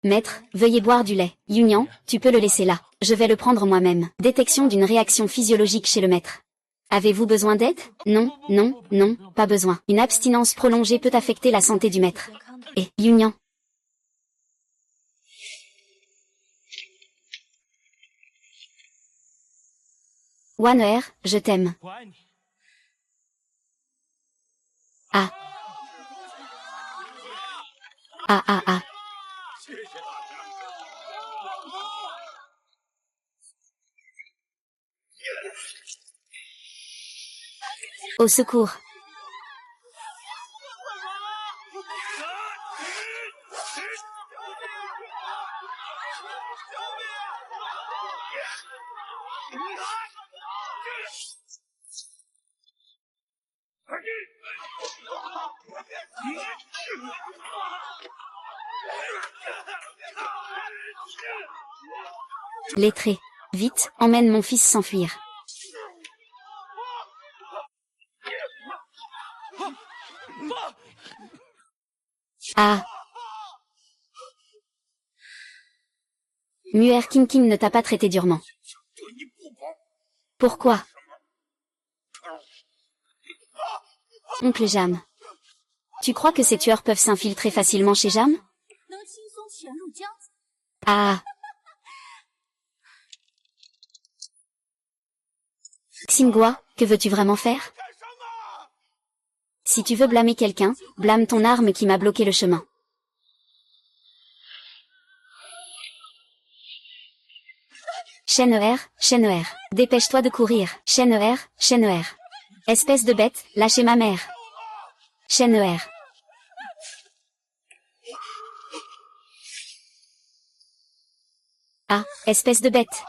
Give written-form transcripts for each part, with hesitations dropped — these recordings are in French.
Maître, veuillez boire du lait. Yunian, tu peux le laisser là. Je vais le prendre moi-même. Détection d'une réaction physiologique chez le maître. Avez-vous besoin d'aide? Non, non, non, pas besoin. Une abstinence prolongée peut affecter la santé du maître. Et, Yunian. Waner, je t'aime. Ah. Ah ah ah. Au secours. Lettré. Vite, emmène mon fils s'enfuir. Ah. Muer King King ne t'a pas traité durement. Pourquoi? Oncle Jam. Tu crois que ces tueurs peuvent s'infiltrer facilement chez Jam? Ah. Xingua, que veux-tu vraiment faire? Si tu veux blâmer quelqu'un, blâme ton arme qui m'a bloqué le chemin. Shen'er, dépêche-toi de courir. Shen'er. Espèce de bête, lâchez ma mère. Shen'er. Ah, espèce de bête.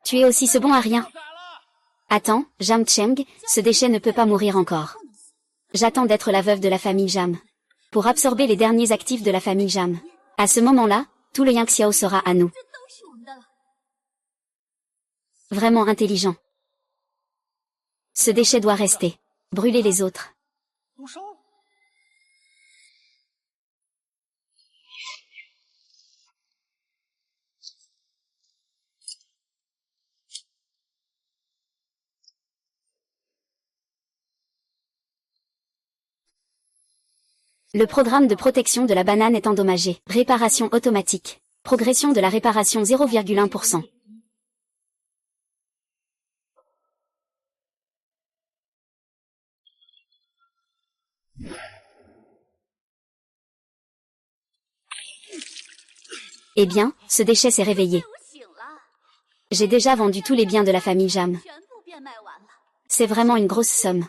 Tu es aussi ce bon à rien. Attends, Jam Cheng, ce déchet ne peut pas mourir encore. J'attends d'être la veuve de la famille Jam. Pour absorber les derniers actifs de la famille Jam. À ce moment-là, tout le Yangxiao sera à nous. Vraiment intelligent. Ce déchet doit rester. Brûler les autres. Le programme de protection de la banane est endommagé. Réparation automatique. Progression de la réparation 0,1%. Eh bien, ce déchet s'est réveillé. J'ai déjà vendu tous les biens de la famille Jam. C'est vraiment une grosse somme.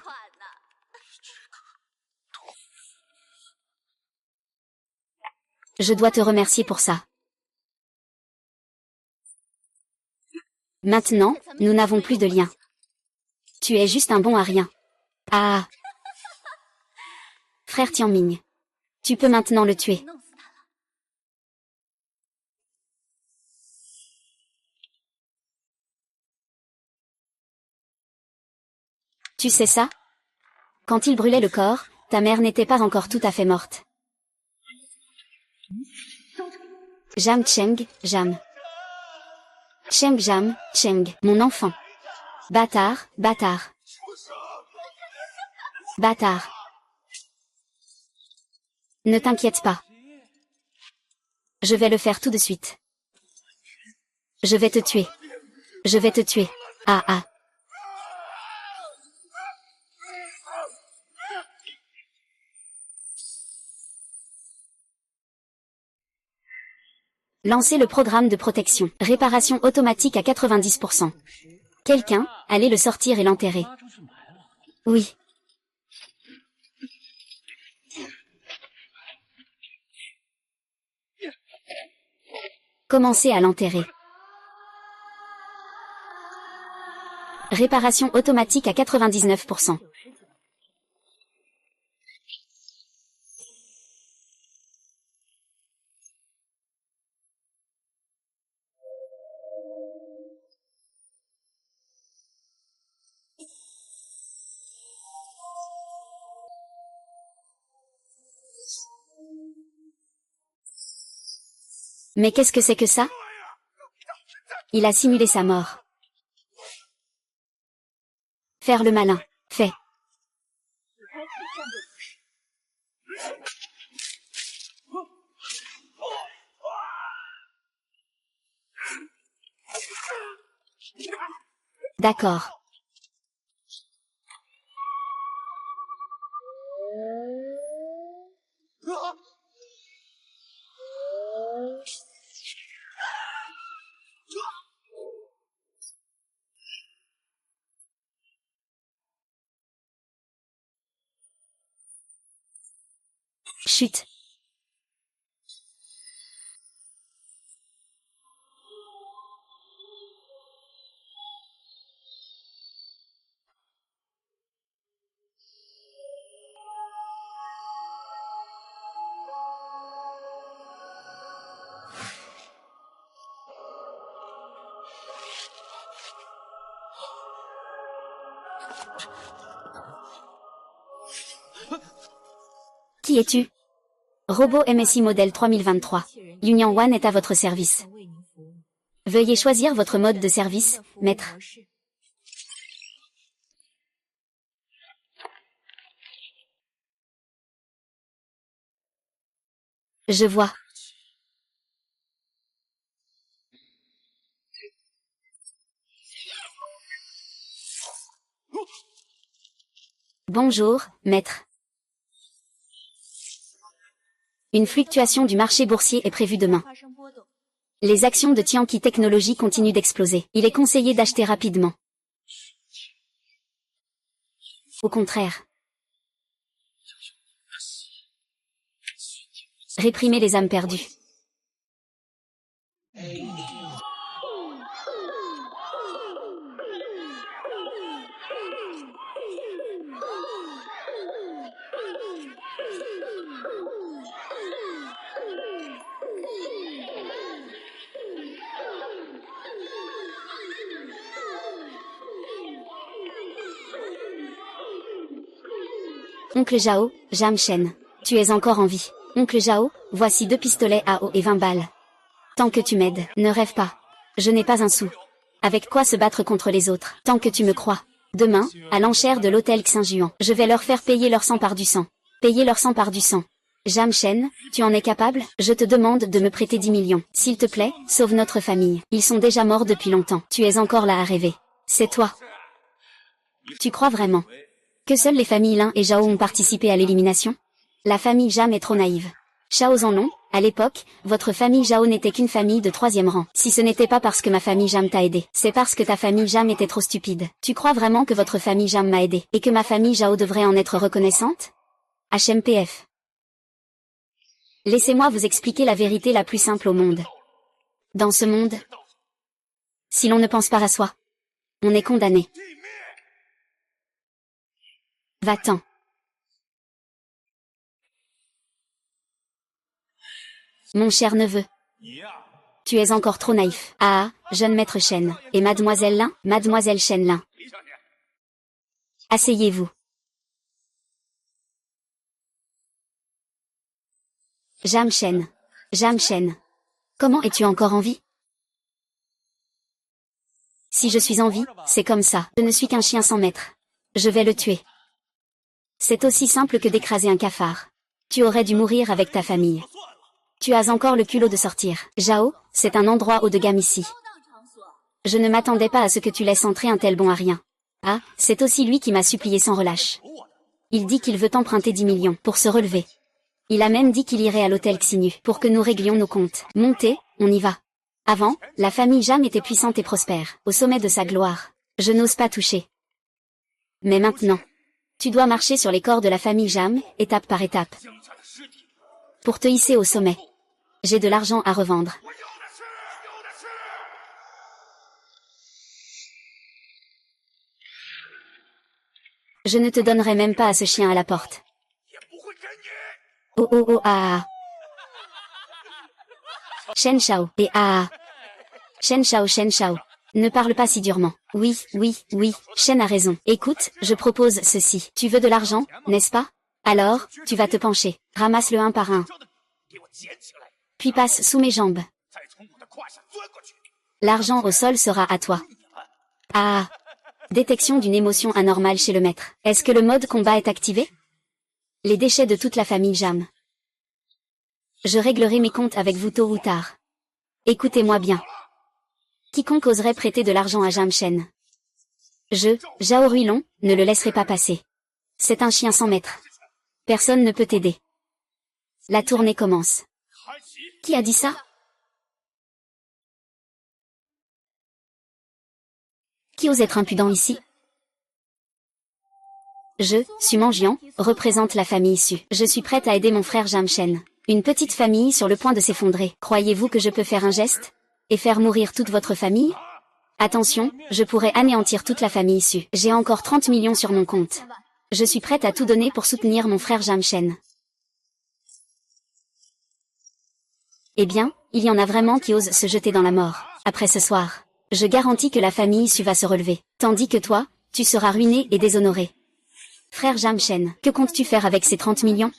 Je dois te remercier pour ça. Maintenant, nous n'avons plus de lien. Tu es juste un bon à rien. Ah. Frère Tianming. Tu peux maintenant le tuer. Tu sais ça? Quand il brûlait le corps, ta mère n'était pas encore tout à fait morte. Jam Cheng, Jam. Cheng Jam, Cheng, mon enfant. Bâtard. Bâtard. Ne t'inquiète pas. Je vais le faire tout de suite. Je vais te tuer. Ah ah. Lancez le programme de protection. Réparation automatique à 90%. Quelqu'un, allez le sortir et l'enterrer. Oui. Commencez à l'enterrer. Réparation automatique à 99%. Mais qu'est-ce que c'est que ça? Il a simulé sa mort. Faire le malin. Fait. D'accord. Chut. Qui es-tu? Robot MSI modèle 3023. Union One est à votre service. Veuillez choisir votre mode de service, maître. Je vois. Bonjour, maître. Une fluctuation du marché boursier est prévue demain. Les actions de Tianqi Technologies continuent d'exploser. Il est conseillé d'acheter rapidement. Au contraire. Réprimer les âmes perdues. Oncle Jao, Jam Shen. Tu es encore en vie. Oncle Jao, voici 2 pistolets à eau et 20 balles. Tant que tu m'aides, ne rêve pas. Je n'ai pas un sou. Avec quoi se battre contre les autres, tant que tu me crois. Demain, à l'enchère de l'hôtel Xinjuan, je vais leur faire payer leur sang par du sang. Payer leur sang par du sang. Jam Shen, tu en es capable? Je te demande de me prêter 10 millions. S'il te plaît, sauve notre famille. Ils sont déjà morts depuis longtemps. Tu es encore là à rêver. C'est toi. Tu crois vraiment que seules les familles Lin et Zhao ont participé à l'élimination? La famille Jam est trop naïve. Chao Zanlong, à l'époque, votre famille Zhao n'était qu'une famille de 3e rang. Si ce n'était pas parce que ma famille Jam t'a aidé, c'est parce que ta famille Jam était trop stupide. Tu crois vraiment que votre famille Jam m'a aidé, et que ma famille Zhao devrait en être reconnaissante? HMPF. Laissez-moi vous expliquer la vérité la plus simple au monde. Dans ce monde, si l'on ne pense pas à soi, on est condamné. Va-t'en. Mon cher neveu. Tu es encore trop naïf. Ah, jeune maître Shen. Et mademoiselle Lin, mademoiselle Shen Lin. Asseyez-vous. Jam Shen. Jam Shen. Comment es-tu encore en vie? Si je suis en vie, c'est comme ça. Je ne suis qu'un chien sans maître. Je vais le tuer. C'est aussi simple que d'écraser un cafard. Tu aurais dû mourir avec ta famille. Tu as encore le culot de sortir. Zhao, c'est un endroit haut de gamme ici. Je ne m'attendais pas à ce que tu laisses entrer un tel bon à rien. Ah, c'est aussi lui qui m'a supplié sans relâche. Il dit qu'il veut emprunter 10 millions pour se relever. Il a même dit qu'il irait à l'hôtel Xinu pour que nous réglions nos comptes. Montez, on y va. Avant, la famille Jam était puissante et prospère, au sommet de sa gloire. Je n'ose pas toucher. Mais maintenant, tu dois marcher sur les corps de la famille Jam, étape par étape. Pour te hisser au sommet. J'ai de l'argent à revendre. Je ne te donnerai même pas à ce chien à la porte. Oh oh oh ah. Shen Shao, et ah. Shen Shao, Shen Shao. Ne parle pas si durement. Oui, oui, oui, Shen a raison. Écoute, je propose ceci. Tu veux de l'argent, n'est-ce pas? Alors, tu vas te pencher. Ramasse-le un par un. Puis passe sous mes jambes. L'argent au sol sera à toi. Ah. Détection d'une émotion anormale chez le maître. Est-ce que le mode combat est activé? Les déchets de toute la famille Jam. Je réglerai mes comptes avec vous tôt ou tard. Écoutez-moi bien. Quiconque oserait prêter de l'argent à Jam Shen. Zhao Ruilong, ne le laisserai pas passer. C'est un chien sans maître. Personne ne peut t'aider. La tournée commence. Qui a dit ça? Qui ose être impudent ici? Su Manjian, représente la famille Su. Je suis prête à aider mon frère Jam Shen. Une petite famille sur le point de s'effondrer. Croyez-vous que je peux faire un geste? Et faire mourir toute votre famille? Attention, je pourrais anéantir toute la famille Su. J'ai encore 30 millions sur mon compte. Je suis prête à tout donner pour soutenir mon frère Jam Shen. Eh bien, il y en a vraiment qui osent se jeter dans la mort. Après ce soir, je garantis que la famille Su va se relever. Tandis que toi, tu seras ruiné et déshonoré. Frère Jam Shen, que comptes-tu faire avec ces 30 millions?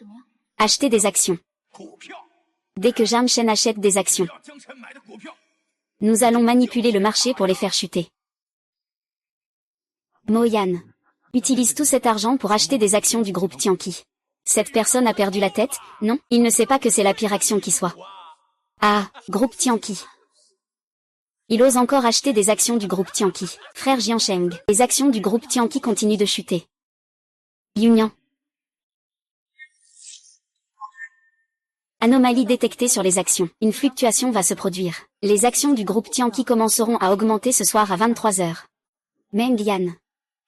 Acheter des actions. Dès que Jam Shen achète des actions, nous allons manipuler le marché pour les faire chuter. Mo Yan. Utilise tout cet argent pour acheter des actions du groupe Tianqi. Cette personne a perdu la tête, non? Il ne sait pas que c'est la pire action qui soit. Ah, groupe Tianqi. Il ose encore acheter des actions du groupe Tianqi. Frère Jiansheng. Les actions du groupe Tianqi continuent de chuter. Yunian. Anomalie détectée sur les actions. Une fluctuation va se produire. Les actions du groupe Tianqi commenceront à augmenter ce soir à 23 h. Meng Yan.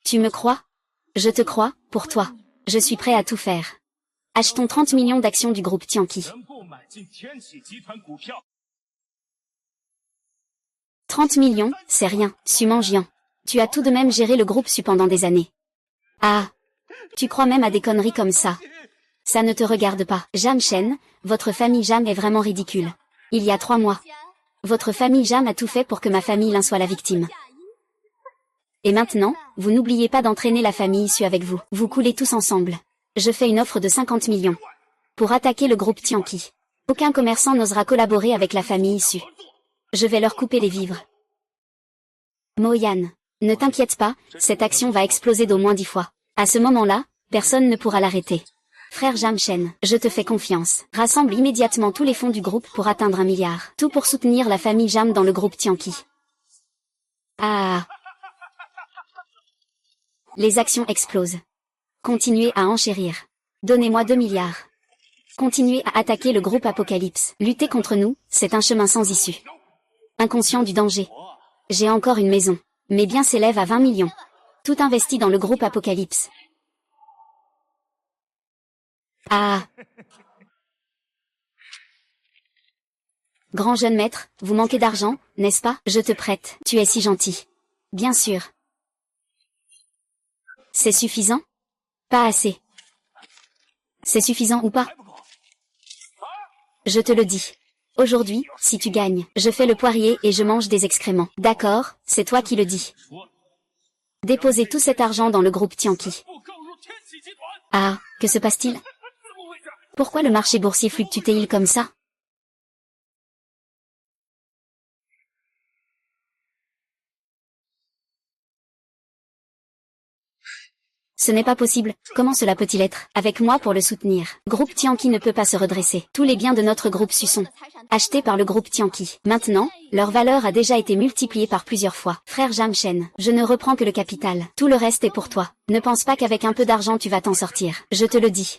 Tu me crois? Je te crois, pour toi. Je suis prêt à tout faire. Achetons 30 millions d'actions du groupe Tianqi. 30 millions, c'est rien, Su Manjian. Tu as tout de même géré le groupe Su pendant des années. Ah. Tu crois même à des conneries comme ça. Ça ne te regarde pas. Jam Shen, votre famille Jam est vraiment ridicule. Il y a 3 mois. Votre famille Jam a tout fait pour que ma famille soit la victime. Et maintenant, vous n'oubliez pas d'entraîner la famille Su avec vous. Vous coulez tous ensemble. Je fais une offre de 50 millions. Pour attaquer le groupe Tianqi. Aucun commerçant n'osera collaborer avec la famille Su. Je vais leur couper les vivres. Mo Yan. Ne t'inquiète pas, cette action va exploser d'au moins 10 fois. À ce moment-là, personne ne pourra l'arrêter. Frère Jam Shen, je te fais confiance. Rassemble immédiatement tous les fonds du groupe pour atteindre 1 milliard. Tout pour soutenir la famille Jam dans le groupe Tianqi. Ah. Les actions explosent. Continuez à enchérir. Donnez-moi 2 milliards. Continuez à attaquer le groupe Apocalypse. Lutter contre nous, c'est un chemin sans issue. Inconscient du danger. J'ai encore une maison. Mes biens s'élèvent à 20 millions. Tout investi dans le groupe Apocalypse. Ah. Grand jeune maître, vous manquez d'argent, n'est-ce pas? Je te prête. Tu es si gentil. Bien sûr. C'est suffisant? Pas assez. C'est suffisant ou pas? Je te le dis. Aujourd'hui, si tu gagnes, je fais le poirier et je mange des excréments. D'accord, c'est toi qui le dis. Déposez tout cet argent dans le groupe Tianqi. Ah, que se passe-t-il? Pourquoi le marché boursier fluctue-t-il comme ça? Ce n'est pas possible, comment cela peut-il être? Avec moi pour le soutenir. Groupe Tianqi ne peut pas se redresser. Tous les biens de notre groupe Su sont achetés par le groupe Tianqi. Maintenant, leur valeur a déjà été multipliée par plusieurs fois. Frère Jam Shen, je ne reprends que le capital. Tout le reste est pour toi. Ne pense pas qu'avec un peu d'argent tu vas t'en sortir. Je te le dis.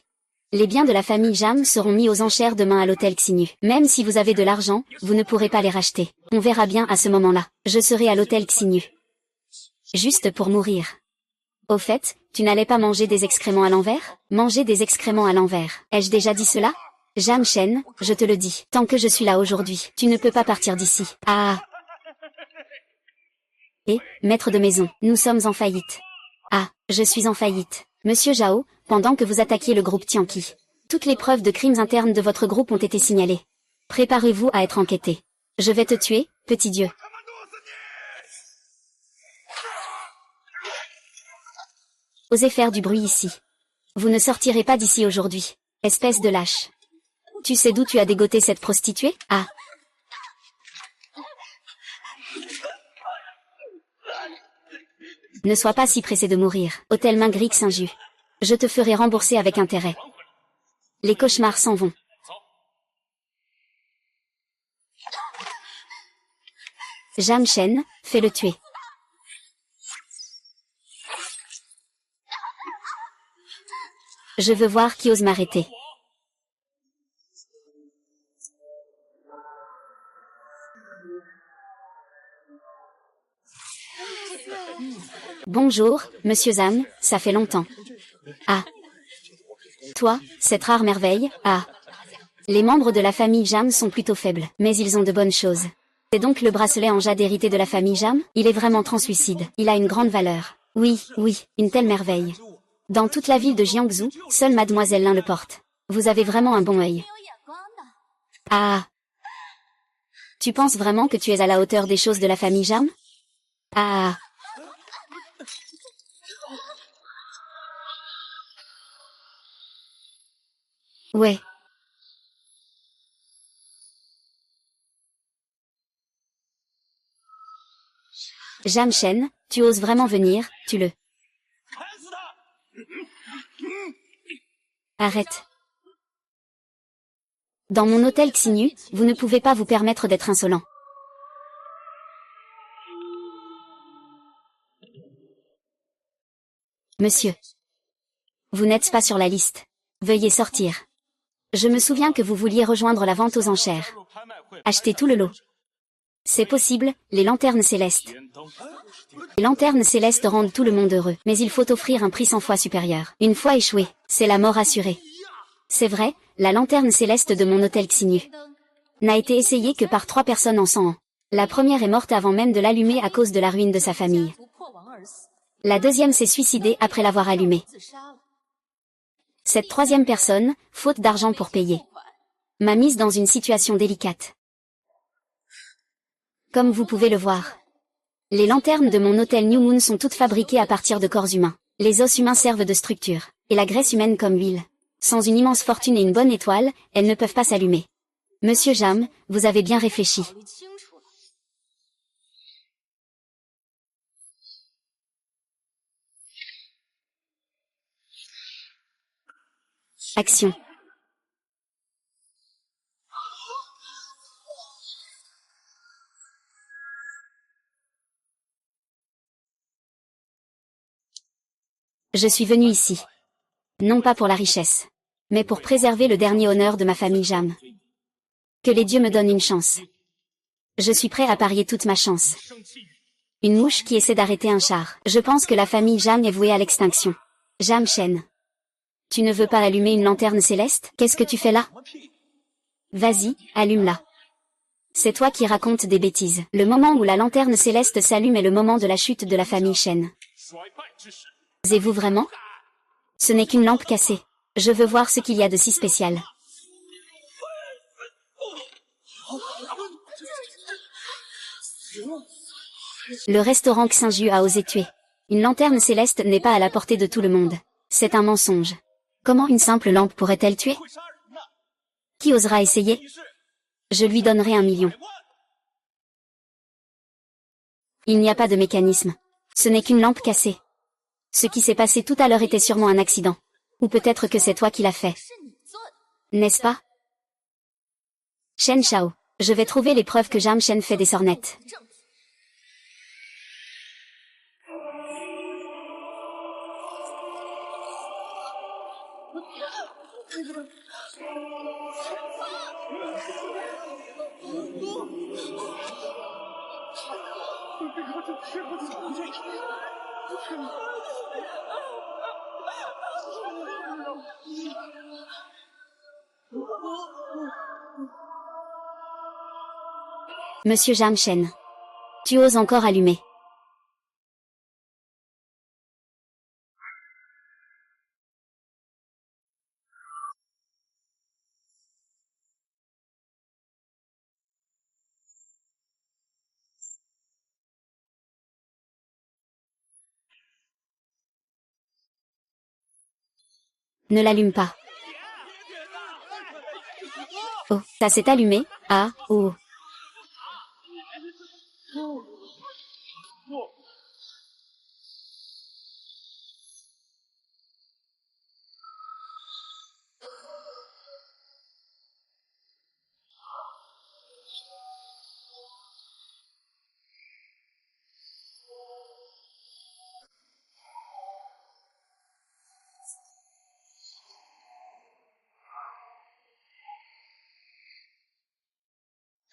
Les biens de la famille Jam seront mis aux enchères demain à l'hôtel Xinyu. Même si vous avez de l'argent, vous ne pourrez pas les racheter. On verra bien à ce moment-là. Je serai à l'hôtel Xinyu. Juste pour mourir. Au fait, tu n'allais pas manger des excréments à l'envers? Manger des excréments à l'envers. Ai-je déjà dit cela? Jam Shen, je te le dis. Tant que je suis là aujourd'hui, tu ne peux pas partir d'ici. Ah. Et, maître de maison, nous sommes en faillite. Ah, je suis en faillite. Monsieur Zhao, pendant que vous attaquiez le groupe Tianqi, toutes les preuves de crimes internes de votre groupe ont été signalées. Préparez-vous à être enquêté. Je vais te tuer, petit dieu. Osez faire du bruit ici. Vous ne sortirez pas d'ici aujourd'hui, espèce de lâche. Tu sais d'où tu as dégoté cette prostituée? Ah. Ne sois pas si pressé de mourir. Hôtel Mingric Saint-Just. Je te ferai rembourser avec intérêt. Les cauchemars s'en vont. Jam Chen, fais-le tuer. Je veux voir qui ose m'arrêter. Bonjour, monsieur Zham, ça fait longtemps. Ah. Toi, cette rare merveille, ah. Les membres de la famille Jam sont plutôt faibles, mais ils ont de bonnes choses. C'est donc le bracelet en jade hérité de la famille Jam? Il est vraiment translucide, il a une grande valeur. Oui, oui, une telle merveille. Dans toute la ville de Jiangsu, seule mademoiselle Lin le porte. Vous avez vraiment un bon œil. Ah. Tu penses vraiment que tu es à la hauteur des choses de la famille Jam? Ah. Ouais. Jam Chen, tu oses vraiment venir, tu le... Arrête. Dans mon hôtel Xinyu, vous ne pouvez pas vous permettre d'être insolent. Monsieur. Vous n'êtes pas sur la liste. Veuillez sortir. Je me souviens que vous vouliez rejoindre la vente aux enchères. Achetez tout le lot. C'est possible, les lanternes célestes. Les lanternes célestes rendent tout le monde heureux, mais il faut offrir un prix 100 fois supérieur. Une fois échoué, c'est la mort assurée. C'est vrai, la lanterne céleste de mon hôtel Xinyu n'a été essayée que par 3 personnes en 100 ans. La première est morte avant même de l'allumer à cause de la ruine de sa famille. La deuxième s'est suicidée après l'avoir allumée. Cette troisième personne, faute d'argent pour payer, m'a mise dans une situation délicate. Comme vous pouvez le voir, les lanternes de mon hôtel New Moon sont toutes fabriquées à partir de corps humains. Les os humains servent de structure, et la graisse humaine comme huile. Sans une immense fortune et une bonne étoile, elles ne peuvent pas s'allumer. Monsieur Jam, vous avez bien réfléchi. Action. Je suis venu ici. Non pas pour la richesse, mais pour préserver le dernier honneur de ma famille Jam. Que les dieux me donnent une chance. Je suis prêt à parier toute ma chance. Une mouche qui essaie d'arrêter un char. Je pense que la famille Jam est vouée à l'extinction. Jam Chen. Tu ne veux pas allumer une lanterne céleste? Qu'est-ce que tu fais là? Vas-y, allume-la. C'est toi qui racontes des bêtises. Le moment où la lanterne céleste s'allume est le moment de la chute de la famille Shen. Osez-vous vraiment? Ce n'est qu'une lampe cassée. Je veux voir ce qu'il y a de si spécial. Le restaurant Xinju a osé tuer. Une lanterne céleste n'est pas à la portée de tout le monde. C'est un mensonge. Comment une simple lampe pourrait-elle tuer? Qui osera essayer? Je lui donnerai 1 million. Il n'y a pas de mécanisme. Ce n'est qu'une lampe cassée. Ce qui s'est passé tout à l'heure était sûrement un accident. Ou peut-être que c'est toi qui l'as fait. N'est-ce pas? Shen Shao. Je vais trouver les preuves que Jam Chen fait des sornettes. Monsieur Jam Chen. Tu oses encore allumer. Ne l'allume pas. Oh, ça s'est allumé. Ah, oh.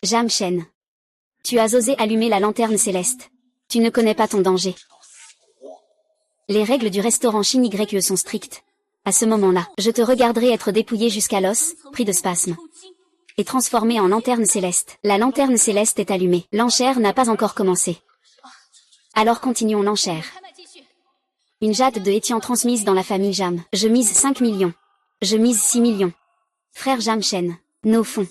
Jam Chen. Tu as osé allumer la lanterne céleste. Tu ne connais pas ton danger. Les règles du restaurant Shin YE sont strictes. À ce moment-là, je te regarderai être dépouillé jusqu'à l'os, pris de spasmes. Et transformé en lanterne céleste. La lanterne céleste est allumée. L'enchère n'a pas encore commencé. Alors continuons l'enchère. Une jade de Etienne transmise dans la famille Jam. Je mise 5 millions. Je mise 6 millions. Frère Jam Chen. Nos fonds.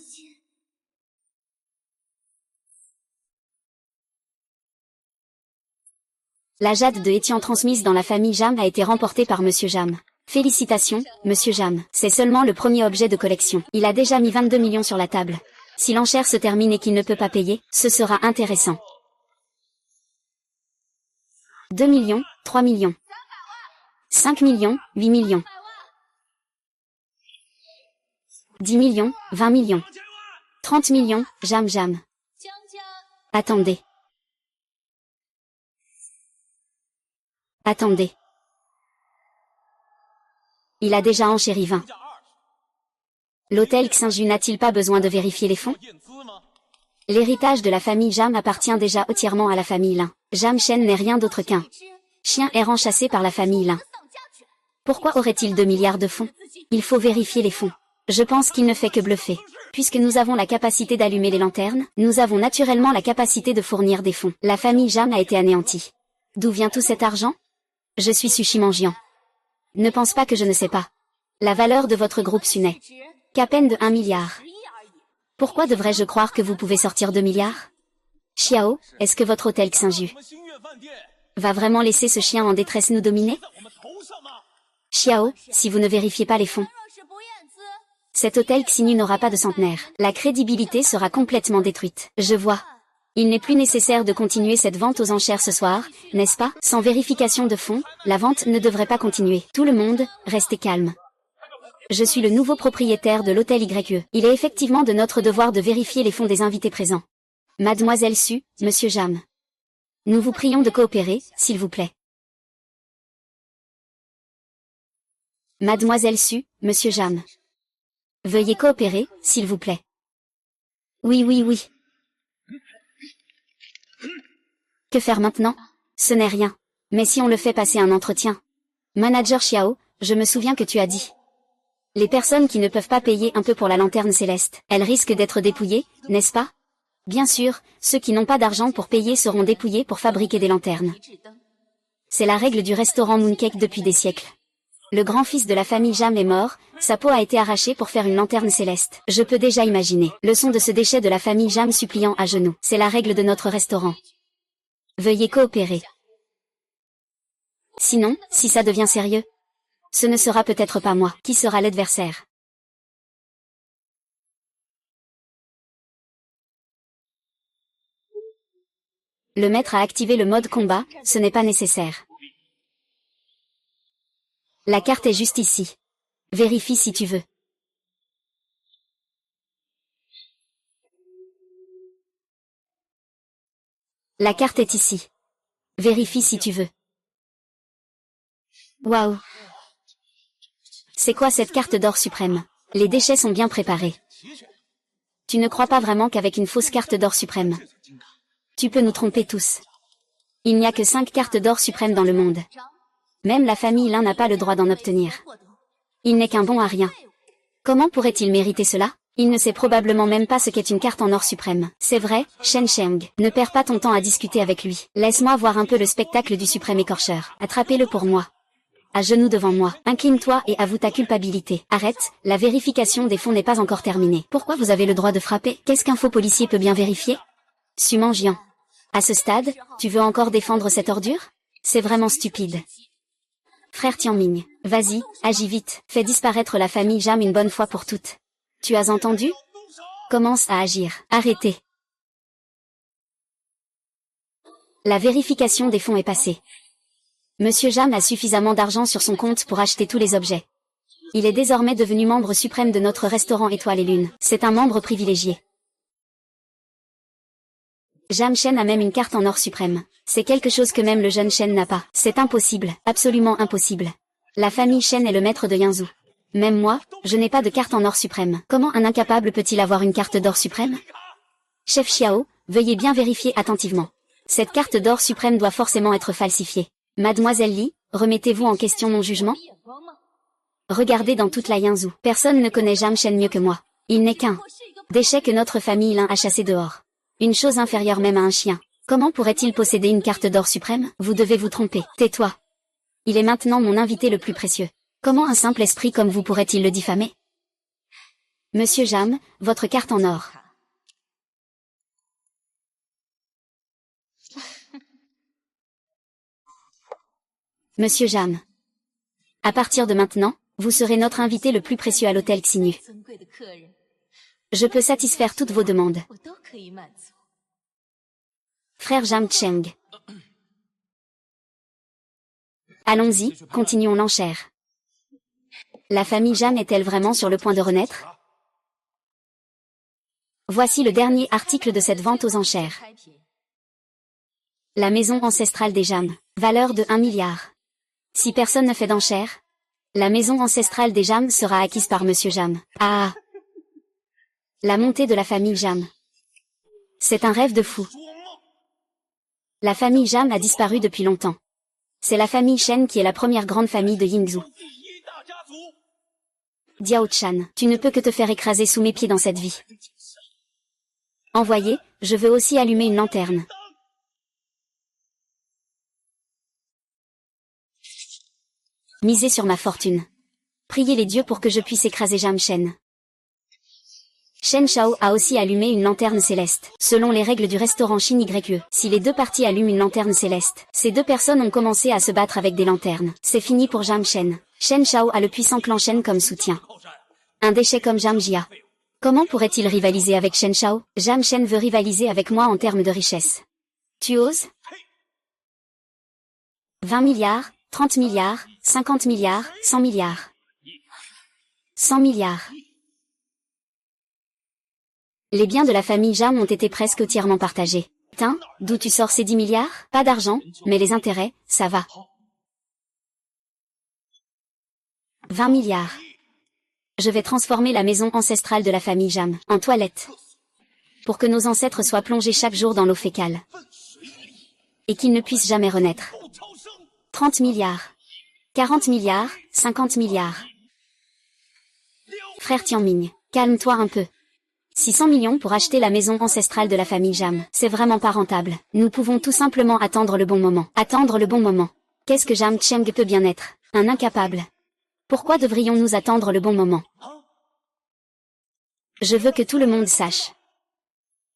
La jade de Etienne transmise dans la famille Jam a été remportée par Monsieur Jam. Félicitations, Monsieur Jam. C'est seulement le premier objet de collection. Il a déjà mis 22 millions sur la table. Si l'enchère se termine et qu'il ne peut pas payer, ce sera intéressant. 2 millions, 3 millions. 5 millions, 8 millions. 10 millions, 20 millions. 30 millions, Jam Jam. Attendez. Attendez. Il a déjà enchéri 20. L'hôtel Xinju n'a-t-il pas besoin de vérifier les fonds? L'héritage de la famille Jam appartient déjà entièrement à la famille Lin. Jam Chen n'est rien d'autre qu'un chien errant chassé par la famille Lin. Pourquoi aurait-il 2 milliards de fonds? Il faut vérifier les fonds. Je pense qu'il ne fait que bluffer. Puisque nous avons la capacité d'allumer les lanternes, nous avons naturellement la capacité de fournir des fonds. La famille Jam a été anéantie. D'où vient tout cet argent? Je suis Sushi Mangian. Ne pense pas que je ne sais pas. La valeur de votre groupe n'est qu'à peine de 1 milliard. Pourquoi devrais-je croire que vous pouvez sortir 2 milliards? Xiao, est-ce que votre hôtel Xinju va vraiment laisser ce chien en détresse nous dominer? Xiao, si vous ne vérifiez pas les fonds, cet hôtel Xinyu n'aura pas de centenaire. La crédibilité sera complètement détruite. Je vois. Il n'est plus nécessaire de continuer cette vente aux enchères ce soir, n'est-ce pas? Sans vérification de fonds, la vente ne devrait pas continuer. Tout le monde, restez calme. Je suis le nouveau propriétaire de l'hôtel YE. Il est effectivement de notre devoir de vérifier les fonds des invités présents. Mademoiselle Su, Monsieur Jam. Nous vous prions de coopérer, s'il vous plaît. Mademoiselle Su, Monsieur Jam. Veuillez coopérer, s'il vous plaît. Oui, oui, oui. Que faire maintenant? Ce n'est rien. Mais si on le fait passer un entretien. Manager Xiao, je me souviens que tu as dit. Les personnes qui ne peuvent pas payer un peu pour la lanterne céleste, elles risquent d'être dépouillées, n'est-ce pas? Bien sûr, ceux qui n'ont pas d'argent pour payer seront dépouillés pour fabriquer des lanternes. C'est la règle du restaurant Mooncake depuis des siècles. Le grand-fils de la famille Jam est mort, sa peau a été arrachée pour faire une lanterne céleste. Je peux déjà imaginer le son de ce déchet de la famille Jam suppliant à genoux. C'est la règle de notre restaurant. Veuillez coopérer. Sinon, si ça devient sérieux, ce ne sera peut-être pas moi qui sera l'adversaire. Le maître a activé le mode combat, ce n'est pas nécessaire. La carte est juste ici. Vérifie si tu veux. La carte est ici. Vérifie si tu veux. Waouh! C'est quoi cette carte d'or suprême? Les déchets sont bien préparés. Tu ne crois pas vraiment qu'avec une fausse carte d'or suprême, tu peux nous tromper tous. Il n'y a que 5 cartes d'or suprêmes dans le monde. Même la famille Lin n'a pas le droit d'en obtenir. Il n'est qu'un bon à rien. Comment pourrait-il mériter cela? Il ne sait probablement même pas ce qu'est une carte en or suprême. C'est vrai, Shen Sheng. Ne perds pas ton temps à discuter avec lui. Laisse-moi voir un peu le spectacle du suprême écorcheur. Attrapez-le pour moi. À genoux devant moi. Incline-toi et avoue ta culpabilité. Arrête, la vérification des fonds n'est pas encore terminée. Pourquoi vous avez le droit de frapper? Qu'est-ce qu'un faux policier peut bien vérifier? Su Mangian. À ce stade, tu veux encore défendre cette ordure? C'est vraiment stupide. Frère Tianming, vas-y, agis vite, fais disparaître la famille Jam une bonne fois pour toutes. Tu as entendu? Commence à agir. Arrêtez. La vérification des fonds est passée. Monsieur Jam a suffisamment d'argent sur son compte pour acheter tous les objets. Il est désormais devenu membre suprême de notre restaurant Étoile et Lune. C'est un membre privilégié. Jam Chen a même une carte en or suprême. C'est quelque chose que même le jeune Shen n'a pas. C'est impossible, absolument impossible. La famille Shen est le maître de Yinzhou. Même moi, je n'ai pas de carte en or suprême. Comment un incapable peut-il avoir une carte d'or suprême? Chef Xiao, veuillez bien vérifier attentivement. Cette carte d'or suprême doit forcément être falsifiée. Mademoiselle Li, remettez-vous en question mon jugement? Regardez dans toute la Yinzhou. Personne ne connaît Jam Shen mieux que moi. Il n'est qu'un déchet que notre famille Lin a chassé dehors. Une chose inférieure même à un chien. Comment pourrait-il posséder une carte d'or suprême? Vous devez vous tromper. Tais-toi. Il est maintenant mon invité le plus précieux. Comment un simple esprit comme vous pourrait-il le diffamer? Monsieur Jam, votre carte en or. Monsieur Jam. À partir de maintenant, vous serez notre invité le plus précieux à l'hôtel Xinyu. Je peux satisfaire toutes vos demandes. Frère Jam Cheng. Allons-y, continuons l'enchère. La famille Jam est-elle vraiment sur le point de renaître? Voici le dernier article de cette vente aux enchères. La maison ancestrale des Jam. Valeur de 1 milliard. Si personne ne fait d'enchères, la maison ancestrale des Jam sera acquise par Monsieur Jam. Ah! La montée de la famille Jam. C'est un rêve de fou. La famille Jam a disparu depuis longtemps. C'est la famille Shen qui est la première grande famille de Yingzhou. Diao Chan, tu ne peux que te faire écraser sous mes pieds dans cette vie. Envoyez, je veux aussi allumer une lanterne. Misez sur ma fortune. Priez les dieux pour que je puisse écraser Jam Shen. Shen Shao a aussi allumé une lanterne céleste. Selon les règles du restaurant Shin YE, si les deux parties allument une lanterne céleste, ces deux personnes ont commencé à se battre avec des lanternes. C'est fini pour Jam Shen. Shen Shao a le puissant clan Shen comme soutien. Un déchet comme Jam Jia. Comment pourrait-il rivaliser avec Shen Shao? Jam Shen veut rivaliser avec moi en termes de richesse. Tu oses? 20 milliards, 30 milliards, 50 milliards, 100 milliards. 100 milliards. Les biens de la famille Jam ont été presque entièrement partagés. Tiens, d'où tu sors ces 10 milliards? Pas d'argent, mais les intérêts, ça va. 20 milliards. Je vais transformer la maison ancestrale de la famille Jam en toilette. Pour que nos ancêtres soient plongés chaque jour dans l'eau fécale. Et qu'ils ne puissent jamais renaître. 30 milliards. 40 milliards, 50 milliards. Frère Tianming, calme-toi un peu. 600 millions pour acheter la maison ancestrale de la famille Jam, c'est vraiment pas rentable. Nous pouvons tout simplement attendre le bon moment. Attendre le bon moment. Qu'est-ce que Jam Cheng peut bien être? Un incapable. Pourquoi devrions-nous attendre le bon moment? Je veux que tout le monde sache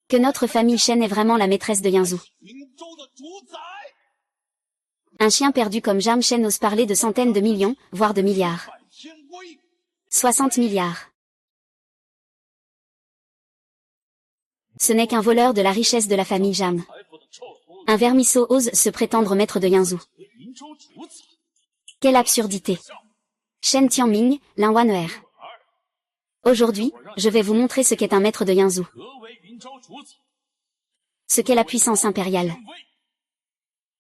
que notre famille Shen est vraiment la maîtresse de Yinzhou. Un chien perdu comme Jam Shen ose parler de centaines de millions, voire de milliards. 60 milliards. Ce n'est qu'un voleur de la richesse de la famille Jam. Un vermisseau ose se prétendre maître de Yinzhou. Quelle absurdité. Shen Tianming, Lin Wan'er. Aujourd'hui, je vais vous montrer ce qu'est un maître de Yinzhou. Ce qu'est la puissance impériale.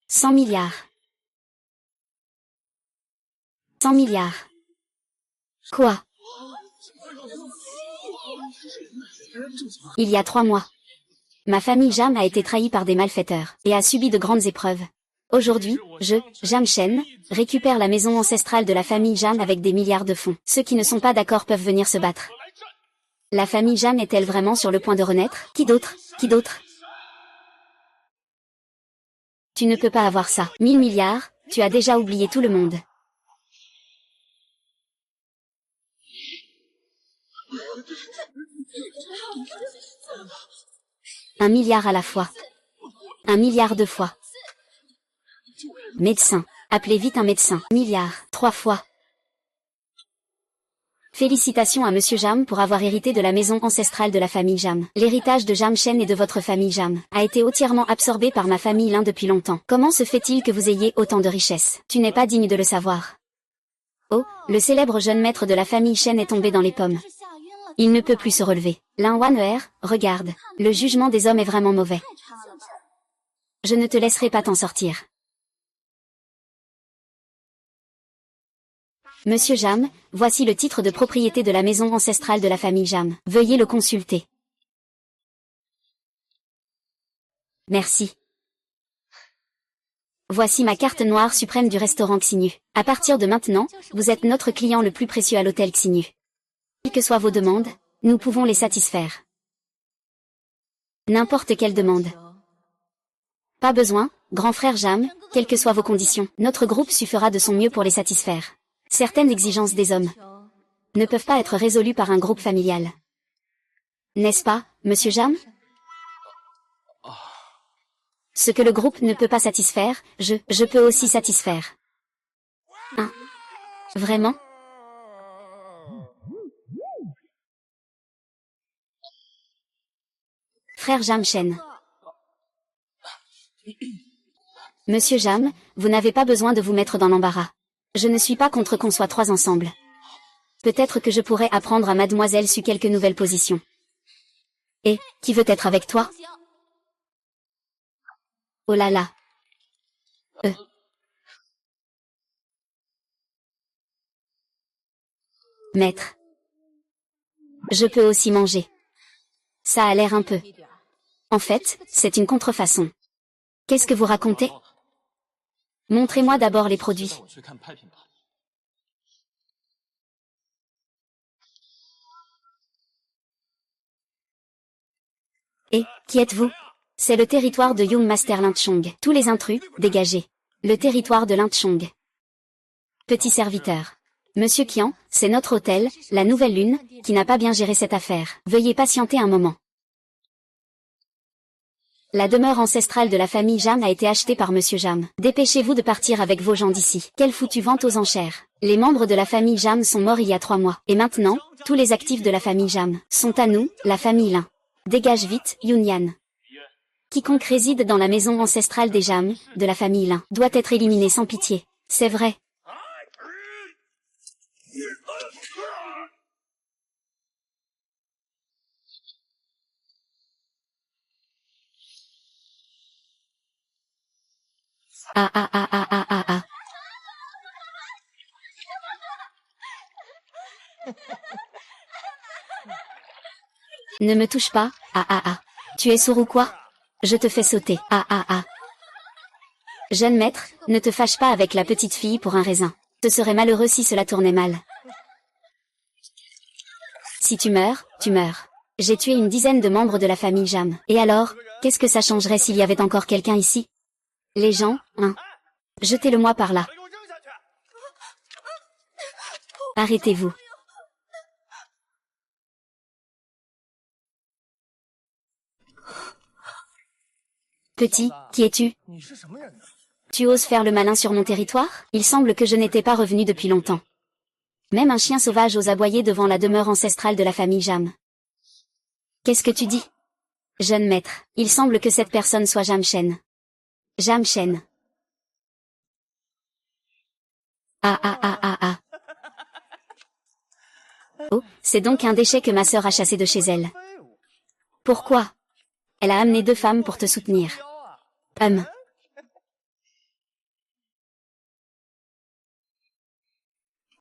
100 milliards. 100 milliards. Quoi? Il y a 3 mois. Ma famille Jam a été trahie par des malfaiteurs, et a subi de grandes épreuves. Aujourd'hui, Jam Shen, récupère la maison ancestrale de la famille Jam avec des milliards de fonds. Ceux qui ne sont pas d'accord peuvent venir se battre. La famille Jam est-elle vraiment sur le point de renaître? Qui d'autre? Qui d'autre? Tu ne peux pas avoir ça. 1000 milliards, tu as déjà oublié tout le monde. Un milliard à la fois. 1 milliard 2 fois. Médecin. Appelez vite un médecin. Milliard. 3 fois. Félicitations à Monsieur Jam pour avoir hérité de la maison ancestrale de la famille Jam. L'héritage de Jam Shen et de votre famille Jam a été entièrement absorbé par ma famille Lin depuis longtemps. Comment se fait-il que vous ayez autant de richesses? Tu n'es pas digne de le savoir. Oh, le célèbre jeune maître de la famille Shen est tombé dans les pommes. Il ne peut plus se relever. Lin Wan'er, regarde. Le jugement des hommes est vraiment mauvais. Je ne te laisserai pas t'en sortir. Monsieur Jam, voici le titre de propriété de la maison ancestrale de la famille Jam. Veuillez le consulter. Merci. Voici ma carte noire suprême du restaurant Xinu. À partir de maintenant, vous êtes notre client le plus précieux à l'hôtel Xinu. Quelles que soient vos demandes, nous pouvons les satisfaire. N'importe quelle demande. Pas besoin, grand frère Jam, quelles que soient vos conditions, notre groupe fera de son mieux pour les satisfaire. Certaines exigences des hommes ne peuvent pas être résolues par un groupe familial. N'est-ce pas, monsieur Jam? Ce que le groupe ne peut pas satisfaire, je peux aussi satisfaire. Hein? Vraiment? Frère Jam Shen. Monsieur Jam, vous n'avez pas besoin de vous mettre dans l'embarras. Je ne suis pas contre qu'on soit trois ensemble. Peut-être que je pourrais apprendre à Mademoiselle Su quelques nouvelles positions. Et, qui veut être avec toi? Oh là là. Maître. Je peux aussi manger. Ça a l'air un peu. En fait, c'est une contrefaçon. Qu'est-ce que vous racontez? Montrez-moi d'abord les produits. Et, qui êtes-vous? C'est le territoire de Young Master Lintchong. Tous les intrus, dégagez. Le territoire de Lintchong. Petit serviteur. Monsieur Qian, c'est notre hôtel, la Nouvelle Lune, qui n'a pas bien géré cette affaire. Veuillez patienter un moment. La demeure ancestrale de la famille Jam a été achetée par Monsieur Jam. Dépêchez-vous de partir avec vos gens d'ici. Quelle foutue vente aux enchères. Les membres de la famille Jam sont morts il y a 3 mois. Et maintenant, tous les actifs de la famille Jam sont à nous, la famille Lin. Dégage vite, Yunyan. Quiconque réside dans la maison ancestrale des Jam, de la famille Lin, doit être éliminé sans pitié. C'est vrai. Ah ah ah ah ah ah ah. Ne me touche pas, ah ah ah. Tu es sourd ou quoi? Je te fais sauter, ah ah ah. Jeune maître, ne te fâche pas avec la petite fille pour un raisin. Ce serait malheureux si cela tournait mal. Si tu meurs, tu meurs. J'ai tué une dizaine de membres de la famille Jam. Et alors, qu'est-ce que ça changerait s'il y avait encore quelqu'un ici? Les gens, hein? Jetez-le-moi par là. Arrêtez-vous. Petit, qui es-tu? Tu oses faire le malin sur mon territoire? Il semble que je n'étais pas revenu depuis longtemps. Même un chien sauvage ose aboyer devant la demeure ancestrale de la famille Jam. Qu'est-ce que tu dis? Jeune maître, il semble que cette personne soit Jam Shen. Jam Shen. Ah ah ah ah ah. Oh, c'est donc un déchet que ma sœur a chassé de chez elle. Pourquoi? Elle a amené 2 femmes pour te soutenir.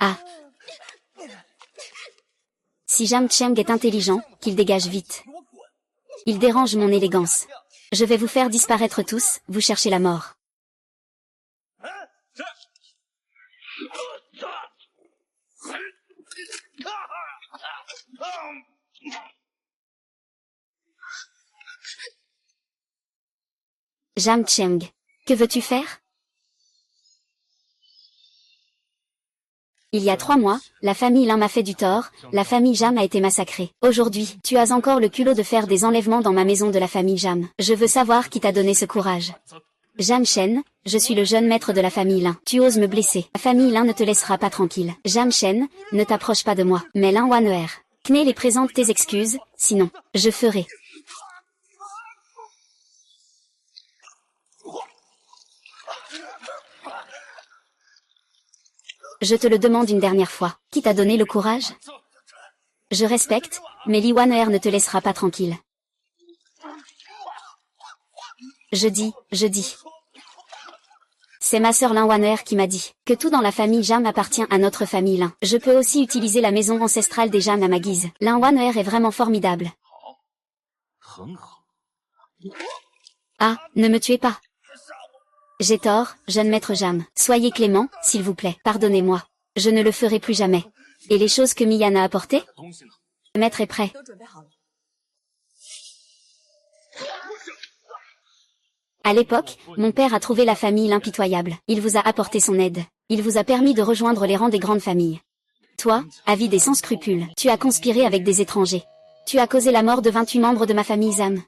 Ah. Si Jam Cheng est intelligent, qu'il dégage vite. Il dérange mon élégance. Je vais vous faire disparaître tous, vous cherchez la mort. Jam Cheng. Que veux-tu faire? Il y a 3 mois, la famille Lin m'a fait du tort, la famille Jam a été massacrée. Aujourd'hui, tu as encore le culot de faire des enlèvements dans ma maison de la famille Jam. Je veux savoir qui t'a donné ce courage. Jam Shen, je suis le jeune maître de la famille Lin. Tu oses me blesser. La famille Lin ne te laissera pas tranquille. Jam Shen, ne t'approche pas de moi. Mais Lin Waner. Kné les présente tes excuses, sinon, je ferai. Je te le demande une dernière fois. Qui t'a donné le courage? Je respecte, mais Li Waner ne te laissera pas tranquille. Je dis. C'est ma sœur Lin Waner qui m'a dit que tout dans la famille Jam appartient à notre famille Lin. Je peux aussi utiliser la maison ancestrale des Jam à ma guise. Lin Waner est vraiment formidable. Ah, ne me tuez pas. J'ai tort, jeune maître Jam. Soyez clément, s'il vous plaît. Pardonnez-moi. Je ne le ferai plus jamais. Et les choses que Mian a apportées? Maître est prêt. À l'époque, mon père a trouvé la famille l'impitoyable. Il vous a apporté son aide. Il vous a permis de rejoindre les rangs des grandes familles. Toi, avide et sans scrupules, tu as conspiré avec des étrangers. Tu as causé la mort de 28 membres de ma famille Zam.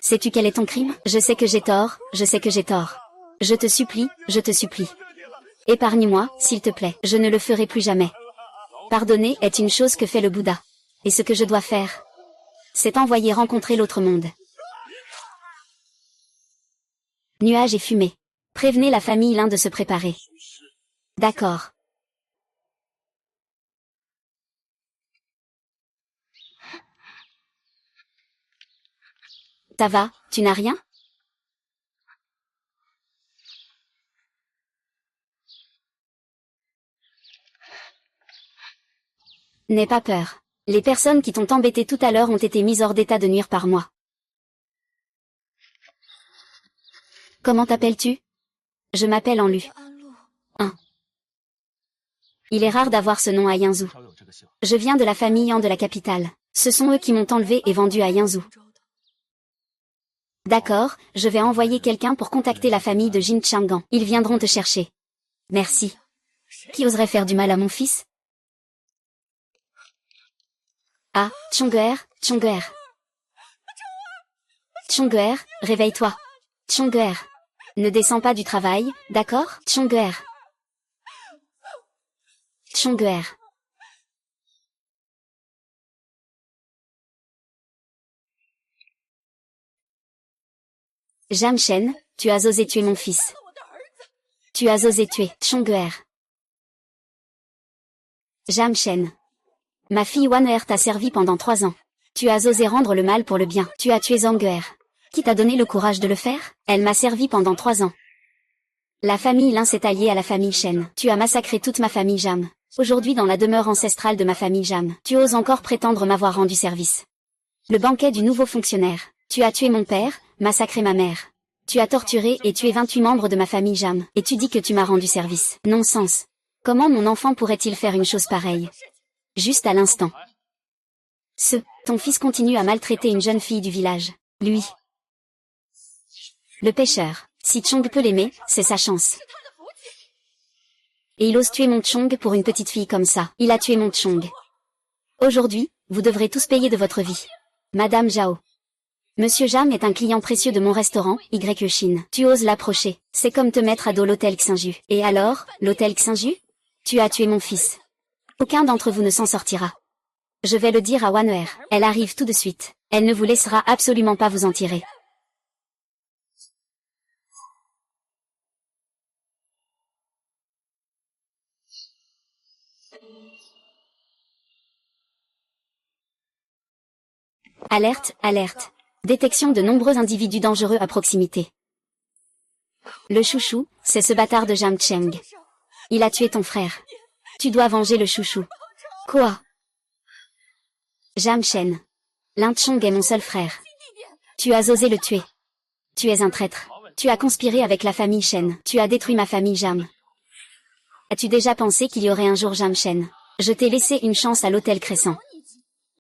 Sais-tu quel est ton crime? Je sais que j'ai tort, je sais que j'ai tort. Je te supplie, je te supplie. Épargne-moi, s'il te plaît. Je ne le ferai plus jamais. Pardonner est une chose que fait le Bouddha. Et ce que je dois faire, c'est envoyer rencontrer l'autre monde. Nuages et fumée. Prévenez la famille Lin de se préparer. D'accord. Ça va, tu n'as rien? N'aie pas peur. Les personnes qui t'ont embêté tout à l'heure ont été mises hors d'état de nuire par moi. Comment t'appelles-tu? Je m'appelle Anlu. 1. Il est rare d'avoir ce nom à Yanzhou. Je viens de la famille Han de la capitale. Ce sont eux qui m'ont enlevé et vendu à Yanzhou. D'accord, je vais envoyer quelqu'un pour contacter la famille de Jin Chang'an. Ils viendront te chercher. Merci. Qui oserait faire du mal à mon fils? Ah, Chong'er, Chong'er. Chong'er, réveille-toi. Chong'er. Ne descends pas du travail, d'accord? Chong'er. Chong'er. Jam Shen, tu as osé tuer mon fils. Tu as osé tuer Chong'er. Jam Shen. Ma fille Wan'er t'a servi pendant 3 ans. Tu as osé rendre le mal pour le bien. Tu as tué Zhong'er. Qui t'a donné le courage de le faire? Elle m'a servi pendant 3 ans. La famille Lin s'est alliée à la famille Shen. Tu as massacré toute ma famille Jam. Aujourd'hui dans la demeure ancestrale de ma famille Jam, tu oses encore prétendre m'avoir rendu service. Le banquet du nouveau fonctionnaire. Tu as tué mon père, massacré ma mère. Tu as torturé et tué 28 membres de ma famille Jam. Et tu dis que tu m'as rendu service. Non-sens. Comment mon enfant pourrait-il faire une chose pareille? Juste à l'instant. Ton fils continue à maltraiter une jeune fille du village. Lui. Le pêcheur. Si Chong peut l'aimer, c'est sa chance. Et il ose tuer mon Chong pour une petite fille comme ça. Il a tué mon Chong. Aujourd'hui, vous devrez tous payer de votre vie. Madame Zhao. Monsieur Jam est un client précieux de mon restaurant, Y Chine. Tu oses l'approcher. C'est comme te mettre à dos l'hôtel Xinju. Et alors, l'hôtel Xinju? Tu as tué mon fils. Aucun d'entre vous ne s'en sortira. Je vais le dire à Wan'er. Elle arrive tout de suite. Elle ne vous laissera absolument pas vous en tirer. Alerte, alerte. Détection de nombreux individus dangereux à proximité. Le chouchou, c'est ce bâtard de Jam Cheng. Il a tué ton frère. Tu dois venger le chouchou. Quoi? Jam Shen. Lin Chong est mon seul frère. Tu as osé le tuer. Tu es un traître. Tu as conspiré avec la famille Shen. Tu as détruit ma famille Jam. As-tu déjà pensé qu'il y aurait un jour Jam Shen? Je t'ai laissé une chance à l'hôtel Crescent.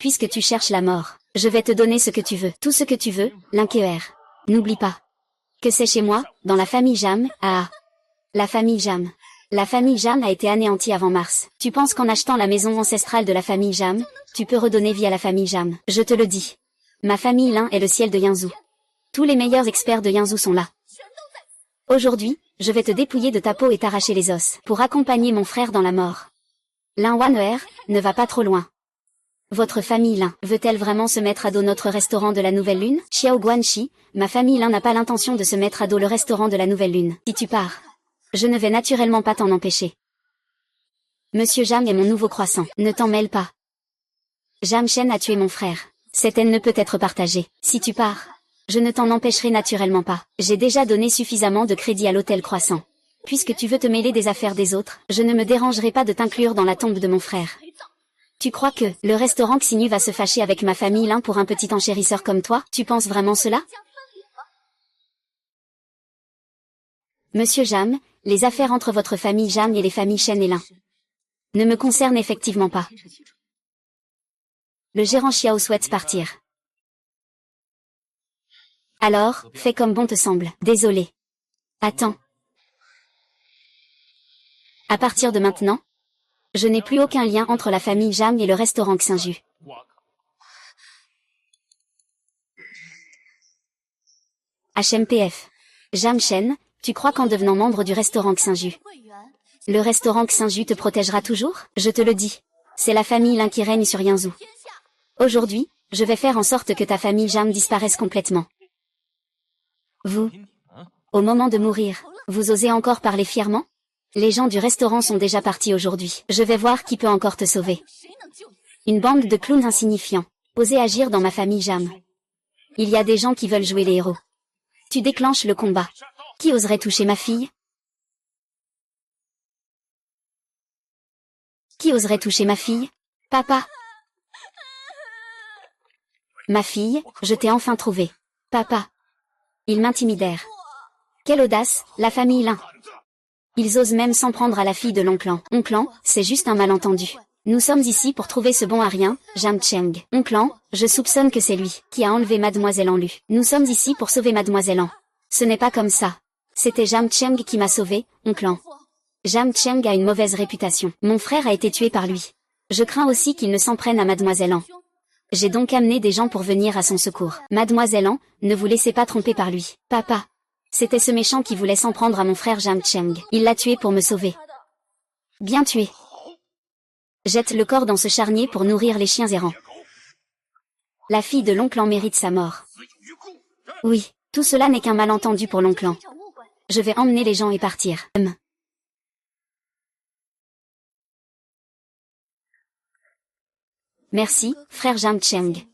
Puisque tu cherches la mort, je vais te donner ce que tu veux. Tout ce que tu veux, Linkeer. N'oublie pas que c'est chez moi, dans la famille Jam, la famille Jam. La famille Jam a été anéantie avant mars. Tu penses qu'en achetant la maison ancestrale de la famille Jam, tu peux redonner vie à la famille Jam? Je te le dis. Ma famille Lin est le ciel de Yinzhou. Tous les meilleurs experts de Yinzhou sont là. Aujourd'hui, je vais te dépouiller de ta peau et t'arracher les os, pour accompagner mon frère dans la mort. Lin Waner, ne va pas trop loin. Votre famille Lin, veut-elle vraiment se mettre à dos notre restaurant de la Nouvelle Lune? Xiao Guanxi, ma famille Lin n'a pas l'intention de se mettre à dos le restaurant de la Nouvelle Lune. Si tu pars, je ne vais naturellement pas t'en empêcher. Monsieur Jam est mon nouveau croissant, ne t'en mêle pas. Jam Shen a tué mon frère. Cette haine ne peut être partagée. Si tu pars, je ne t'en empêcherai naturellement pas. J'ai déjà donné suffisamment de crédit à l'hôtel Croissant. Puisque tu veux te mêler des affaires des autres, je ne me dérangerai pas de t'inclure dans la tombe de mon frère. Tu crois que le restaurant Xinu va se fâcher avec ma famille Lin pour un petit enchérisseur comme toi? Tu penses vraiment cela? Monsieur Jam, les affaires entre votre famille Jam et les familles Shen et Lin ne me concernent effectivement pas. Le gérant Xiao souhaite partir. Alors, fais comme bon te semble. Désolé. Attends. À partir de maintenant, je n'ai plus aucun lien entre la famille Jam et le restaurant Xinju. HMPF. Jam Shen, tu crois qu'en devenant membre du restaurant Xinju, le restaurant Xinju te protégera toujours? Je te le dis. C'est la famille Lin qui règne sur Yinzhou. Aujourd'hui, je vais faire en sorte que ta famille Jam disparaisse complètement. Vous, au moment de mourir, vous osez encore parler fièrement? Les gens du restaurant sont déjà partis aujourd'hui. Je vais voir qui peut encore te sauver. Une bande de clowns insignifiants. Osez agir dans ma famille Jam. Il y a des gens qui veulent jouer les héros. Tu déclenches le combat. Qui oserait toucher ma fille? Qui oserait toucher ma fille? Papa. Ma fille, je t'ai enfin trouvé. Papa. Ils m'intimidèrent. Quelle audace, la famille Lin. Ils osent même s'en prendre à la fille de l'oncle An. Oncle An, c'est juste un malentendu. Nous sommes ici pour trouver ce bon à rien, Jam Cheng. Oncle An, je soupçonne que c'est lui qui a enlevé Mademoiselle An Lu. Nous sommes ici pour sauver Mademoiselle An. Ce n'est pas comme ça. C'était Jam Cheng qui m'a sauvé, oncle An. Jam Cheng a une mauvaise réputation. Mon frère a été tué par lui. Je crains aussi qu'il ne s'en prenne à Mademoiselle An. J'ai donc amené des gens pour venir à son secours. Mademoiselle An, ne vous laissez pas tromper par lui. Papa. C'était ce méchant qui voulait s'en prendre à mon frère Jam Cheng. Il l'a tué pour me sauver. Bien tué. Jette le corps dans ce charnier pour nourrir les chiens errants. La fille de l'oncle An mérite sa mort. Oui, tout cela n'est qu'un malentendu pour l'oncle An. Je vais emmener les gens et partir. Merci, frère Jam Cheng.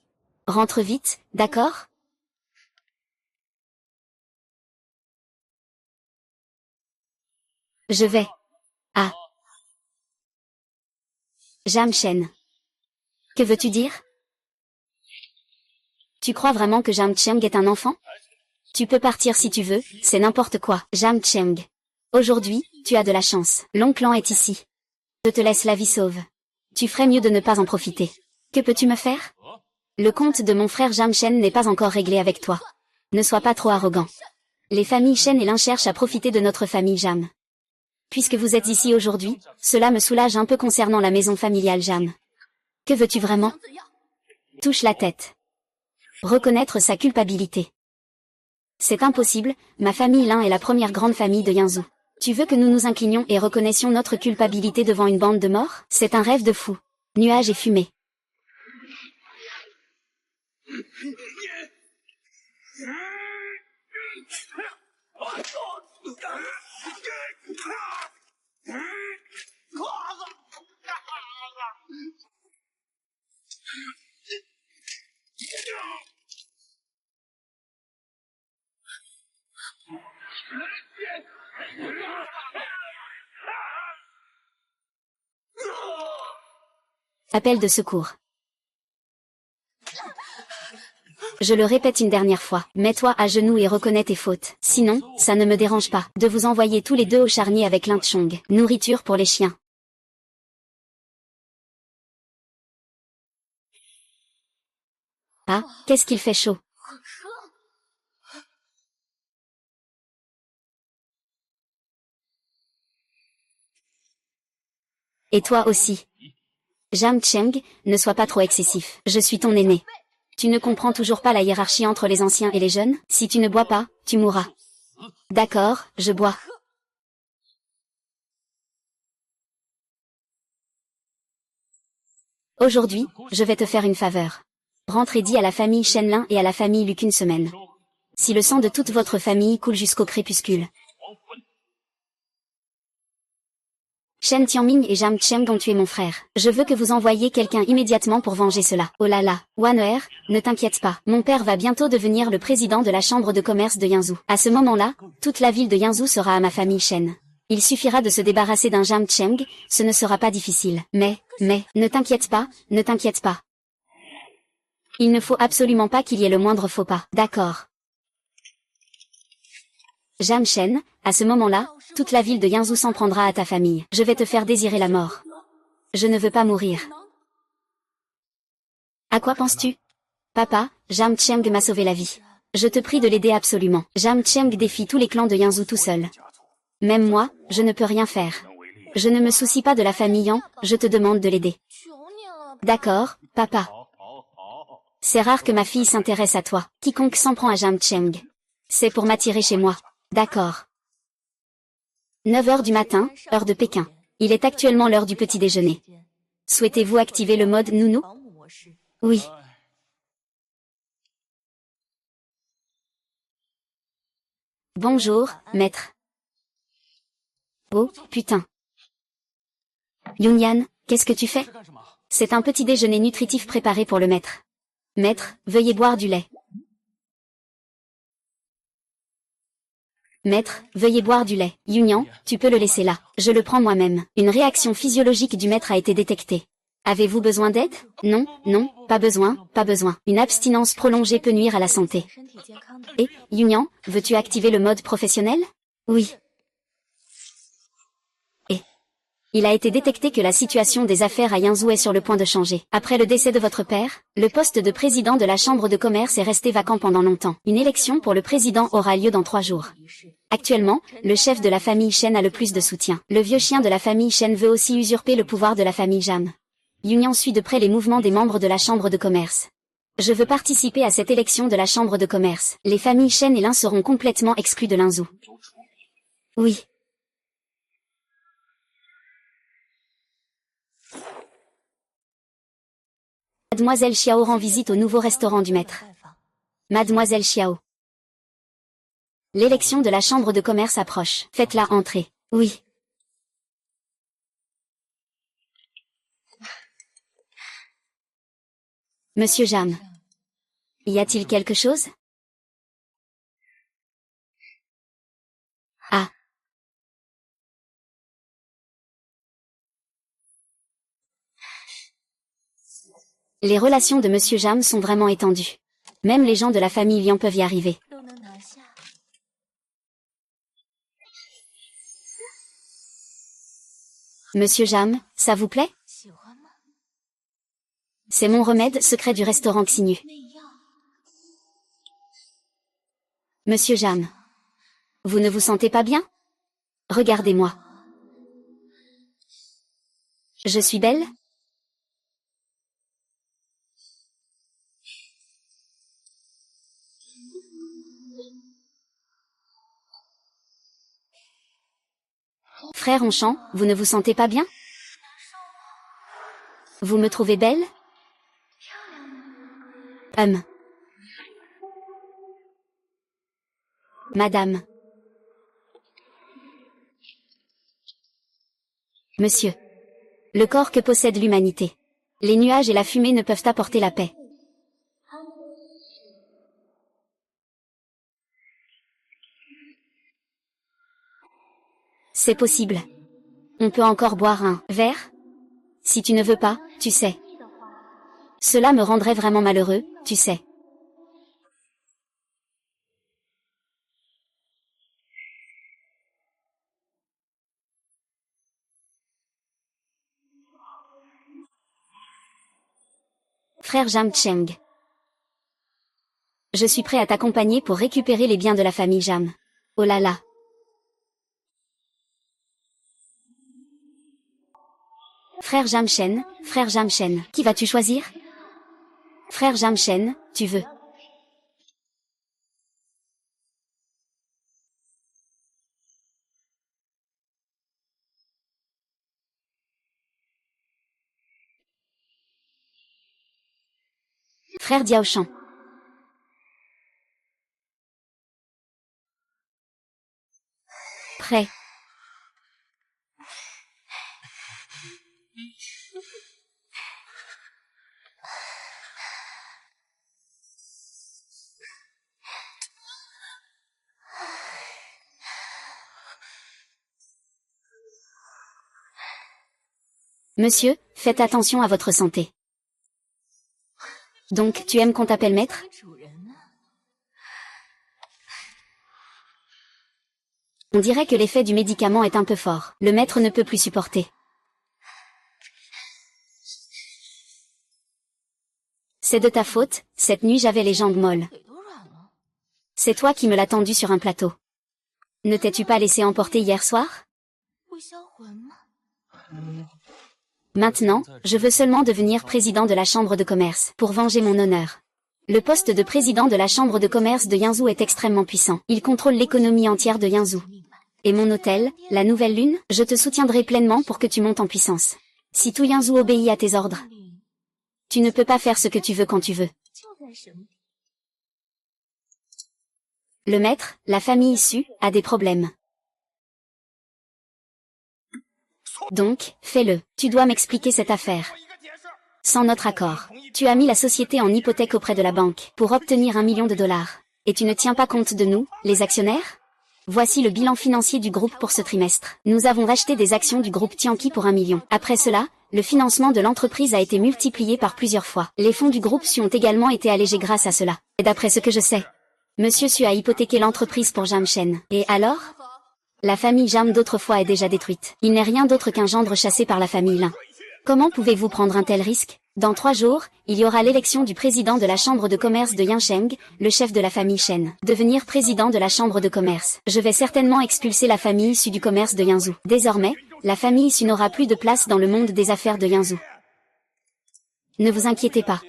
Rentre vite, d'accord? Je vais. Ah. Jam Shen. Que veux-tu dire? Tu crois vraiment que Jam Cheng est un enfant? Tu peux partir si tu veux, c'est n'importe quoi. Jam Cheng. Aujourd'hui, tu as de la chance. L'oncle An est ici. Je te laisse la vie sauve. Tu ferais mieux de ne pas en profiter. Que peux-tu me faire? Le compte de mon frère Jam Shen n'est pas encore réglé avec toi. Ne sois pas trop arrogant. Les familles Shen et Lin cherchent à profiter de notre famille Jam. Puisque vous êtes ici aujourd'hui, cela me soulage un peu concernant la maison familiale Jam. Que veux-tu vraiment? Touche la tête. Reconnaître sa culpabilité. C'est impossible, ma famille Lin est la première grande famille de Yinzhou. Tu veux que nous nous inclinions et reconnaissions notre culpabilité devant une bande de morts? C'est un rêve de fou. Nuages et fumée. Appel de secours. Je le répète une dernière fois, mets-toi à genoux et reconnais tes fautes. Sinon, ça ne me dérange pas de vous envoyer tous les deux au charnier avec Lin Chong. Nourriture pour les chiens. Ah, qu'est-ce qu'il fait chaud. Et toi aussi. Jam Cheng, ne sois pas trop excessif. Je suis ton aîné. Tu ne comprends toujours pas la hiérarchie entre les anciens et les jeunes? Si tu ne bois pas, tu mourras. D'accord, je bois. Aujourd'hui, je vais te faire une faveur. Rentre et dis à la famille Shenlin et à la famille Lu qu'une semaine. Si le sang de toute votre famille coule jusqu'au crépuscule. Shen Tianming et Jam Cheng ont tué mon frère. Je veux que vous envoyiez quelqu'un immédiatement pour venger cela. Oh là là, Wan ne t'inquiète pas. Mon père va bientôt devenir le président de la chambre de commerce de Yangzhou. À ce moment-là, toute la ville de Yangzhou sera à ma famille Shen. Il suffira de se débarrasser d'un Jam Cheng, ce ne sera pas difficile. Mais, ne t'inquiète pas, ne t'inquiète pas. Il ne faut absolument pas qu'il y ait le moindre faux pas. D'accord. Jam Shen, à ce moment-là, toute la ville de Yangzhou s'en prendra à ta famille. Je vais te faire désirer la mort. Je ne veux pas mourir. À quoi penses-tu? Papa, Jam Cheng m'a sauvé la vie. Je te prie de l'aider absolument. Jam Cheng défie tous les clans de Yangzhou tout seul. Même moi, je ne peux rien faire. Je ne me soucie pas de la famille Yang, je te demande de l'aider. D'accord, papa. C'est rare que ma fille s'intéresse à toi. Quiconque s'en prend à Jam Cheng. C'est pour m'attirer chez moi. D'accord. 9 heures du matin, heure de Pékin. Il est actuellement l'heure du petit déjeuner. Souhaitez-vous activer le mode nounou? Oui. Bonjour, maître. Oh, putain. Yunyan, qu'est-ce que tu fais? C'est un petit déjeuner nutritif préparé pour le maître. Maître, veuillez boire du lait. Maître, veuillez boire du lait. Yunyan, tu peux le laisser là. Je le prends moi-même. Une réaction physiologique du maître a été détectée. Avez-vous besoin d'aide? Non, non, pas besoin, pas besoin. Une abstinence prolongée peut nuire à la santé. Et, Yunyan, veux-tu activer le mode professionnel? Oui. Il a été détecté que la situation des affaires à Yangzhou est sur le point de changer. Après le décès de votre père, le poste de président de la chambre de commerce est resté vacant pendant longtemps. Une élection pour le président aura lieu dans 3 jours. Actuellement, le chef de la famille Shen a le plus de soutien. Le vieux chien de la famille Shen veut aussi usurper le pouvoir de la famille Jam. Yunyan suit de près les mouvements des membres de la chambre de commerce. Je veux participer à cette élection de la chambre de commerce. Les familles Shen et Lin seront complètement exclues de Yangzhou. Oui. Mademoiselle Xiao rend visite au nouveau restaurant du maître. Mademoiselle Xiao. L'élection de la chambre de commerce approche. Faites-la entrer. Oui. Monsieur Jam. Y a-t-il quelque chose? Ah. Les relations de Monsieur Jam sont vraiment étendues. Même les gens de la famille Lian peuvent y arriver. Monsieur Jam, ça vous plaît? C'est mon remède secret du restaurant Xinu. Monsieur Jam. Vous ne vous sentez pas bien? Regardez-moi. Je suis belle? Frère Honchant, vous ne vous sentez pas bien? Vous me trouvez belle? Madame. Monsieur. Le corps que possède l'humanité. Les nuages et la fumée ne peuvent apporter la paix. C'est possible. On peut encore boire un verre? Si tu ne veux pas, tu sais. Cela me rendrait vraiment malheureux, tu sais. Frère Jam Cheng. Je suis prêt à t'accompagner pour récupérer les biens de la famille Jam. Oh là là. Frère Jamchen, frère Jamchen, qui vas-tu choisir? Frère Jamchen, tu veux. Frère Diaoshan. Prêt. Monsieur, faites attention à votre santé. Donc, tu aimes qu'on t'appelle maître? On dirait que l'effet du médicament est un peu fort. Le maître ne peut plus supporter. C'est de ta faute, cette nuit j'avais les jambes molles. C'est toi qui me l'as tendu sur un plateau. Ne t'es-tu pas laissé emporter hier soir? Maintenant, je veux seulement devenir président de la chambre de commerce, pour venger mon honneur. Le poste de président de la chambre de commerce de Yinzhou est extrêmement puissant. Il contrôle l'économie entière de Yinzhou. Et mon hôtel, la Nouvelle Lune, je te soutiendrai pleinement pour que tu montes en puissance. Si tout Yinzhou obéit à tes ordres, tu ne peux pas faire ce que tu veux quand tu veux. Le maître, la famille issue, a des problèmes. Donc, fais-le. Tu dois m'expliquer cette affaire. Sans notre accord, tu as mis la société en hypothèque auprès de la banque pour obtenir $1 million. Et tu ne tiens pas compte de nous, les actionnaires? Voici le bilan financier du groupe pour ce trimestre. Nous avons racheté des actions du groupe Tianqi pour $1 million. Après cela, le financement de l'entreprise a été multiplié par plusieurs fois. Les fonds du groupe Su ont également été allégés grâce à cela. Et d'après ce que je sais, Monsieur Su a hypothéqué l'entreprise pour Jamchen. Et alors? La famille Jam d'autrefois est déjà détruite. Il n'est rien d'autre qu'un gendre chassé par la famille Lin. Comment pouvez-vous prendre un tel risque? Dans 3 jours, il y aura l'élection du président de la chambre de commerce de Yansheng, le chef de la famille Shen. Devenir président de la chambre de commerce. Je vais certainement expulser la famille issue du commerce de Yinzhou. Désormais, la famille issue n'aura plus de place dans le monde des affaires de Yinzhou. Ne vous inquiétez pas.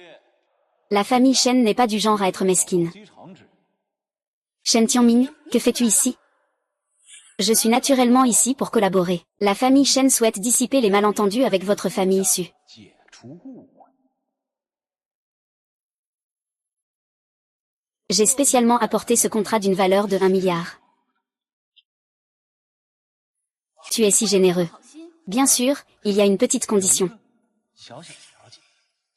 La famille Shen n'est pas du genre à être mesquine. Shen Tianming, que fais-tu ici? Je suis naturellement ici pour collaborer. La famille Shen souhaite dissiper les malentendus avec votre famille issue. J'ai spécialement apporté ce contrat d'une valeur de $1 milliard. Tu es si généreux. Bien sûr, il y a une petite condition.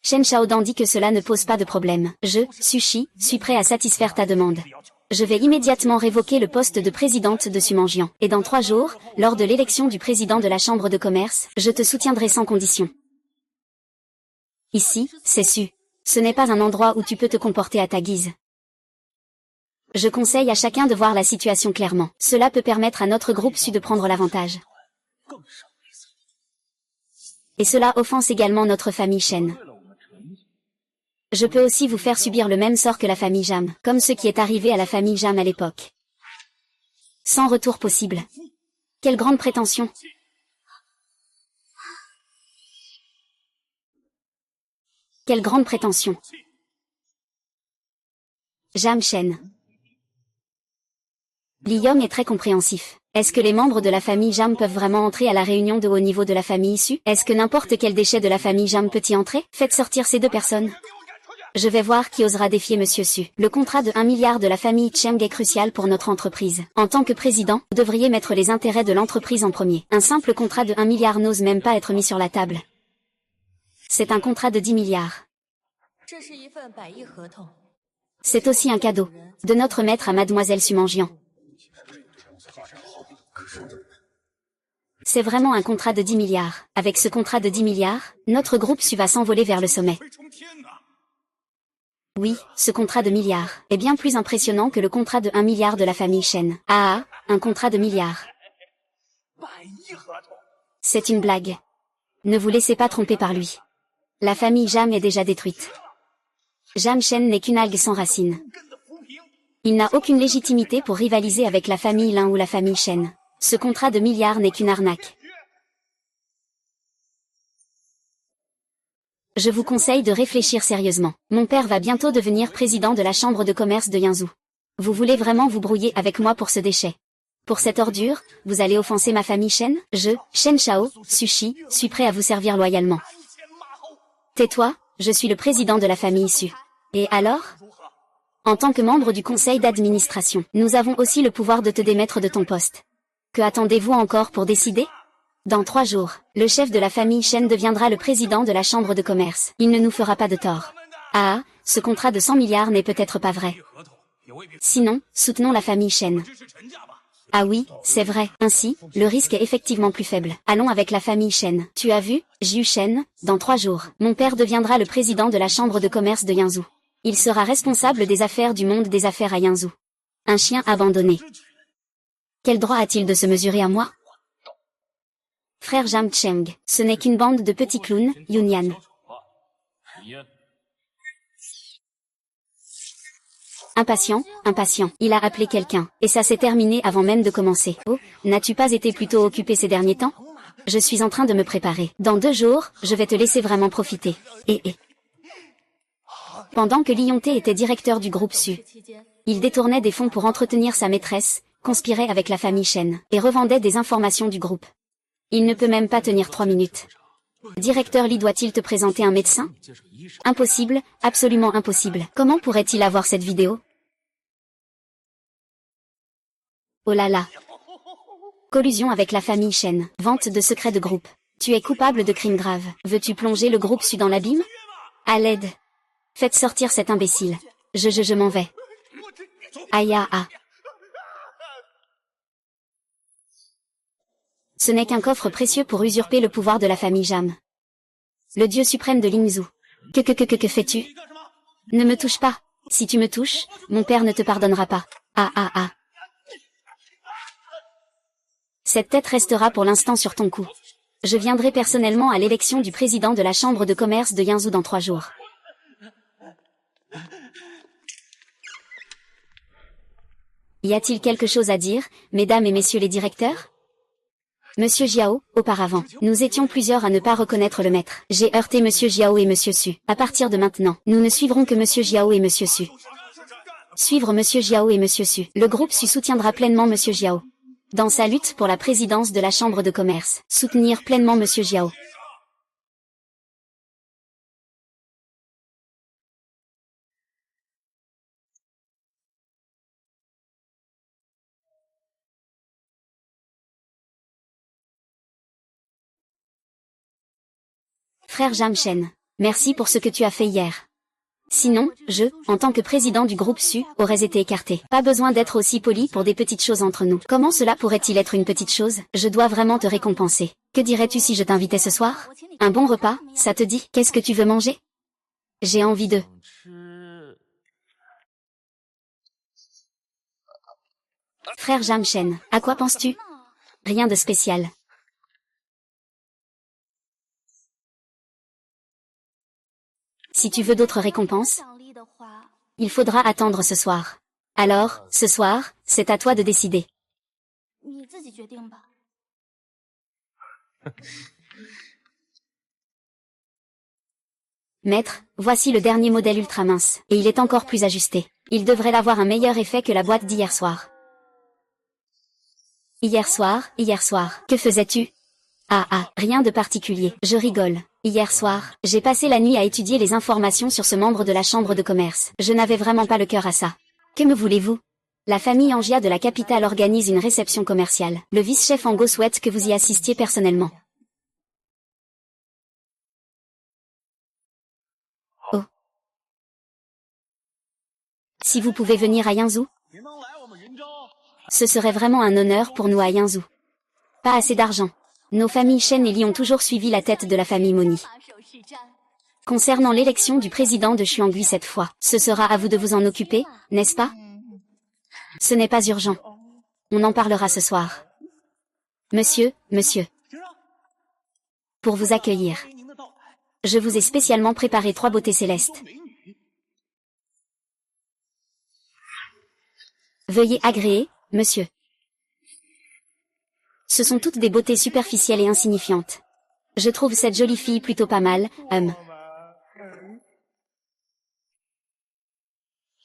Shen Shaodan dit que cela ne pose pas de problème. Je, Sushi, suis prêt à satisfaire ta demande. Je vais immédiatement révoquer le poste de présidente de Sumanjian. Et dans 3 jours, lors de l'élection du président de la chambre de commerce, je te soutiendrai sans condition. Ici, c'est Su. Ce n'est pas un endroit où tu peux te comporter à ta guise. Je conseille à chacun de voir la situation clairement. Cela peut permettre à notre groupe Su de prendre l'avantage. Et cela offense également notre famille Shen. Je peux aussi vous faire subir le même sort que la famille Jam, comme ce qui est arrivé à la famille Jam à l'époque. Sans retour possible. Quelle grande prétention! Quelle grande prétention! Jam Shen. Li Yong est très compréhensif. Est-ce que les membres de la famille Jam peuvent vraiment entrer à la réunion de haut niveau de la famille issue? Est-ce que n'importe quel déchet de la famille Jam peut y entrer? Faites sortir ces 2 personnes. Je vais voir qui osera défier Monsieur Su. Le contrat de $1 milliard de la famille Cheng est crucial pour notre entreprise. En tant que président, vous devriez mettre les intérêts de l'entreprise en premier. Un simple contrat de $1 milliard n'ose même pas être mis sur la table. C'est un contrat de $10 milliards. C'est aussi un cadeau de notre maître à Mademoiselle Sumanjian. C'est vraiment un contrat de $10 milliards. Avec ce contrat de $10 milliards, notre groupe Su va s'envoler vers le sommet. Oui, ce contrat de milliards est bien plus impressionnant que le contrat de $1 milliard de la famille Shen. Ah, un contrat de milliards. C'est une blague. Ne vous laissez pas tromper par lui. La famille Jam est déjà détruite. Jam Shen n'est qu'une algue sans racines. Il n'a aucune légitimité pour rivaliser avec la famille Lin ou la famille Shen. Ce contrat de milliards n'est qu'une arnaque. Je vous conseille de réfléchir sérieusement. Mon père va bientôt devenir président de la chambre de commerce de Yinzhou. Vous voulez vraiment vous brouiller avec moi pour ce déchet? Pour cette ordure, vous allez offenser ma famille Shen? Je, Shen Shao, Sushi, suis prêt à vous servir loyalement. Tais-toi, je suis le président de la famille Su. Et alors? En tant que membre du conseil d'administration, nous avons aussi le pouvoir de te démettre de ton poste. Que attendez-vous encore pour décider? Dans 3 jours, le chef de la famille Shen deviendra le président de la chambre de commerce. Il ne nous fera pas de tort. Ah, ce contrat de 100 milliards n'est peut-être pas vrai. Sinon, soutenons la famille Shen. Ah oui, c'est vrai. Ainsi, le risque est effectivement plus faible. Allons avec la famille Shen. Tu as vu, Jiu Shen, dans 3 jours, mon père deviendra le président de la chambre de commerce de Yinzhou. Il sera responsable des affaires du monde des affaires à Yinzhou. Un chien abandonné. Quel droit a-t-il de se mesurer à moi? Frère Jam Cheng, ce n'est qu'une bande de petits clowns, Yunyan. Impatient, impatient, il a appelé quelqu'un, et ça s'est terminé avant même de commencer. Oh, n'as-tu pas été plutôt occupé ces derniers temps? Je suis en train de me préparer. Dans 2 jours, je vais te laisser vraiment profiter. Pendant que Li Yongtae était directeur du groupe Su, il détournait des fonds pour entretenir sa maîtresse, conspirait avec la famille Shen, et revendait des informations du groupe. Il ne peut même pas tenir 3 minutes. Directeur Li doit-il te présenter un médecin? Impossible, absolument impossible. Comment pourrait-il avoir cette vidéo? Oh là là. Collusion avec la famille Shen, vente de secrets de groupe. Tu es coupable de crimes graves. Veux-tu plonger le groupe Su dans l'abîme? À l'aide. Faites sortir cet imbécile. Je m'en vais. Aïe ah ah. Ce n'est qu'un coffre précieux pour usurper le pouvoir de la famille Jam. Le dieu suprême de Lingzhou. Que fais-tu? Ne me touche pas. Si tu me touches, mon père ne te pardonnera pas. Ah ah ah. Cette tête restera pour l'instant sur ton cou. Je viendrai personnellement à l'élection du président de la chambre de commerce de Yinzhou dans 3 jours. Y a-t-il quelque chose à dire, mesdames et messieurs les directeurs? Monsieur Jiao, auparavant, nous étions plusieurs à ne pas reconnaître le maître. J'ai heurté Monsieur Jiao et Monsieur Su. À partir de maintenant, nous ne suivrons que Monsieur Jiao et Monsieur Su. Suivre Monsieur Jiao et Monsieur Su. Le groupe Su soutiendra pleinement Monsieur Jiao. Dans sa lutte pour la présidence de la chambre de commerce. Soutenir pleinement Monsieur Jiao. Frère Jam Shen, merci pour ce que tu as fait hier. Sinon, je, en tant que président du groupe Su, aurais été écarté. Pas besoin d'être aussi poli pour des petites choses entre nous. Comment cela pourrait-il être une petite chose? Je dois vraiment te récompenser. Que dirais-tu si je t'invitais ce soir? Un bon repas, ça te dit? Qu'est-ce que tu veux manger? J'ai envie de... Frère Jam Shen, à quoi penses-tu? Rien de spécial. Si tu veux d'autres récompenses, il faudra attendre ce soir. Alors, ce soir, c'est à toi de décider. Maître, voici le dernier modèle ultra mince, et il est encore plus ajusté. Il devrait avoir un meilleur effet que la boîte d'hier soir. Hier soir, que faisais-tu? Ah, rien de particulier, je rigole. Hier soir, j'ai passé la nuit à étudier les informations sur ce membre de la chambre de commerce. Je n'avais vraiment pas le cœur à ça. Que me voulez-vous? La famille Angia de la capitale organise une réception commerciale. Le vice-chef Ango souhaite que vous y assistiez personnellement. Oh. Si vous pouvez venir à Yinzhou? Ce serait vraiment un honneur pour nous à Yinzhou. Pas assez d'argent. Nos familles Shen et Li ont toujours suivi la tête de la famille Moni. Concernant l'élection du président de Xuangui cette fois, ce sera à vous de vous en occuper, n'est-ce pas? Ce n'est pas urgent. On en parlera ce soir. Monsieur. Pour vous accueillir. Je vous ai spécialement préparé 3 beautés célestes. Veuillez agréer, monsieur. Ce sont toutes des beautés superficielles et insignifiantes. Je trouve cette jolie fille plutôt pas mal,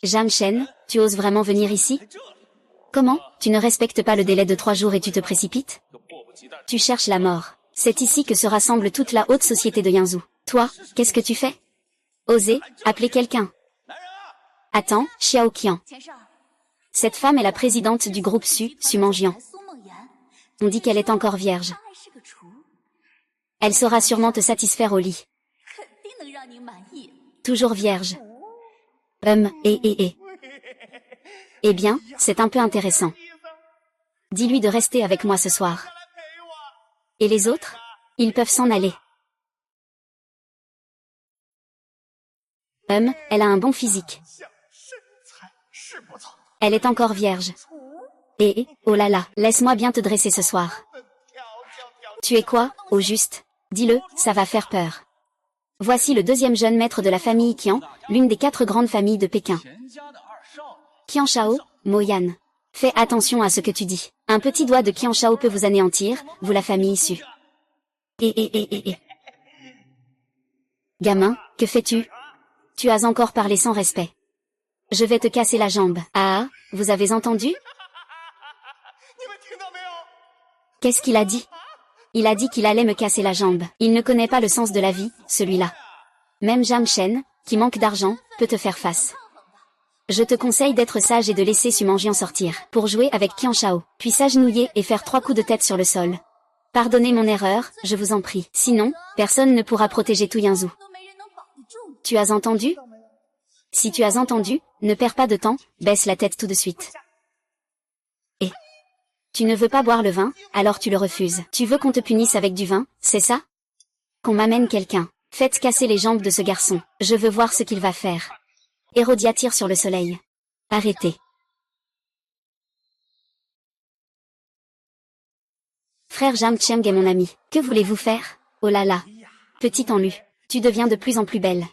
Jam Chen, tu oses vraiment venir ici? Comment, tu ne respectes pas le délai de 3 jours et tu te précipites? Tu cherches la mort. C'est ici que se rassemble toute la haute société de Yinzhou. Toi, qu'est-ce que tu fais? Oser, appeler quelqu'un. Attends, Xiao Qian. Cette femme est la présidente du groupe Su Manjian. On dit qu'elle est encore vierge. Elle saura sûrement te satisfaire au lit. Toujours vierge. Eh bien, c'est un peu intéressant. Dis-lui de rester avec moi ce soir. Et les autres? Ils peuvent s'en aller. Elle a un bon physique. Elle est encore vierge. Oh là là, laisse-moi bien te dresser ce soir. Tu es quoi, au juste? Dis-le, ça va faire peur. Voici le deuxième jeune maître de la famille Qian, l'une des 4 grandes familles de Pékin. Qian Shao, Mo Yan. Fais attention à ce que tu dis. Un petit doigt de Qian Shao peut vous anéantir, vous la famille Su. Gamin, que fais-tu? Tu as encore parlé sans respect. Je vais te casser la jambe. Ah, vous avez entendu? Qu'est-ce qu'il a dit? Il a dit qu'il allait me casser la jambe. Il ne connaît pas le sens de la vie, celui-là. Même Jam Chen, qui manque d'argent, peut te faire face. Je te conseille d'être sage et de laisser Su Manjian sortir, pour jouer avec Qian Shao, puis s'agenouiller et faire 3 coups de tête sur le sol. Pardonnez mon erreur, je vous en prie. Sinon, personne ne pourra protéger tout Yinzhou. Tu as entendu? Si tu as entendu, ne perds pas de temps, baisse la tête tout de suite. Et tu ne veux pas boire le vin, alors tu le refuses. Tu veux qu'on te punisse avec du vin, c'est ça? Qu'on m'amène quelqu'un. Faites casser les jambes de ce garçon. Je veux voir ce qu'il va faire. Hérodia tire sur le soleil. Arrêtez. Frère Jam Cheng est mon ami. Que voulez-vous faire? Oh là là. Petit Enlu. Tu deviens de plus en plus belle.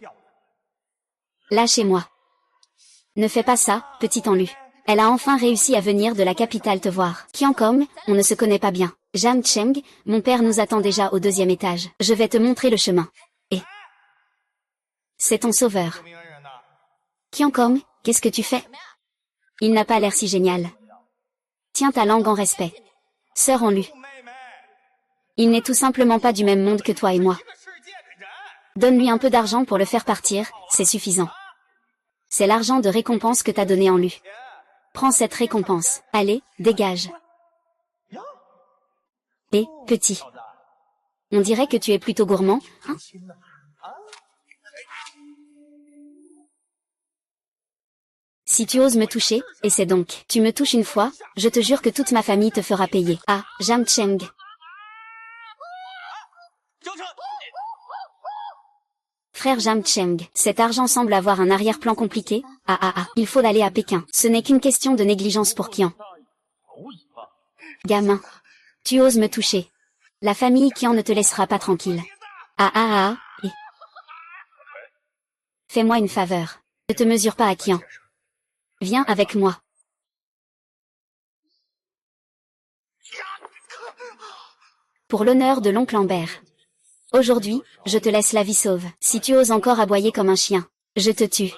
Lâchez-moi. Ne fais pas ça, petit Enlu. Elle a enfin réussi à venir de la capitale te voir. Qiankong, on ne se connaît pas bien. Jam Cheng, mon père nous attend déjà au 2e étage. Je vais te montrer le chemin. Et c'est ton sauveur. Qiankong, qu'est-ce que tu fais? Il n'a pas l'air si génial. Tiens ta langue en respect. Sœur Enlu. Il n'est tout simplement pas du même monde que toi et moi. Donne-lui un peu d'argent pour le faire partir, c'est suffisant. C'est l'argent de récompense que t'as donné en lui. Prends cette récompense. Allez, dégage. Petit. On dirait que tu es plutôt gourmand, hein? Si tu oses me toucher, essaie donc. Tu me touches une fois, je te jure que toute ma famille te fera payer. Ah, Jam Cheng. Frère Jam Cheng, cet argent semble avoir un arrière-plan compliqué. Il faut aller à Pékin. Ce n'est qu'une question de négligence pour Qian. Gamin. Tu oses me toucher. La famille Qian ne te laissera pas tranquille. Fais-moi une faveur. Ne te mesure pas à Qian. Viens avec moi. Pour l'honneur de l'oncle Ambert. Aujourd'hui, je te laisse la vie sauve. Si tu oses encore aboyer comme un chien, je te tue.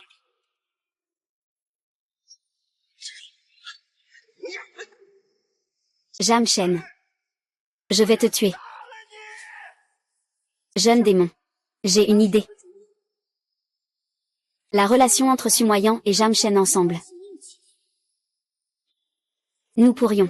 Jam Chen. Je vais te tuer. Jeune démon. J'ai une idée. La relation entre Su Moyan et Jam Chen ensemble. Nous pourrions.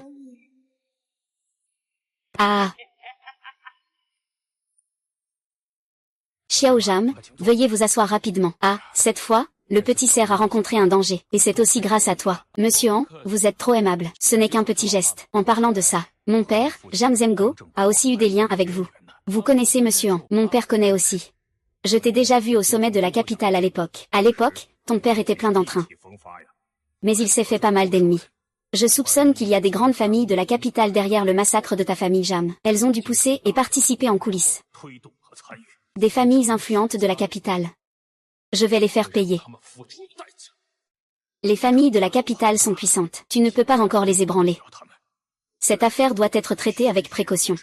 Xiao Jam, veuillez vous asseoir rapidement. Cette fois, le petit cerf a rencontré un danger. Et c'est aussi grâce à toi. Monsieur Han, vous êtes trop aimable. Ce n'est qu'un petit geste. En parlant de ça, mon père, Jam Zemgo, a aussi eu des liens avec vous. Vous connaissez Monsieur Han. Mon père connaît aussi. Je t'ai déjà vu au sommet de la capitale à l'époque. À l'époque, ton père était plein d'entrain. Mais il s'est fait pas mal d'ennemis. Je soupçonne qu'il y a des grandes familles de la capitale derrière le massacre de ta famille Jam. Elles ont dû pousser et participer en coulisses. Des familles influentes de la capitale. Je vais les faire payer. Les familles de la capitale sont puissantes. Tu ne peux pas encore les ébranler. Cette affaire doit être traitée avec précaution.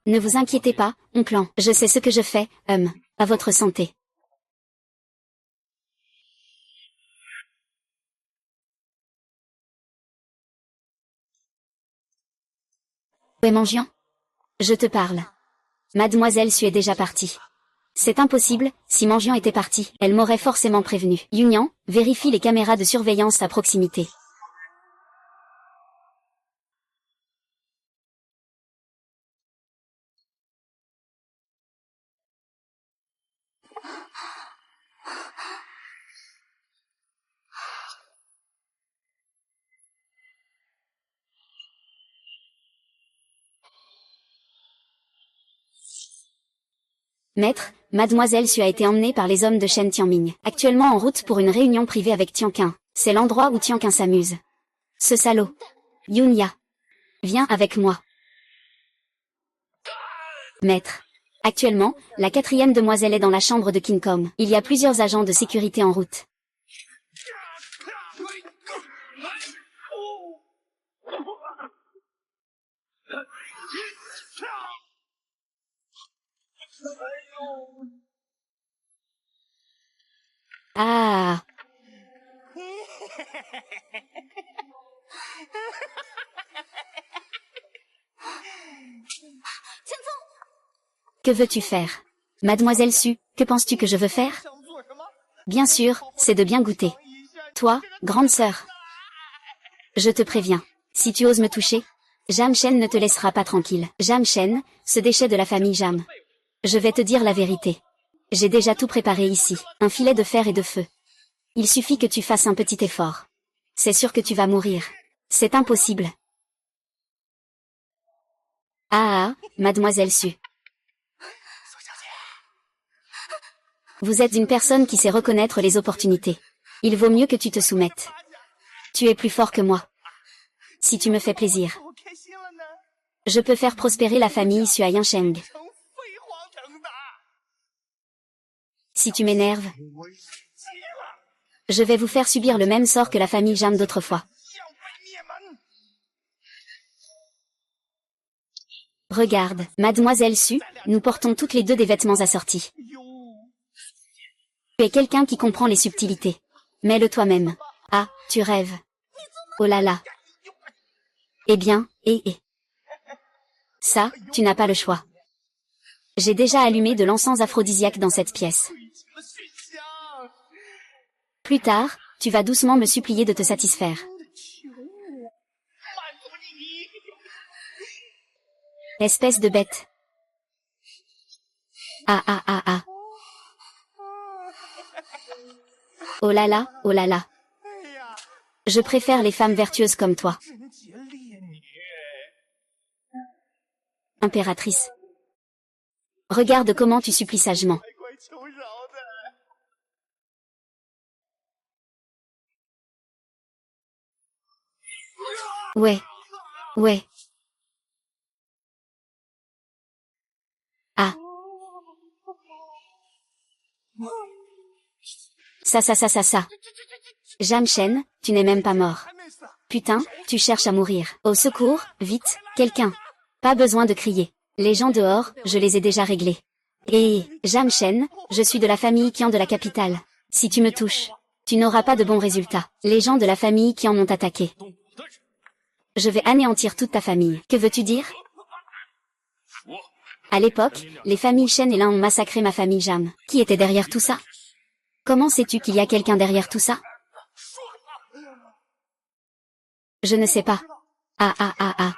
Ne vous inquiétez pas, oncle Han. Je sais ce que je fais, à votre santé. Où est Mangian? Je te parle. Mademoiselle Su est déjà partie. C'est impossible, si Mangian était partie, elle m'aurait forcément prévenu. Yunian, vérifie les caméras de surveillance à proximité. Maître, Mademoiselle Su a été emmenée par les hommes de Shen Tianming, actuellement en route pour une réunion privée avec Tianqin. C'est l'endroit où Tianqin s'amuse. Ce salaud. Yunya. Viens avec moi. Maître. Actuellement, la 4e demoiselle est dans la chambre de King Kong. Il y a plusieurs agents de sécurité en route. Ah. Que veux-tu faire? Mademoiselle Su, que penses-tu que je veux faire? Bien sûr, c'est de bien goûter. Toi, grande sœur. Je te préviens. Si tu oses me toucher, Jam Shen ne te laissera pas tranquille. Jam Shen, ce déchet de la famille Jam. Je vais te dire la vérité. J'ai déjà tout préparé ici. Un filet de fer et de feu. Il suffit que tu fasses un petit effort. C'est sûr que tu vas mourir. C'est impossible. Ah, Mademoiselle Su. Vous êtes une personne qui sait reconnaître les opportunités. Il vaut mieux que tu te soumettes. Tu es plus fort que moi. Si tu me fais plaisir. Je peux faire prospérer la famille Su à Yansheng. Si tu m'énerves, je vais vous faire subir le même sort que la famille Jam d'autrefois. Regarde, Mademoiselle Su, nous portons toutes les deux des vêtements assortis. Tu es quelqu'un qui comprend les subtilités. Mets-le toi-même. Ah, tu rêves. Oh là là. Eh bien, ça, tu n'as pas le choix. J'ai déjà allumé de l'encens aphrodisiaque dans cette pièce. Plus tard, tu vas doucement me supplier de te satisfaire. Espèce de bête. Ah ah ah ah. Oh là là, oh là là. Je préfère les femmes vertueuses comme toi. Impératrice. Regarde comment tu supplies sagement. Ouais. Ouais. Ah. Ça. Jam Shen, tu n'es même pas mort. Putain, tu cherches à mourir. Au secours, vite, quelqu'un. Pas besoin de crier. Les gens dehors, je les ai déjà réglés. Et, Jam Shen, je suis de la famille Qian de la capitale. Si tu me touches, tu n'auras pas de bons résultats. Les gens de la famille Qian m'ont attaqué. Je vais anéantir toute ta famille. Que veux-tu dire? À l'époque, les familles Shen et Lin ont massacré ma famille Jam. Qui était derrière tout ça? Comment sais-tu qu'il y a quelqu'un derrière tout ça? Je ne sais pas. Ah ah ah ah.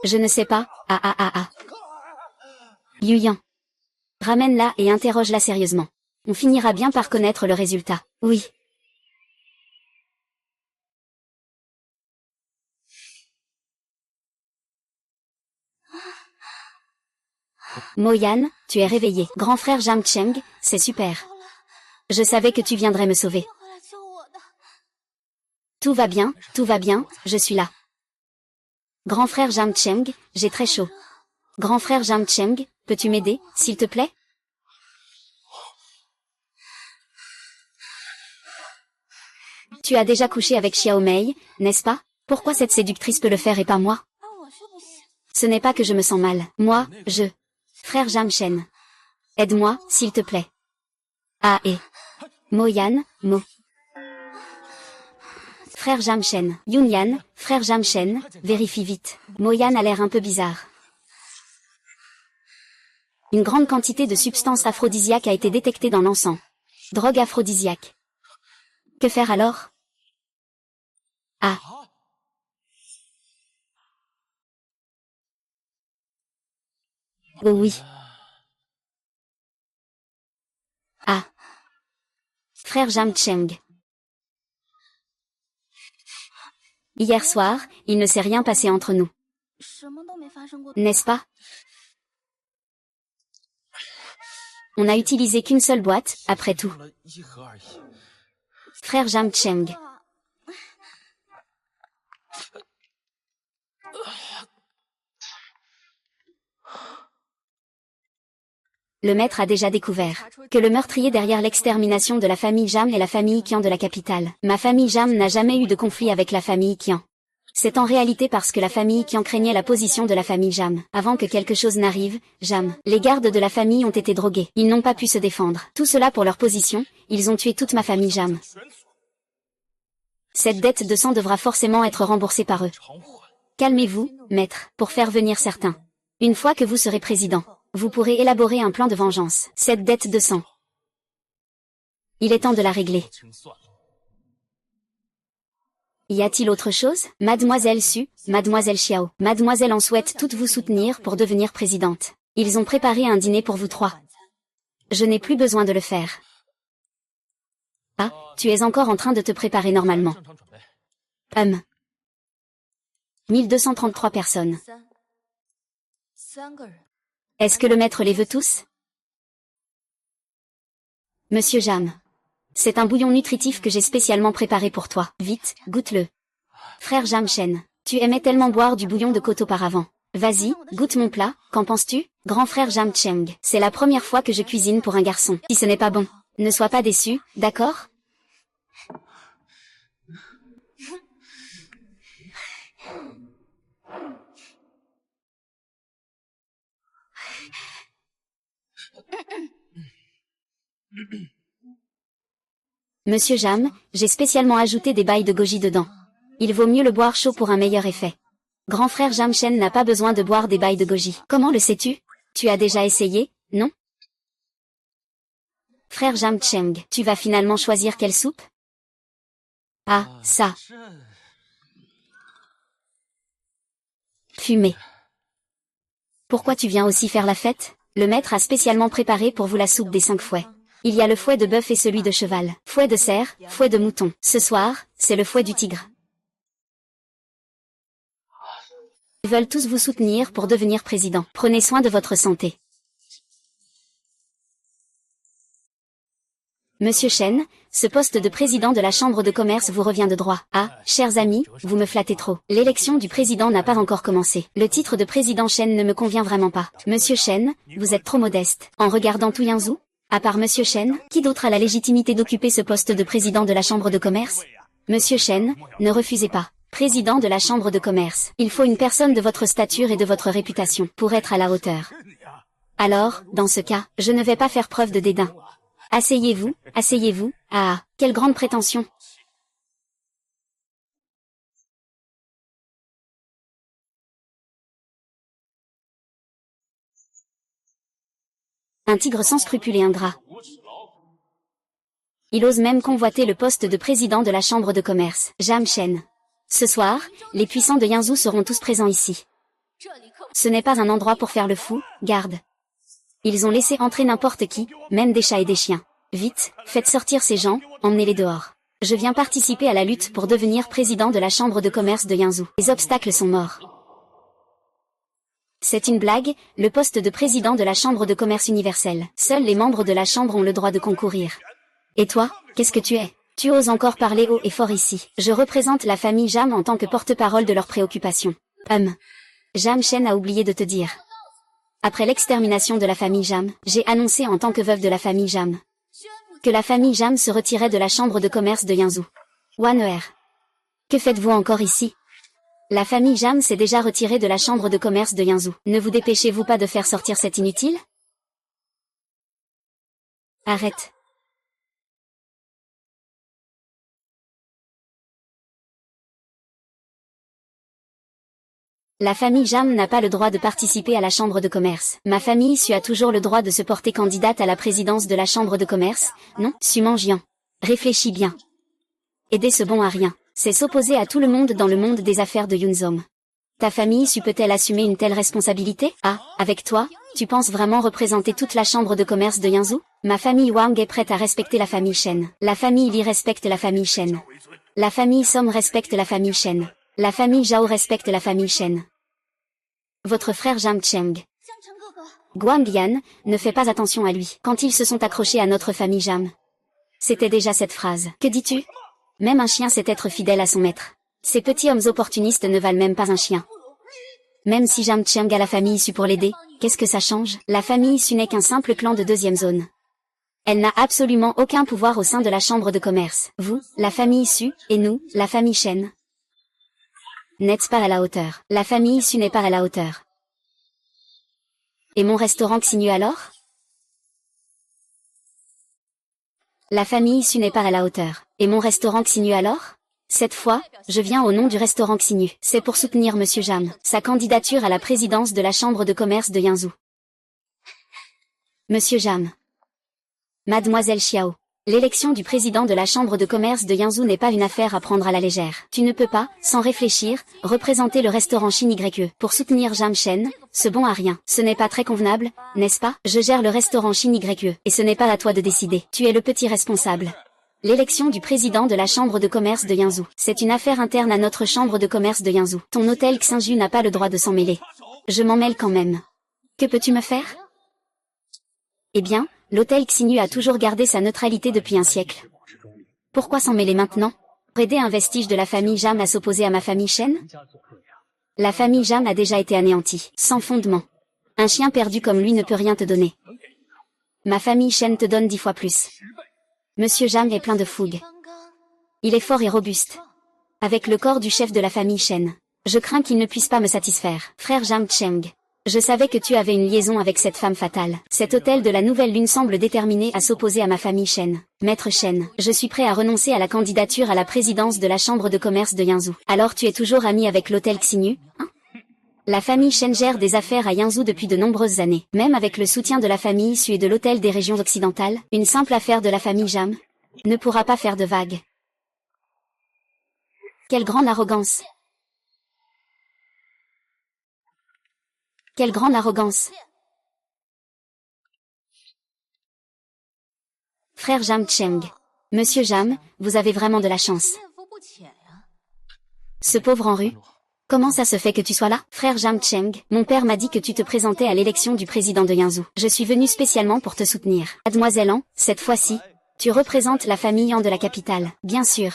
Je ne sais pas. Ah ah ah ah. Yuyan. Ramène-la et interroge-la sérieusement. On finira bien par connaître le résultat. Oui. Moyan, tu es réveillé. Grand frère Jang Cheng, c'est super. Je savais que tu viendrais me sauver. Tout va bien, je suis là. Grand frère Jang Cheng, j'ai très chaud. Grand frère Jang Cheng, peux-tu m'aider, s'il te plaît? Tu as déjà couché avec Xiao Mei, n'est-ce pas? Pourquoi cette séductrice peut le faire et pas moi? Ce n'est pas que je me sens mal. Moi, Frère Jam Shen. Aide-moi, s'il te plaît. Ah et. Moyan, Frère Jamchen. Yunyan, frère Jamchen, vérifie vite. Moyan a l'air un peu bizarre. Une grande quantité de substances aphrodisiaques a été détectée dans l'encens. Drogue aphrodisiaque. Que faire alors? Ah. Oh oui. Ah. Frère Jamcheng. Hier soir, il ne s'est rien passé entre nous. N'est-ce pas? On n'a utilisé qu'une seule boîte, après tout. Frère Jamcheng. Le maître a déjà découvert que le meurtrier derrière l'extermination de la famille Jam est la famille Qian de la capitale. Ma famille Jam n'a jamais eu de conflit avec la famille Qian. C'est en réalité parce que la famille Qian craignait la position de la famille Jam. Avant que quelque chose n'arrive, Jam, les gardes de la famille ont été drogués. Ils n'ont pas pu se défendre. Tout cela pour leur position, ils ont tué toute ma famille Jam. Cette dette de sang devra forcément être remboursée par eux. Calmez-vous, maître, pour faire venir certains. Une fois que vous serez président, vous pourrez élaborer un plan de vengeance. Cette dette de sang. Il est temps de la régler. Y a-t-il autre chose? Mademoiselle Su, Mademoiselle Xiao, Mademoiselle en souhaite toutes vous soutenir pour devenir présidente. Ils ont préparé un dîner pour vous trois. Je n'ai plus besoin de le faire. Ah, tu es encore en train de te préparer normalement. 1233 personnes. Est-ce que le maître les veut tous? Monsieur Jam. C'est un bouillon nutritif que j'ai spécialement préparé pour toi. Vite, goûte-le. Frère Jamchen, tu aimais tellement boire du bouillon de côte auparavant. Vas-y, goûte mon plat, qu'en penses-tu? Grand frère Jamcheng, c'est la première fois que je cuisine pour un garçon. Si ce n'est pas bon, ne sois pas déçu, d'accord? Monsieur Jam, j'ai spécialement ajouté des bailles de goji dedans. Il vaut mieux le boire chaud pour un meilleur effet. Grand frère Jamchen n'a pas besoin de boire des bailles de goji. Comment le sais-tu? Tu as déjà essayé, non? Frère Jamcheng, tu vas finalement choisir quelle soupe? Ah, ça. Fumée. Pourquoi tu viens aussi faire la fête? Le maître a spécialement préparé pour vous la soupe des 5 fouets. Il y a le fouet de bœuf et celui de cheval. Fouet de cerf, fouet de mouton. Ce soir, c'est le fouet du tigre. Ils veulent tous vous soutenir pour devenir président. Prenez soin de votre santé. Monsieur Chen, ce poste de président de la Chambre de commerce vous revient de droit. Ah, chers amis, vous me flattez trop. L'élection du président n'a pas encore commencé. Le titre de président Chen ne me convient vraiment pas. Monsieur Chen, vous êtes trop modeste. En regardant tout Yangzhou, à part Monsieur Chen, qui d'autre a la légitimité d'occuper ce poste de président de la Chambre de commerce? Monsieur Chen, ne refusez pas. Président de la Chambre de commerce. Il faut une personne de votre stature et de votre réputation pour être à la hauteur. Alors, dans ce cas, je ne vais pas faire preuve de dédain. Asseyez-vous, asseyez-vous. Ah, quelle grande prétention. Un tigre sans scrupules et ingrat. Il ose même convoiter le poste de président de la Chambre de commerce. Jamchen. Ce soir, les puissants de Yangzhou seront tous présents ici. Ce n'est pas un endroit pour faire le fou, garde. Ils ont laissé entrer n'importe qui, même des chats et des chiens. Vite, faites sortir ces gens, emmenez-les dehors. Je viens participer à la lutte pour devenir président de la Chambre de commerce de Yangzhou. Les obstacles sont morts. C'est une blague, le poste de président de la Chambre de commerce universelle. Seuls les membres de la Chambre ont le droit de concourir. Et toi, qu'est-ce que tu es? Tu oses encore parler haut et fort ici. Je représente la famille Jam en tant que porte-parole de leurs préoccupations. Jam Chen a oublié de te dire. Après l'extermination de la famille Jam, j'ai annoncé en tant que veuve de la famille Jam que la famille Jam se retirait de la chambre de commerce de Yangzhou. Wan-er. Que faites-vous encore ici? La famille Jam s'est déjà retirée de la chambre de commerce de Yangzhou. Ne vous dépêchez-vous pas de faire sortir cet inutile? Arrête. La famille Jam n'a pas le droit de participer à la chambre de commerce. Ma famille Su a toujours le droit de se porter candidate à la présidence de la chambre de commerce, non, Su Mangian. Réfléchis bien. Aider ce bon à rien, c'est s'opposer à tout le monde dans le monde des affaires de Yunzom. Ta famille Su peut-elle assumer une telle responsabilité? Ah, avec toi, tu penses vraiment représenter toute la chambre de commerce de Yunzhu? Ma famille Wang est prête à respecter la famille Shen. La famille Li respecte la famille Shen. La famille Som respecte la famille Shen. La famille Zhao respecte la famille Shen. Votre frère Jam Cheng. Guang Yan, ne fais pas attention à lui. Quand ils se sont accrochés à notre famille Jam. C'était déjà cette phrase. Que dis-tu? Même un chien sait être fidèle à son maître. Ces petits hommes opportunistes ne valent même pas un chien. Même si Jam Cheng a la famille Su pour l'aider, qu'est-ce que ça change? La famille Su n'est qu'un simple clan de deuxième zone. Elle n'a absolument aucun pouvoir au sein de la chambre de commerce. Vous, la famille Su, et nous, la famille Shen. N'êtes pas à la hauteur. La famille Su n'est pas à la hauteur. Et mon restaurant Xinyu alors? La famille Su n'est pas à la hauteur. Et mon restaurant Xinyu alors? Cette fois, je viens au nom du restaurant Xinyu. C'est pour soutenir Monsieur Jam, sa candidature à la présidence de la chambre de commerce de Yunzhu. Monsieur Jam. Mademoiselle Xiao. L'élection du président de la chambre de commerce de Yunzhu n'est pas une affaire à prendre à la légère. Tu ne peux pas, sans réfléchir, représenter le restaurant Shin YE pour soutenir Jam Shen, ce bon à rien. Ce n'est pas très convenable, n'est-ce pas? Je gère le restaurant Shin YE, et ce n'est pas à toi de décider. Tu es le petit responsable. L'élection du président de la chambre de commerce de Yunzhu, c'est une affaire interne à notre chambre de commerce de Yunzhu. Ton hôtel Xinju n'a pas le droit de s'en mêler. Je m'en mêle quand même. Que peux-tu me faire? Eh bien, l'hôtel Xinyu a toujours gardé sa neutralité depuis un siècle. Pourquoi s'en mêler maintenant? Pour aider un vestige de la famille Jam à s'opposer à ma famille Shen? La famille Jam a déjà été anéantie, sans fondement. Un chien perdu comme lui ne peut rien te donner. Ma famille Shen te donne 10 fois plus. Monsieur Jam est plein de fougue. Il est fort et robuste. Avec le corps du chef de la famille Shen. Je crains qu'il ne puisse pas me satisfaire. Frère Jam Cheng. Je savais que tu avais une liaison avec cette femme fatale. Cet hôtel de la Nouvelle Lune semble déterminé à s'opposer à ma famille Shen. Maître Shen, je suis prêt à renoncer à la candidature à la présidence de la chambre de commerce de Yunzhu. Alors tu es toujours ami avec l'hôtel Xinyu, hein? La famille Shen gère des affaires à Yunzhu depuis de nombreuses années. Même avec le soutien de la famille Su et de l'hôtel des régions occidentales, une simple affaire de la famille Jam ne pourra pas faire de vagues. Quelle grande arrogance! Quelle grande arrogance! Frère Jam Cheng. Monsieur Jam, vous avez vraiment de la chance. Ce pauvre Henru. Comment ça se fait que tu sois là? Frère Jam Cheng, mon père m'a dit que tu te présentais à l'élection du président de Yunzhu. Je suis venu spécialement pour te soutenir. Mademoiselle An, cette fois-ci, tu représentes la famille An de la capitale. Bien sûr.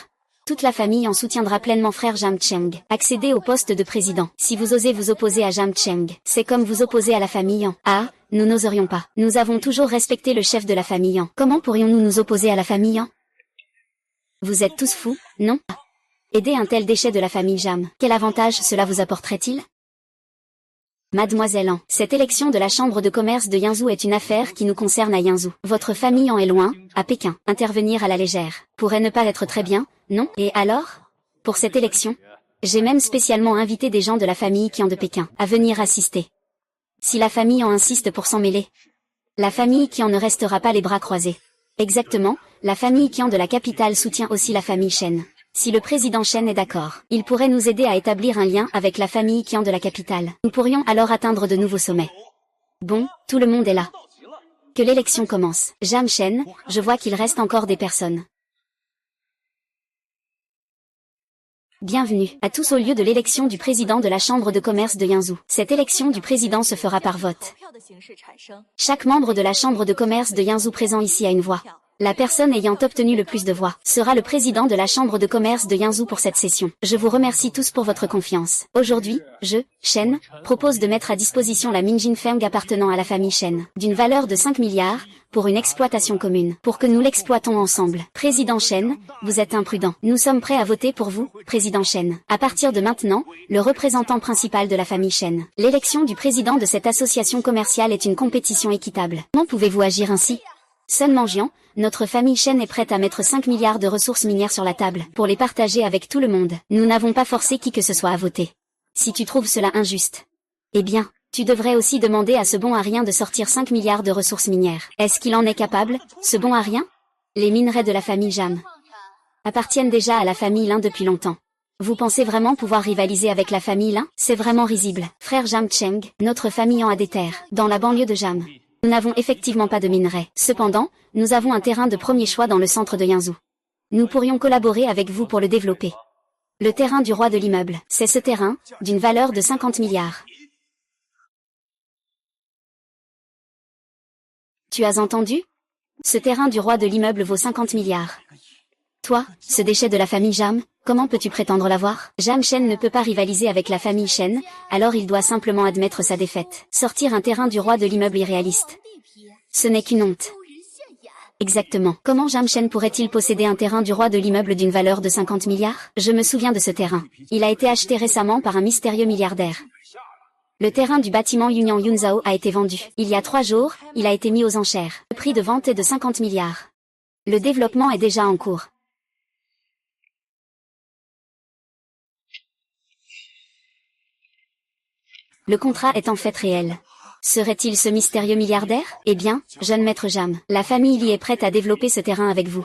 Toute la famille en soutiendra pleinement frère Jam Cheng. Accéder au poste de président. Si vous osez vous opposer à Jam Cheng, c'est comme vous opposer à la famille An. Ah, nous n'oserions pas. Nous avons toujours respecté le chef de la famille An. Comment pourrions-nous nous opposer à la famille An? Vous êtes tous fous, non? Aider un tel déchet de la famille Jam, quel avantage cela vous apporterait-il? Mademoiselle An, cette élection de la chambre de commerce de Yunzhu est une affaire qui nous concerne à Yunzhu. Votre famille en est loin, à Pékin. Intervenir à la légère pourrait ne pas être très bien, non? Et alors? Pour cette élection, j'ai même spécialement invité des gens de la famille Qian de Pékin à venir assister. Si la famille en insiste pour s'en mêler, la famille Qian ne restera pas les bras croisés. Exactement, la famille Qian de la capitale soutient aussi la famille Shen. Si le président Shen est d'accord, il pourrait nous aider à établir un lien avec la famille Qian de la capitale. Nous pourrions alors atteindre de nouveaux sommets. Bon, tout le monde est là. Que l'élection commence. Jam Shen, je vois qu'il reste encore des personnes. Bienvenue à tous au lieu de l'élection du président de la chambre de commerce de Yunzhu. Cette élection du président se fera par vote. Chaque membre de la chambre de commerce de Yunzhu présent ici a une voix. La personne ayant obtenu le plus de voix sera le président de la chambre de commerce de Yunzhu pour cette session. Je vous remercie tous pour votre confiance. Aujourd'hui, je, Shen, propose de mettre à disposition la Minjin Feng appartenant à la famille Shen, d'une valeur de 5 milliards, pour une exploitation commune, pour que nous l'exploitons ensemble. Président Shen, vous êtes imprudent. Nous sommes prêts à voter pour vous, Président Shen. À partir de maintenant, le représentant principal de la famille Shen. L'élection du président de cette association commerciale est une compétition équitable. Comment pouvez-vous agir ainsi? Sun Mangian, notre famille Shen est prête à mettre 5 milliards de ressources minières sur la table, pour les partager avec tout le monde. Nous n'avons pas forcé qui que ce soit à voter. Si tu trouves cela injuste, eh bien, tu devrais aussi demander à ce bon à rien de sortir 5 milliards de ressources minières. Est-ce qu'il en est capable, ce bon à rien? Les minerais de la famille Jam appartiennent déjà à la famille Lin depuis longtemps. Vous pensez vraiment pouvoir rivaliser avec la famille Lin? C'est vraiment risible. Frère Jam Cheng, notre famille en a des terres, dans la banlieue de Jam. Nous n'avons effectivement pas de minerais. Cependant, nous avons un terrain de premier choix dans le centre de Yangzhou. Nous pourrions collaborer avec vous pour le développer. Le terrain du roi de l'immeuble, c'est ce terrain, d'une valeur de 50 milliards. Tu as entendu? Ce terrain du roi de l'immeuble vaut 50 milliards. Toi, ce déchet de la famille Jam, comment peux-tu prétendre l'avoir? Jam Shen ne peut pas rivaliser avec la famille Shen, alors il doit simplement admettre sa défaite. Sortir un terrain du roi de l'immeuble irréaliste. Ce n'est qu'une honte. Exactement. Comment Jam Shen pourrait-il posséder un terrain du roi de l'immeuble d'une valeur de 50 milliards? Je me souviens de ce terrain. Il a été acheté récemment par un mystérieux milliardaire. Le terrain du bâtiment Yunyang Yunzhao a été vendu. Il y a 3 jours, il a été mis aux enchères. Le prix de vente est de 50 milliards. Le développement est déjà en cours. Le contrat est en fait réel. Serait-il ce mystérieux milliardaire? Eh bien, jeune maître Jam, la famille Li est prête à développer ce terrain avec vous.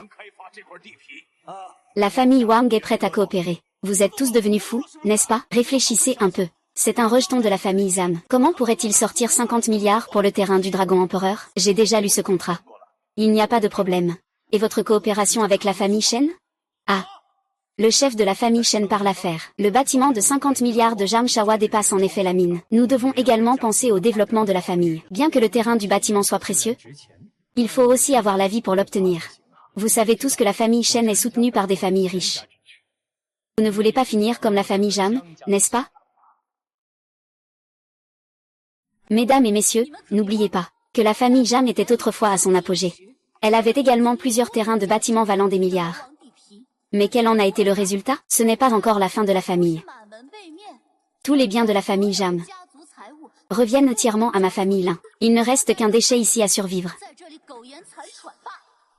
La famille Wang est prête à coopérer. Vous êtes tous devenus fous, n'est-ce pas? Réfléchissez un peu. C'est un rejeton de la famille Zham. Comment pourrait-il sortir 50 milliards pour le terrain du dragon empereur? J'ai déjà lu ce contrat. Il n'y a pas de problème. Et votre coopération avec la famille Shen? Ah. Le chef de la famille Shen par l'affaire. Le bâtiment de 50 milliards de Jam Shawa dépasse en effet la mine. Nous devons également penser au développement de la famille. Bien que le terrain du bâtiment soit précieux, il faut aussi avoir la vie pour l'obtenir. Vous savez tous que la famille Shen est soutenue par des familles riches. Vous ne voulez pas finir comme la famille Jam, n'est-ce pas? Mesdames et messieurs, n'oubliez pas que la famille Jam était autrefois à son apogée. Elle avait également plusieurs terrains de bâtiments valant des milliards. Mais quel en a été le résultat? Ce n'est pas encore la fin de la famille. Tous les biens de la famille Jam reviennent entièrement à ma famille Lin. Il ne reste qu'un déchet ici à survivre.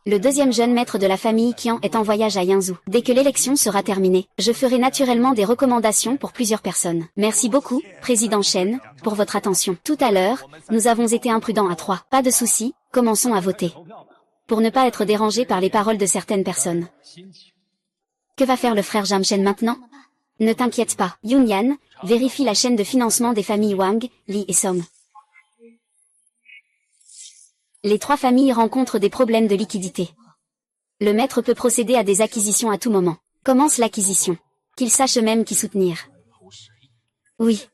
Le deuxième jeune maître de la famille Qian est en voyage à Yangzhou. Dès que l'élection sera terminée, je ferai naturellement des recommandations pour plusieurs personnes. Merci beaucoup, Président Shen, pour votre attention. Tout à l'heure, nous avons été imprudents à 3. Pas de souci, commençons à voter. Pour ne pas être dérangé par les paroles de certaines personnes. Que va faire le frère Jam Shen maintenant? Ne t'inquiète pas, Yun Yan, vérifie la chaîne de financement des familles Wang, Li et Song. Les 3 familles rencontrent des problèmes de liquidité. Le maître peut procéder à des acquisitions à tout moment. Commence l'acquisition. Qu'il sache même qui soutenir. Oui.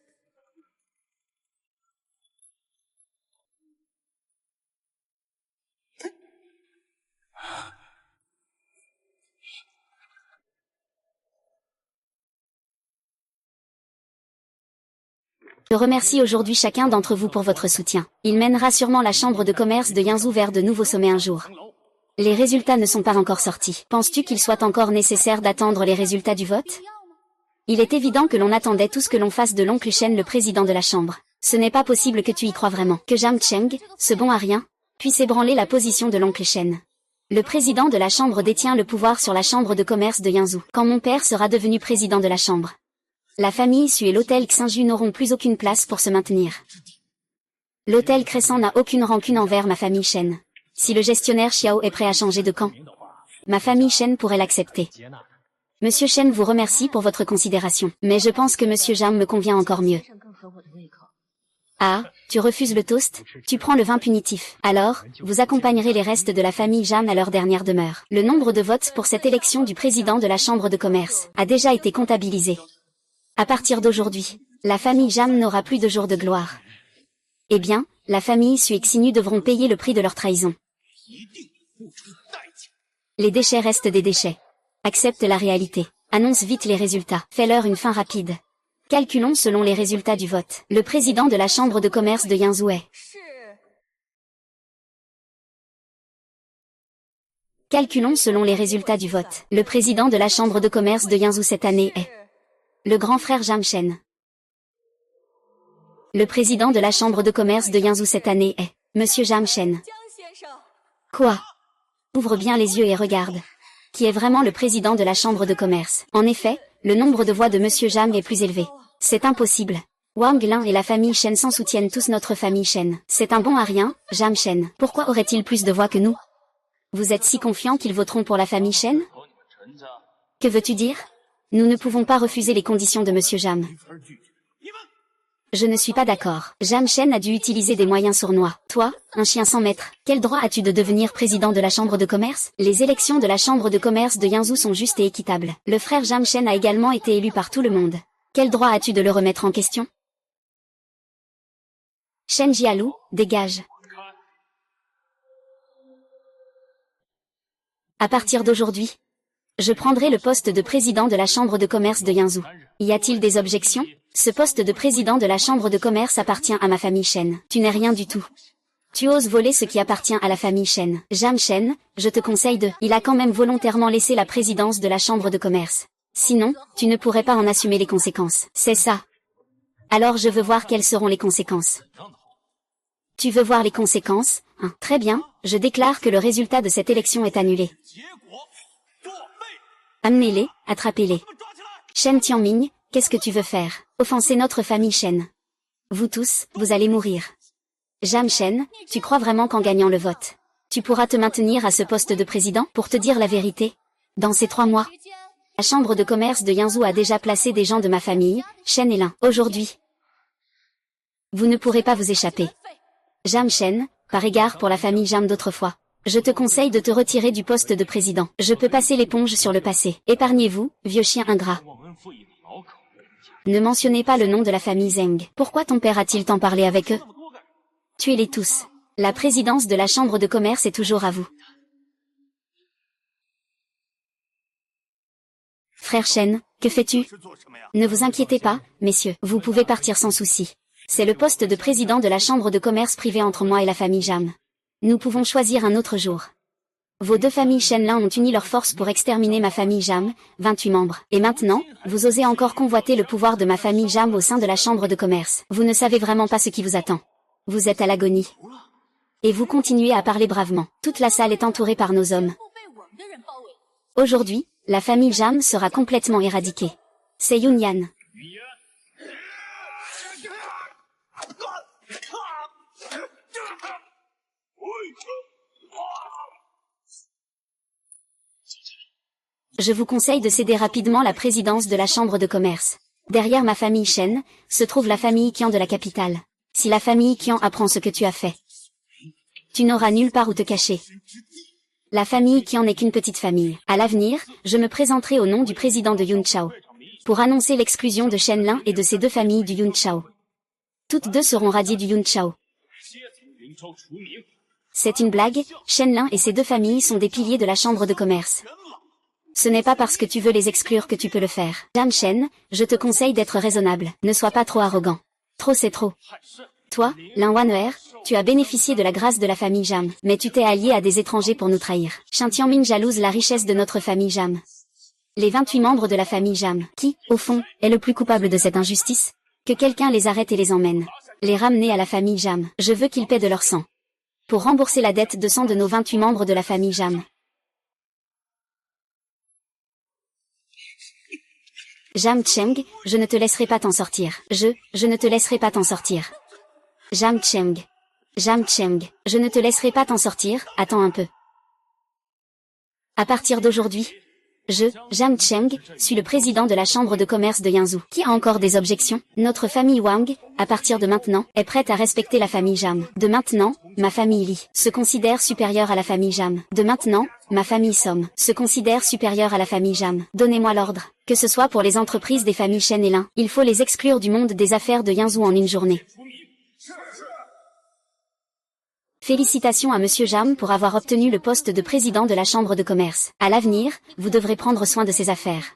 Je remercie aujourd'hui chacun d'entre vous pour votre soutien. Il mènera sûrement la chambre de commerce de Yangzhou vers de nouveaux sommets un jour. Les résultats ne sont pas encore sortis. Penses-tu qu'il soit encore nécessaire d'attendre les résultats du vote? Il est évident que l'on attendait tout ce que l'on fasse de l'oncle Shen, le président de la chambre. Ce n'est pas possible que tu y crois vraiment. Que Jam Cheng, ce bon à rien, puisse ébranler la position de l'oncle Shen. Le président de la chambre détient le pouvoir sur la chambre de commerce de Yangzhou. Quand mon père sera devenu président de la chambre, la famille Su et l'hôtel Xinju n'auront plus aucune place pour se maintenir. L'hôtel Crescent n'a aucune rancune envers ma famille Shen. Si le gestionnaire Xiao est prêt à changer de camp, ma famille Shen pourrait l'accepter. Monsieur Shen vous remercie pour votre considération, mais je pense que Monsieur Jam me convient encore mieux. Ah, tu refuses le toast? Tu prends le vin punitif. Alors, vous accompagnerez les restes de la famille Jam à leur dernière demeure. Le nombre de votes pour cette élection du président de la chambre de commerce a déjà été comptabilisé. À partir d'aujourd'hui, la famille Jam n'aura plus de jour de gloire. Eh bien, la famille Su et Xinu devront payer le prix de leur trahison. Les déchets restent des déchets. Accepte la réalité. Annonce vite les résultats. Fais-leur une fin rapide. Calculons selon les résultats du vote. Le président de la chambre de commerce de Yangzhou est... Calculons selon les résultats du vote. Le président de la chambre de commerce de Yangzhou cette année est... le grand frère Jam Shen. Le président de la chambre de commerce de Yangzhou cette année est Monsieur Jam Shen. Quoi? Ouvre bien les yeux et regarde. Qui est vraiment le président de la chambre de commerce? En effet, le nombre de voix de Monsieur Jam est plus élevé. C'est impossible. Wang Lin et la famille Shen s'en soutiennent tous notre famille Shen. C'est un bon à rien, Jam Shen. Pourquoi aurait-il plus de voix que nous? Vous êtes si confiant qu'ils voteront pour la famille Shen? Que veux-tu dire? Nous ne pouvons pas refuser les conditions de Monsieur Jam. Je ne suis pas d'accord. Jam Shen a dû utiliser des moyens sournois. Toi, un chien sans maître, quel droit as-tu de devenir président de la chambre de commerce? Les élections de la chambre de commerce de Yangzhou sont justes et équitables. Le frère Jam Shen a également été élu par tout le monde. Quel droit as-tu de le remettre en question? Shen Jialou, dégage. À partir d'aujourd'hui, je prendrai le poste de président de la chambre de commerce de Yangzhou. Y a-t-il des objections? Ce poste de président de la chambre de commerce appartient à ma famille Shen. Tu n'es rien du tout. Tu oses voler ce qui appartient à la famille Shen. Jam Shen, je te conseille de... Il a quand même volontairement laissé la présidence de la chambre de commerce. Sinon, tu ne pourrais pas en assumer les conséquences. C'est ça. Alors je veux voir quelles seront les conséquences. Tu veux voir les conséquences? Très bien, je déclare que le résultat de cette élection est annulé. Amenez-les, attrapez-les. Shen Tianming, qu'est-ce que tu veux faire? Offenser notre famille Shen. Vous tous, vous allez mourir. Jam Shen, tu crois vraiment qu'en gagnant le vote, tu pourras te maintenir à ce poste de président? Pour te dire la vérité, dans ces 3 mois, la chambre de commerce de Yangzhou a déjà placé des gens de ma famille, Shen et Lin. Aujourd'hui, vous ne pourrez pas vous échapper. Jam Shen, par égard pour la famille Jam d'autrefois, je te conseille de te retirer du poste de président. Je peux passer l'éponge sur le passé. Épargnez-vous, vieux chien ingrat. Ne mentionnez pas le nom de la famille Zheng. Pourquoi ton père a-t-il tant parlé avec eux? Tuez-les tous. La présidence de la chambre de commerce est toujours à vous. Frère Shen, que fais-tu? Ne vous inquiétez pas, messieurs, vous pouvez partir sans souci. C'est le poste de président de la chambre de commerce privée entre moi et la famille Jam. Nous pouvons choisir un autre jour. Vos 2 familles Shenlin ont uni leurs forces pour exterminer ma famille Jam, 28 membres. Et maintenant, vous osez encore convoiter le pouvoir de ma famille Jam au sein de la chambre de commerce. Vous ne savez vraiment pas ce qui vous attend. Vous êtes à l'agonie. Et vous continuez à parler bravement. Toute la salle est entourée par nos hommes. Aujourd'hui, la famille Jam sera complètement éradiquée. C'est Yunyan. Je vous conseille de céder rapidement la présidence de la chambre de commerce. Derrière ma famille Shen, se trouve la famille Qian de la capitale. Si la famille Qian apprend ce que tu as fait, tu n'auras nulle part où te cacher. La famille Qian n'est qu'une petite famille. À l'avenir, je me présenterai au nom du président de Yunchao, pour annoncer l'exclusion de Shenlin et de ses 2 familles du Yunchao. Toutes 2 seront radiées du Yunchao. C'est une blague, Shenlin et ses 2 familles sont des piliers de la chambre de commerce. Ce n'est pas parce que tu veux les exclure que tu peux le faire. Jam Shen, je te conseille d'être raisonnable. Ne sois pas trop arrogant. Trop c'est trop. Toi, Lin Wan'er, tu as bénéficié de la grâce de la famille Jam, mais tu t'es allié à des étrangers pour nous trahir. Shen Tianming jalouse la richesse de notre famille Jam. Les 28 membres de la famille Jam, qui, au fond, est le plus coupable de cette injustice? Que quelqu'un les arrête et les emmène. Les ramener à la famille Jam. Je veux qu'ils paient de leur sang. Pour rembourser la dette de sang de nos 28 membres de la famille Jam. Jam Cheng, je ne te laisserai pas t'en sortir. Je ne te laisserai pas t'en sortir. Jam Cheng. Jam Cheng, je ne te laisserai pas t'en sortir, attends un peu. À partir d'aujourd'hui, Jam Cheng, suis le président de la chambre de commerce de Yangzhou. Qui a encore des objections? Notre famille Wang, à partir de maintenant, est prête à respecter la famille Jam. De maintenant, ma famille Li se considère supérieure à la famille Jam. De maintenant, ma famille Som se considère supérieure à la famille Jam. Donnez-moi l'ordre. Que ce soit pour les entreprises des familles Shen et Lin, il faut les exclure du monde des affaires de Yangzhou en une journée. Félicitations à Monsieur Jam pour avoir obtenu le poste de président de la chambre de commerce. À l'avenir, vous devrez prendre soin de ses affaires.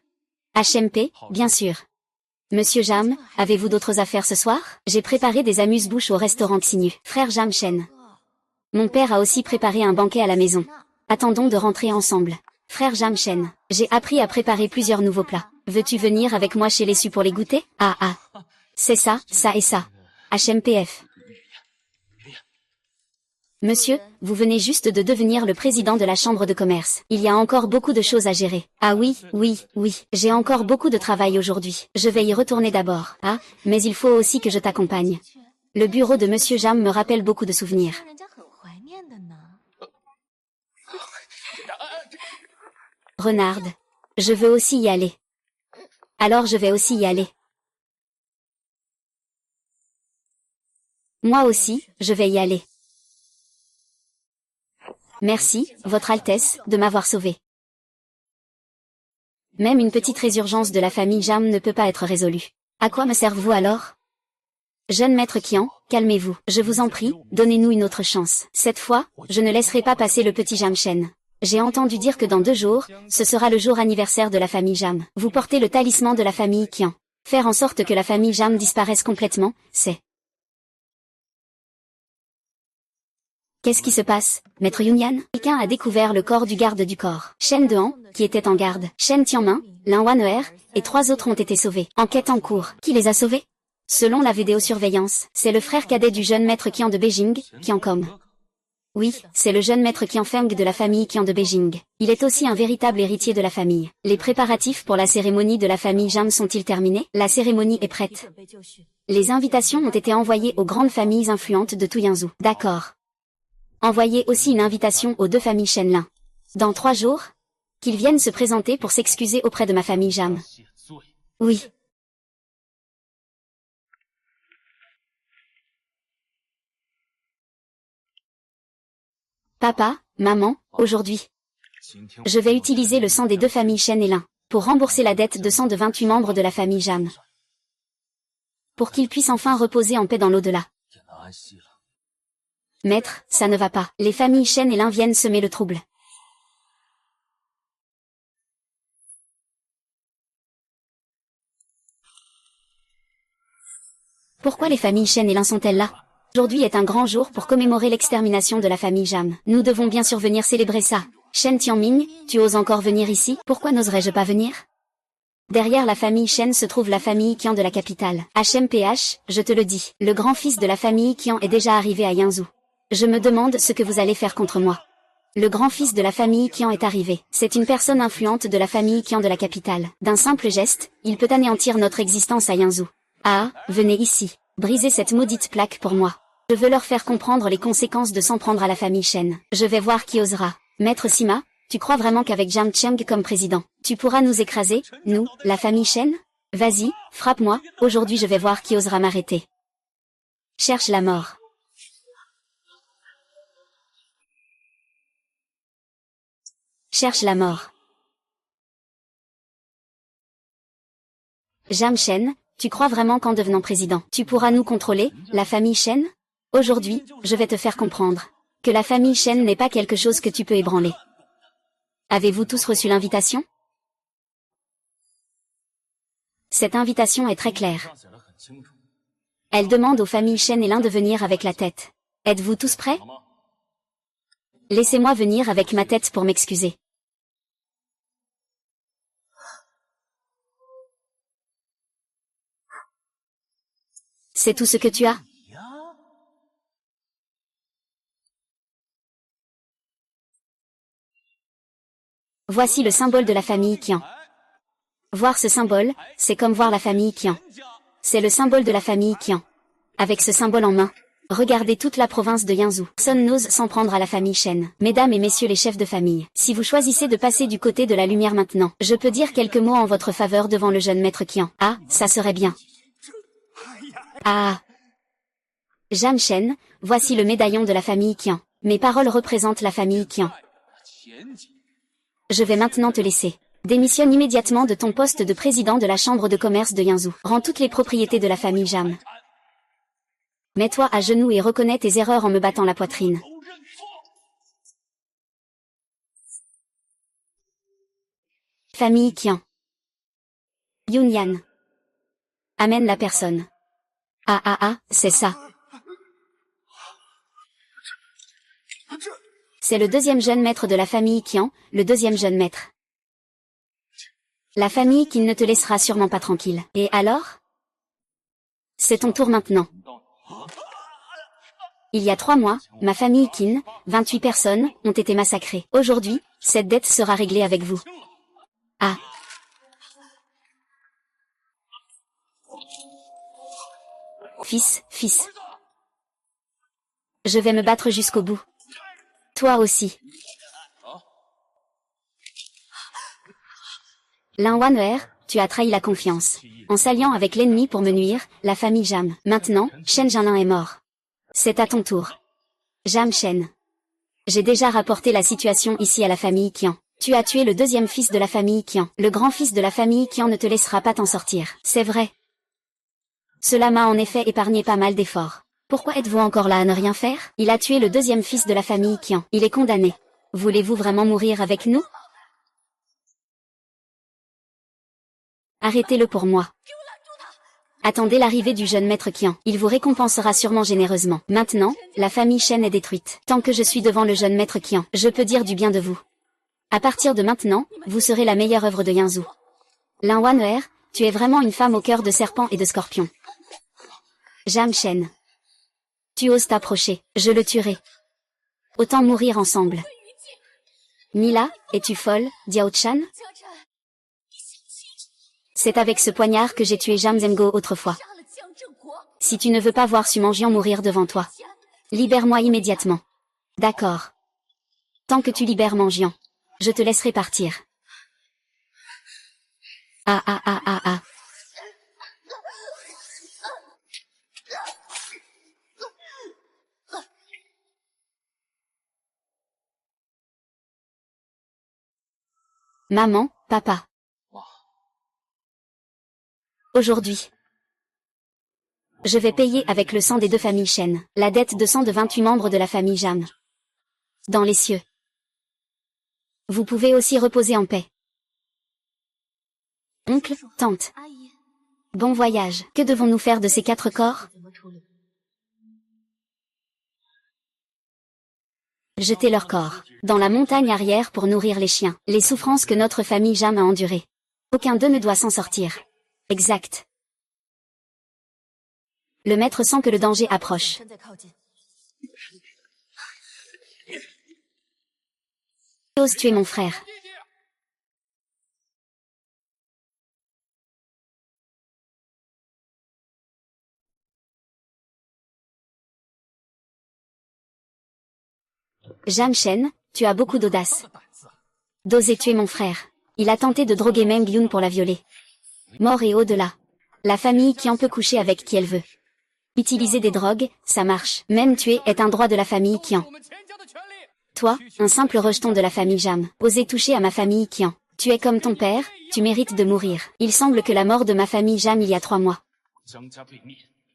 HMP, bien sûr. Monsieur Jam, avez-vous d'autres affaires ce soir? J'ai préparé des amuse-bouches au restaurant Xinu. Frère Jam Shen. Mon père a aussi préparé un banquet à la maison. Attendons de rentrer ensemble. Frère Jam Shen, j'ai appris à préparer plusieurs nouveaux plats. Veux-tu venir avec moi chez les Su pour les goûter? Ah. C'est ça, ça et ça. HMPF. Monsieur, vous venez juste de devenir le président de la chambre de commerce. Il y a encore beaucoup de choses à gérer. Ah oui, oui, j'ai encore beaucoup de travail aujourd'hui. Je vais y retourner d'abord. Ah, mais il faut aussi que je t'accompagne. Le bureau de Monsieur Jam me rappelle beaucoup de souvenirs. Renard. Je veux aussi y aller. Alors je vais aussi y aller. Moi aussi, je vais y aller. Merci, Votre Altesse, de m'avoir sauvé. Même une petite résurgence de la famille Jam ne peut pas être résolue. À quoi me servez-vous alors? Jeune maître Qian, calmez-vous. Je vous en prie, donnez-nous une autre chance. Cette fois, je ne laisserai pas passer le petit Jam Shen. J'ai entendu dire que dans 2 jours, ce sera le jour anniversaire de la famille Jam. Vous portez le talisman de la famille Qian. Faire en sorte que la famille Jam disparaisse complètement, c'est... Qu'est-ce qui se passe, maître Yunyan? Quelqu'un a découvert le corps du garde du corps. Shen Dehan, qui était en garde. Shen Tianmin, Lin Wan'er, et 3 autres ont été sauvés. Enquête en cours. Qui les a sauvés? Selon la vidéosurveillance, c'est le frère cadet du jeune maître Qian de Beijing, Qian Com. Oui, c'est le jeune maître Qian Feng de la famille Qian de Beijing. Il est aussi un véritable héritier de la famille. Les préparatifs pour la cérémonie de la famille Jam sont-ils terminés? La cérémonie est prête. Les invitations ont été envoyées aux grandes familles influentes de Tuyanzhou. D'accord. Envoyez aussi une invitation aux 2 familles Shenlin. Dans 3 jours, qu'ils viennent se présenter pour s'excuser auprès de ma famille Jam. Oui. Papa, maman, aujourd'hui, je vais utiliser le sang des 2 familles Shen et Lin pour rembourser la dette de sang de 28 membres de la famille Jam. Pour qu'ils puissent enfin reposer en paix dans l'au-delà. Maître, ça ne va pas. Les familles Shen et Lin viennent semer le trouble. Pourquoi les familles Shen et Lin sont-elles là? Aujourd'hui est un grand jour pour commémorer l'extermination de la famille Jam. Nous devons bien sûr venir célébrer ça. Shen Tianming, tu oses encore venir ici? Pourquoi n'oserais-je pas venir? Derrière la famille Shen se trouve la famille Qian de la capitale. HMPH, je te le dis, le grand-fils de la famille Qian est déjà arrivé à Yanzhou. Je me demande ce que vous allez faire contre moi. Le grand-fils de la famille Qian est arrivé. C'est une personne influente de la famille Qian de la capitale. D'un simple geste, il peut anéantir notre existence à Yanzhou. Ah, venez ici. Brisez cette maudite plaque pour moi. Je veux leur faire comprendre les conséquences de s'en prendre à la famille Shen. Je vais voir qui osera. Maître Sima, tu crois vraiment qu'avec Jiang Cheng comme président, tu pourras nous écraser, nous, la famille Shen? Vas-y, frappe-moi, aujourd'hui je vais voir qui osera m'arrêter. Cherche la mort. Cherche la mort. Jiang Shen, tu crois vraiment qu'en devenant président, tu pourras nous contrôler, la famille Shen? Aujourd'hui, je vais te faire comprendre que la famille Shen n'est pas quelque chose que tu peux ébranler. Avez-vous tous reçu l'invitation? Cette invitation est très claire. Elle demande aux familles Shen et Lin de venir avec la tête. Êtes-vous tous prêts? Laissez-moi venir avec ma tête pour m'excuser. C'est tout ce que tu as? Voici le symbole de la famille Qian. Voir ce symbole, c'est comme voir la famille Qian. C'est le symbole de la famille Qian. Avec ce symbole en main, regardez toute la province de Yanzhou. Personne n'ose s'en prendre à la famille Shen. Mesdames et messieurs les chefs de famille, si vous choisissez de passer du côté de la lumière maintenant, je peux dire quelques mots en votre faveur devant le jeune maître Qian. Ah, ça serait bien. Ah. Jiang Shen, voici le médaillon de la famille Qian. Mes paroles représentent la famille Qian. Je vais maintenant te laisser. Démissionne immédiatement de ton poste de président de la chambre de commerce de Yanzhou. Rends toutes les propriétés de la famille Jam. Mets-toi à genoux et reconnais tes erreurs en me battant la poitrine. Famille Qian. Yunyan. Amène la personne. Ah, c'est ça. C'est le 2e jeune maître de la famille Qian, le 2e jeune maître. La famille qui ne te laissera sûrement pas tranquille. Et alors? C'est ton tour maintenant. Il y a 3 mois, ma famille Qin, 28 personnes, ont été massacrées. Aujourd'hui, cette dette sera réglée avec vous. Ah. Fils. Je vais me battre jusqu'au bout. Toi aussi. Lin Wan'er, tu as trahi la confiance. En s'alliant avec l'ennemi pour me nuire, la famille Jam. Maintenant, Shen Jinlin est mort. C'est à ton tour. Jam Shen. J'ai déjà rapporté la situation ici à la famille Qian. Tu as tué le 2e fils de la famille Qian. Le grand fils de la famille Qian ne te laissera pas t'en sortir. C'est vrai. Cela m'a en effet épargné pas mal d'efforts. Pourquoi êtes-vous encore là à ne rien faire? Il a tué le 2e fils de la famille Qian. Il est condamné. Voulez-vous vraiment mourir avec nous? Arrêtez-le pour moi. Attendez l'arrivée du jeune maître Qian. Il vous récompensera sûrement généreusement. Maintenant, la famille Shen est détruite. Tant que je suis devant le jeune maître Qian, je peux dire du bien de vous. À partir de maintenant, vous serez la meilleure œuvre de Yanzhu. Lin Wan'er, tu es vraiment une femme au cœur de serpent et de scorpion. Jam Shen. Tu oses t'approcher, je le tuerai. Autant mourir ensemble. Mila, es-tu folle, Diao Chan? C'est avec ce poignard que j'ai tué Jam Zhengo autrefois. Si tu ne veux pas voir Su Manjian mourir devant toi, libère-moi immédiatement. D'accord. Tant que tu libères Manjian, je te laisserai partir. Ah. Maman, papa. Aujourd'hui, je vais payer avec le sang des 2 familles Shen, la dette de sang de 28 membres de la famille Jam. Dans les cieux. Vous pouvez aussi reposer en paix. Oncle, tante. Bon voyage. Que devons-nous faire de ces 4 corps? Jeter leurs corps dans la montagne arrière pour nourrir les chiens. Les souffrances que notre famille Jam a endurées. Aucun d'eux ne doit s'en sortir. Exact. Le maître sent que le danger approche. Ose tuer mon frère. Jam Shen, tu as beaucoup d'audace. D'oser tuer mon frère. Il a tenté de droguer Meng Yun pour la violer. Mort et au-delà. La famille qui en peut coucher avec qui elle veut. Utiliser des drogues, ça marche. Même tuer est un droit de la famille Qian. Toi, un simple rejeton de la famille Jam, oser toucher à ma famille Qian. Tu es comme ton père, tu mérites de mourir. Il semble que la mort de ma famille Jam il y a 3 mois.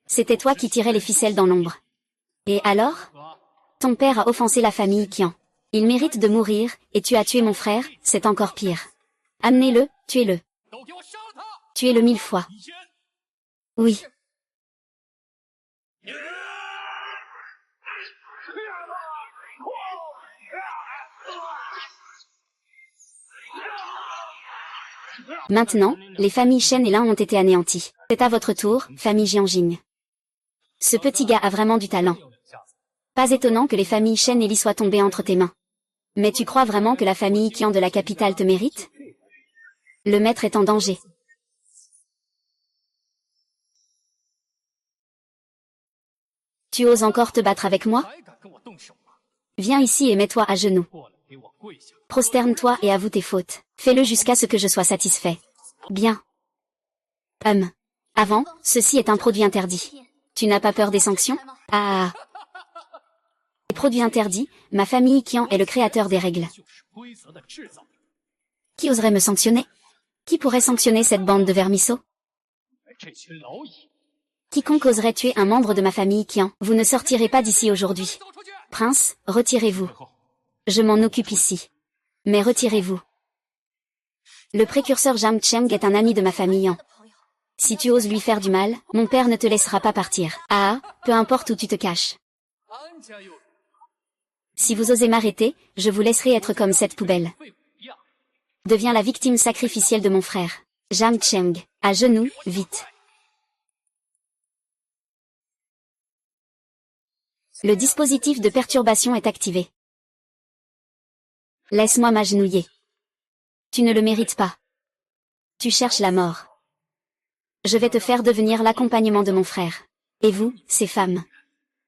C'était toi qui tirais les ficelles dans l'ombre. Et alors? Ton père a offensé la famille Qian. Il mérite de mourir, et tu as tué mon frère, c'est encore pire. Amenez-le, tuez-le. Tuez-le 1000 fois. Oui. Maintenant, les familles Shen et Lin ont été anéanties. C'est à votre tour, famille Jianjing. Ce petit gars a vraiment du talent. Pas étonnant que les familles Shen et Li soient tombées entre tes mains. Mais tu crois vraiment que la famille Qian de la capitale te mérite? Le maître est en danger. Tu oses encore te battre avec moi? Viens ici et mets-toi à genoux. Prosterne-toi et avoue tes fautes. Fais-le jusqu'à ce que je sois satisfait. Bien. Avant, ceci est un produit interdit. Tu n'as pas peur des sanctions? Ah. Les produits interdits, ma famille Qian est le créateur des règles. Qui oserait me sanctionner? Qui pourrait sanctionner cette bande de vermisseaux? Quiconque oserait tuer un membre de ma famille Qian, vous ne sortirez pas d'ici aujourd'hui. Prince, retirez-vous. Je m'en occupe ici. Mais retirez-vous. Le précurseur Jam Cheng est un ami de ma famille Yan. Si tu oses lui faire du mal, mon père ne te laissera pas partir. Ah, peu importe où tu te caches. Si vous osez m'arrêter, je vous laisserai être comme cette poubelle. Deviens la victime sacrificielle de mon frère. Jam Cheng, à genoux, vite. Le dispositif de perturbation est activé. Laisse-moi m'agenouiller. Tu ne le mérites pas. Tu cherches la mort. Je vais te faire devenir l'accompagnement de mon frère. Et vous, ces femmes.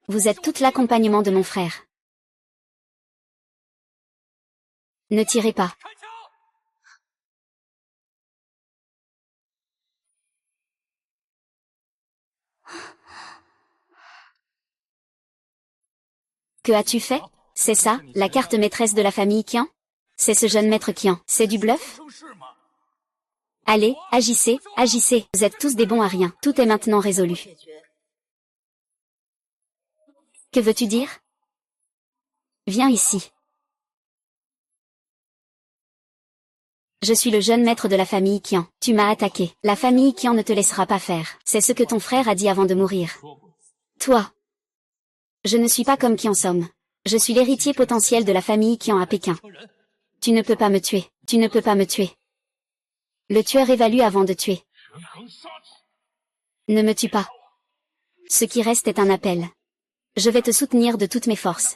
Vous êtes toutes l'accompagnement de mon frère. Ne tirez pas. Que as-tu fait? C'est ça, la carte maîtresse de la famille Qian? C'est ce jeune maître Qian. C'est du bluff? Allez, agissez, agissez. Vous êtes tous des bons à rien. Tout est maintenant résolu. Que veux-tu dire? Viens ici. Je suis le jeune maître de la famille Qian. Tu m'as attaqué. La famille Qian ne te laissera pas faire. C'est ce que ton frère a dit avant de mourir. Toi. Je ne suis pas comme Qian Som. Je suis l'héritier potentiel de la famille Qian à Pékin. Tu ne peux pas me tuer. Tu ne peux pas me tuer. Le tueur évalue avant de tuer. Ne me tue pas. Ce qui reste est un appel. Je vais te soutenir de toutes mes forces.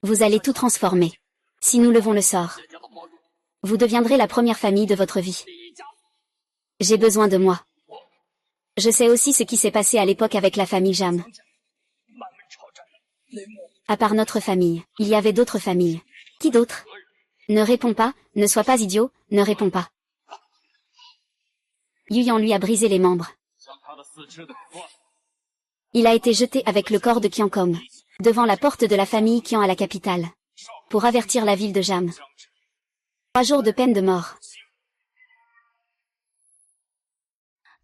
Vous allez tout transformer. Si nous levons le sort, vous deviendrez la première famille de votre vie. J'ai besoin de moi. Je sais aussi ce qui s'est passé à l'époque avec la famille Jam. À part notre famille, il y avait d'autres familles. Qui d'autre? Ne réponds pas, ne sois pas idiot, ne réponds pas. Yuyan lui a brisé les membres. Il a été jeté avec le corps de Qian Kong, devant la porte de la famille Qian à la capitale, pour avertir la ville de Jam. 3 jours de peine de mort.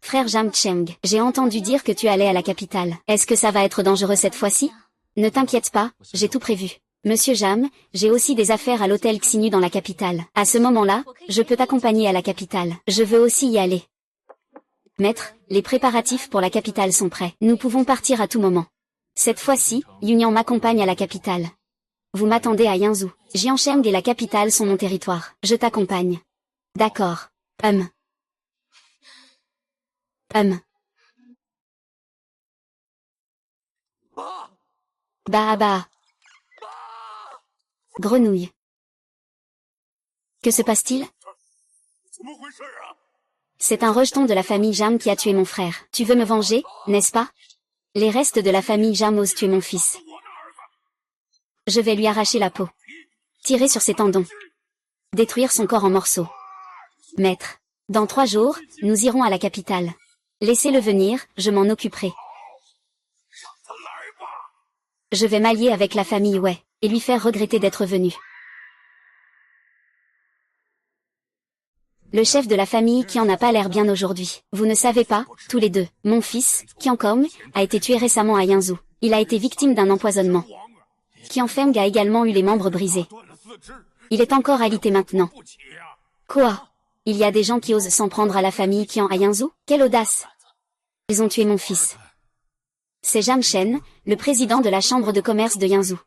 Frère Jam Cheng, j'ai entendu dire que tu allais à la capitale. Est-ce que ça va être dangereux cette fois-ci? Ne t'inquiète pas, j'ai tout prévu. Monsieur Jam, j'ai aussi des affaires à l'hôtel Xinu dans la capitale. À ce moment-là, je peux t'accompagner à la capitale. Je veux aussi y aller. Maître, les préparatifs pour la capitale sont prêts. Nous pouvons partir à tout moment. Cette fois-ci, Yunyan m'accompagne à la capitale. Vous m'attendez à Yanzhou. Jiancheng et la capitale sont mon territoire. Je t'accompagne. D'accord. Bah. Grenouille. Que se passe-t-il? C'est un rejeton de la famille Jam qui a tué mon frère. Tu veux me venger, n'est-ce pas? Les restes de la famille Jam osent tuer mon fils. Je vais lui arracher la peau. Tirer sur ses tendons. Détruire son corps en morceaux. Maître. Dans 3 jours, nous irons à la capitale. Laissez-le venir, je m'en occuperai. Je vais m'allier avec la famille Wei, et lui faire regretter d'être venu. Le chef de la famille qui en a pas l'air bien aujourd'hui. Vous ne savez pas, tous les deux, mon fils, Qian Kong, a été tué récemment à Yanzhou. Il a été victime d'un empoisonnement. Qian Feng a également eu les membres brisés. Il est encore alité maintenant. Quoi? Il y a des gens qui osent s'en prendre à la famille Qian à Yanzhou? Quelle audace! Ils ont tué mon fils. C'est Jam Shen, le président de la chambre de commerce de Yanzhou.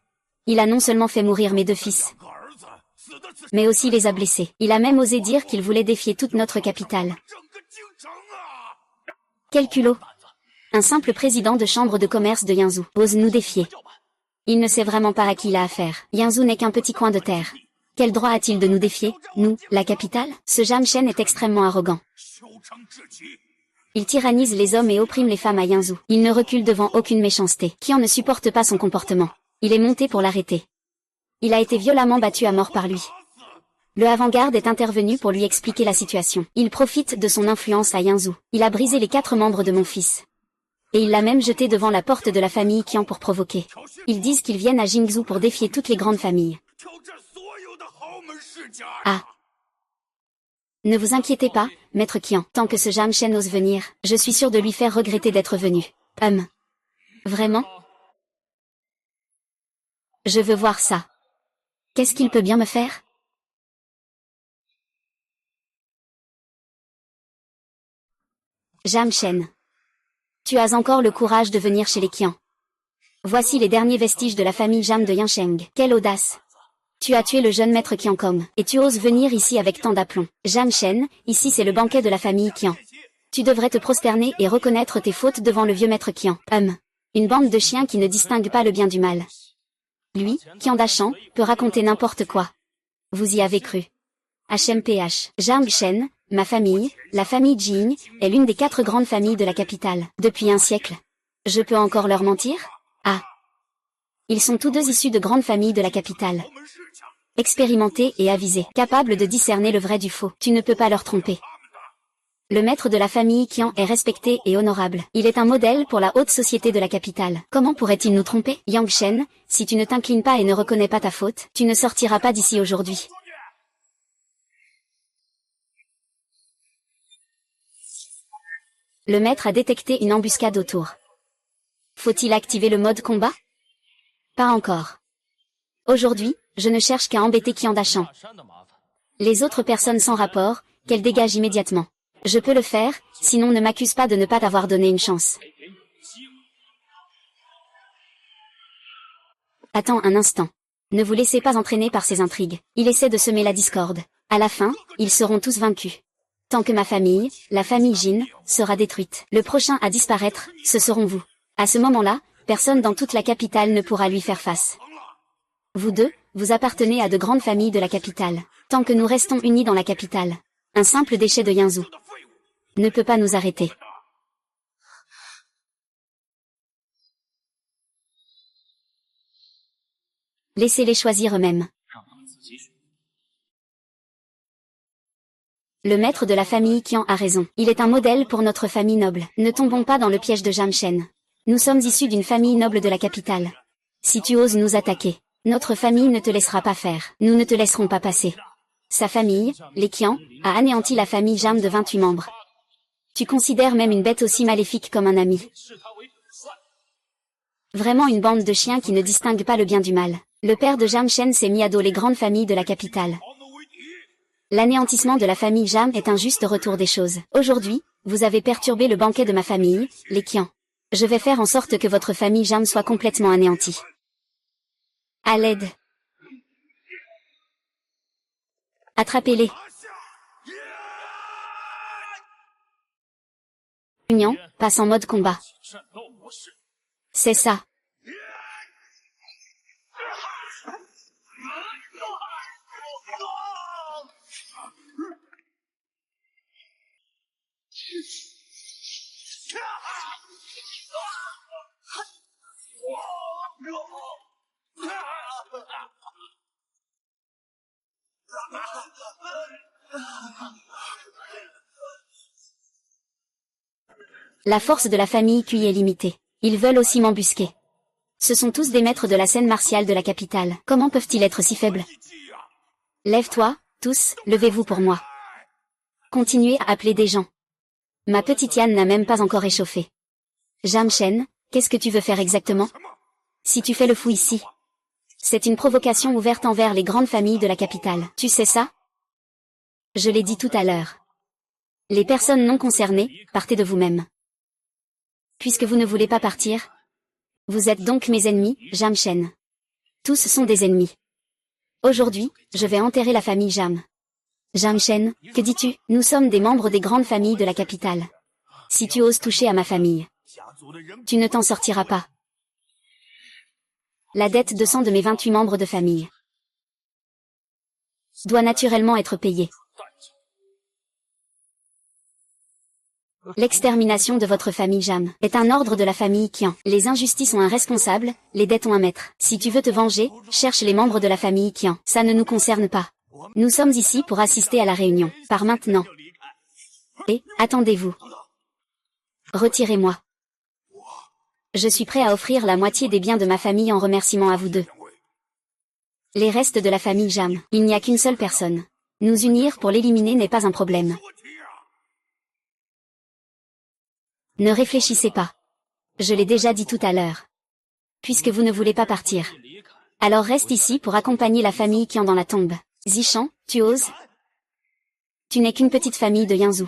Il a non seulement fait mourir mes 2 fils, mais aussi les a blessés. Il a même osé dire qu'il voulait défier toute notre capitale. Quel culot! Un simple président de chambre de commerce de Yanzhou ose nous défier. Il ne sait vraiment pas à qui il a affaire. Yanzhou n'est qu'un petit coin de terre. Quel droit a-t-il de nous défier, nous, la capitale? Ce Jam Shen est extrêmement arrogant. Il tyrannise les hommes et opprime les femmes à Yanzhou. Il ne recule devant aucune méchanceté. Qian ne supporte pas son comportement. Il est monté pour l'arrêter. Il a été violemment battu à mort par lui. Le avant-garde est intervenu pour lui expliquer la situation. Il profite de son influence à Yanzhou. Il a brisé les 4 membres de mon fils. Et il l'a même jeté devant la porte de la famille Qian pour provoquer. Ils disent qu'ils viennent à Jingzhou pour défier toutes les grandes familles. Ah. Ne vous inquiétez pas, maître Qian. Tant que ce Jam Shen ose venir, je suis sûr de lui faire regretter d'être venu. Vraiment? Je veux voir ça. Qu'est-ce qu'il peut bien me faire? Jam Shen. Tu as encore le courage de venir chez les Qian. Voici les derniers vestiges de la famille Jam de Yansheng. Quelle audace! Tu as tué le jeune maître Qian Kong, et tu oses venir ici avec tant d'aplomb. Jam Shen, ici c'est le banquet de la famille Qian. Tu devrais te prosterner et reconnaître tes fautes devant le vieux maître Qian. Une bande de chiens qui ne distingue pas le bien du mal. Lui, Qian Dachan, peut raconter n'importe quoi. Vous y avez cru. HMPH. Zhang Shen, ma famille, la famille Jing, est l'une des 4 grandes familles de la capitale. Depuis un siècle. Je peux encore leur mentir? Ah. Ils sont tous deux issus de grandes familles de la capitale. Expérimentés et avisés, capables de discerner le vrai du faux. Tu ne peux pas leur tromper. Le maître de la famille Qian est respecté et honorable. Il est un modèle pour la haute société de la capitale. Comment pourrait-il nous tromper? Yang Shen, si tu ne t'inclines pas et ne reconnais pas ta faute, tu ne sortiras pas d'ici aujourd'hui. Le maître a détecté une embuscade autour. Faut-il activer le mode combat? Pas encore. Aujourd'hui, je ne cherche qu'à embêter Qian Dachan. Les autres personnes sans rapport, qu'elles dégagent immédiatement. Je peux le faire, sinon ne m'accuse pas de ne pas t'avoir donné une chance. Attends un instant. Ne vous laissez pas entraîner par ces intrigues. Il essaie de semer la discorde. À la fin, ils seront tous vaincus. Tant que ma famille, la famille Jin, sera détruite. Le prochain à disparaître, ce seront vous. À ce moment-là, personne dans toute la capitale ne pourra lui faire face. Vous deux, vous appartenez à de grandes familles de la capitale. Tant que nous restons unis dans la capitale, un simple déchet de Yanzhou ne peut pas nous arrêter. Laissez-les choisir eux-mêmes. Le maître de la famille Qian a raison. Il est un modèle pour notre famille noble. Ne tombons pas dans le piège de Zhang Shen. Nous sommes issus d'une famille noble de la capitale. Si tu oses nous attaquer, notre famille ne te laissera pas faire. Nous ne te laisserons pas passer. Sa famille, les Qian, a anéanti la famille Jam de 28 membres. Tu considères même une bête aussi maléfique comme un ami. Vraiment une bande de chiens qui ne distingue pas le bien du mal. Le père de Zhang Shen s'est mis à dos les grandes familles de la capitale. L'anéantissement de la famille Jam est un juste retour des choses. Aujourd'hui, vous avez perturbé le banquet de ma famille, les Qian. Je vais faire en sorte que votre famille Jam soit complètement anéantie. À l'aide. Attrapez-les. Union, passe en mode combat. C'est ça. La force de la famille Cui est limitée. Ils veulent aussi m'embusquer. Ce sont tous des maîtres de la scène martiale de la capitale. Comment peuvent-ils être si faibles? Lève-toi, tous, levez-vous pour moi. Continuez à appeler des gens. Ma petite Yann n'a même pas encore échauffé. Zhang Shen, qu'est-ce que tu veux faire exactement? Si tu fais le fou ici. C'est une provocation ouverte envers les grandes familles de la capitale. Tu sais ça? Je l'ai dit tout à l'heure. Les personnes non concernées, partez de vous-même. Puisque vous ne voulez pas partir, vous êtes donc mes ennemis, Zhang Shen. Tous sont des ennemis. Aujourd'hui, je vais enterrer la famille Jam. Zhang Shen, que dis-tu? Nous sommes des membres des grandes familles de la capitale. Si tu oses toucher à ma famille, tu ne t'en sortiras pas. La dette de sang de mes 28 membres de famille doit naturellement être payée. L'extermination de votre famille Jam est un ordre de la famille Qian. Les injustices ont un responsable, les dettes ont un maître. Si tu veux te venger, cherche les membres de la famille Qian. Ça ne nous concerne pas. Nous sommes ici pour assister à la réunion. Par maintenant. Et, attendez-vous. Retirez-moi. Je suis prêt à offrir la moitié des biens de ma famille en remerciement à vous deux. Les restes de la famille Jam. Il n'y a qu'une seule personne. Nous unir pour l'éliminer n'est pas un problème. Ne réfléchissez pas. Je l'ai déjà dit tout à l'heure. Puisque vous ne voulez pas partir. Alors reste ici pour accompagner la famille Qian dans la tombe. Zishan, tu oses? Tu n'es qu'une petite famille de Yanzhou.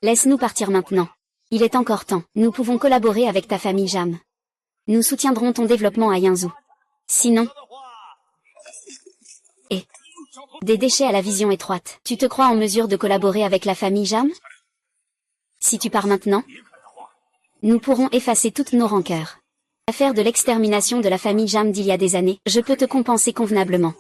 Laisse-nous partir maintenant. Il est encore temps. Nous pouvons collaborer avec ta famille Jam. Nous soutiendrons ton développement à Yanzhou. Sinon... Et... Des déchets à la vision étroite. Tu te crois en mesure de collaborer avec la famille Jam? Si tu pars maintenant, Nous pourrons effacer toutes nos rancœurs. L'affaire de l'extermination de la famille Jam d'il y a des années, je peux te compenser convenablement.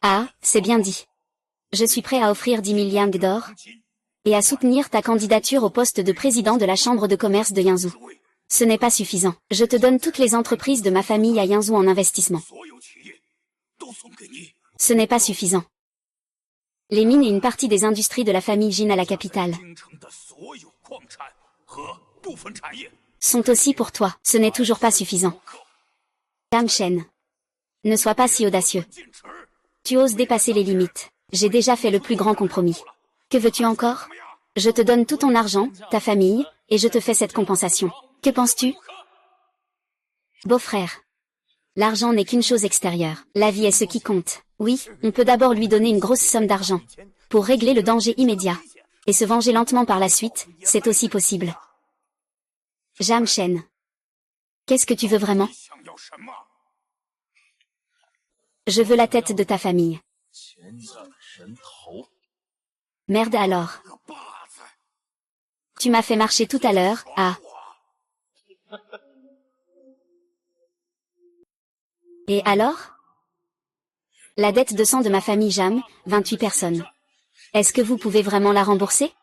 Ah, c'est bien dit. Je suis prêt à offrir 10 000 yang d'or et à soutenir ta candidature au poste de président de la chambre de commerce de Yinzhou. Ce n'est pas suffisant. Je te donne toutes les entreprises de ma famille à Yinzhou en investissement. Ce n'est pas suffisant. Les mines et une partie des industries de la famille Jin à la capitale sont aussi pour toi. Ce n'est toujours pas suffisant. Tam Shen, ne sois pas si audacieux. Tu oses dépasser les limites. J'ai déjà fait le plus grand compromis. Que veux-tu encore? Je te donne tout ton argent, ta famille, et je te fais cette compensation. Que penses-tu? Beau-frère. L'argent n'est qu'une chose extérieure. La vie est ce qui compte. Oui, on peut d'abord lui donner une grosse somme d'argent pour régler le danger immédiat. Et se venger lentement par la suite, c'est aussi possible. Jam Shen. Qu'est-ce que tu veux vraiment? Je veux la tête de ta famille. Merde alors. Tu m'as fait marcher tout à l'heure, ah. Et alors? La dette de sang de ma famille Jam, 28 personnes. Est-ce que vous pouvez vraiment la rembourser?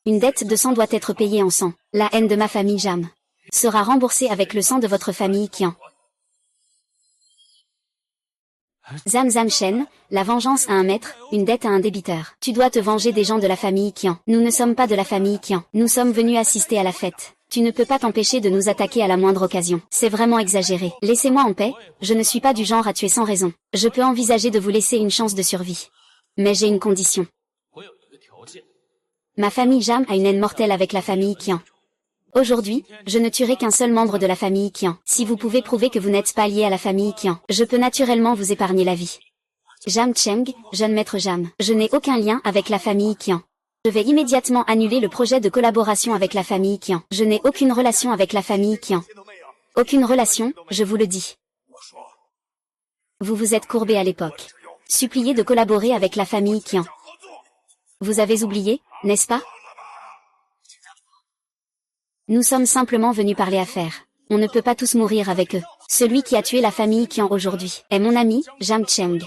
Une dette de sang doit être payée en sang. La haine de ma famille Jam sera remboursée avec le sang de votre famille Qian. Zam Shen, la vengeance à un maître, une dette à un débiteur. Tu dois te venger des gens de la famille Qian. Nous ne sommes pas de la famille Qian. Nous sommes venus assister à la fête. Tu ne peux pas t'empêcher de nous attaquer à la moindre occasion. C'est vraiment exagéré. Laissez-moi en paix, je ne suis pas du genre à tuer sans raison. Je peux envisager de vous laisser une chance de survie. Mais j'ai une condition. Ma famille Jam a une haine mortelle avec la famille Qian. Aujourd'hui, je ne tuerai qu'un seul membre de la famille Qian. Si vous pouvez prouver que vous n'êtes pas lié à la famille Qian, je peux naturellement vous épargner la vie. Jam Cheng, jeune maître Jam. Je n'ai aucun lien avec la famille Qian. Je vais immédiatement annuler le projet de collaboration avec la famille Qian. Je n'ai aucune relation avec la famille Qian. Aucune relation, je vous le dis. Vous vous êtes courbé à l'époque. Supplié de collaborer avec la famille Qian. Vous avez oublié, n'est-ce pas? Nous sommes simplement venus parler affaires. On ne peut pas tous mourir avec eux. Celui qui a tué la famille Qian aujourd'hui est mon ami, Jam Cheng.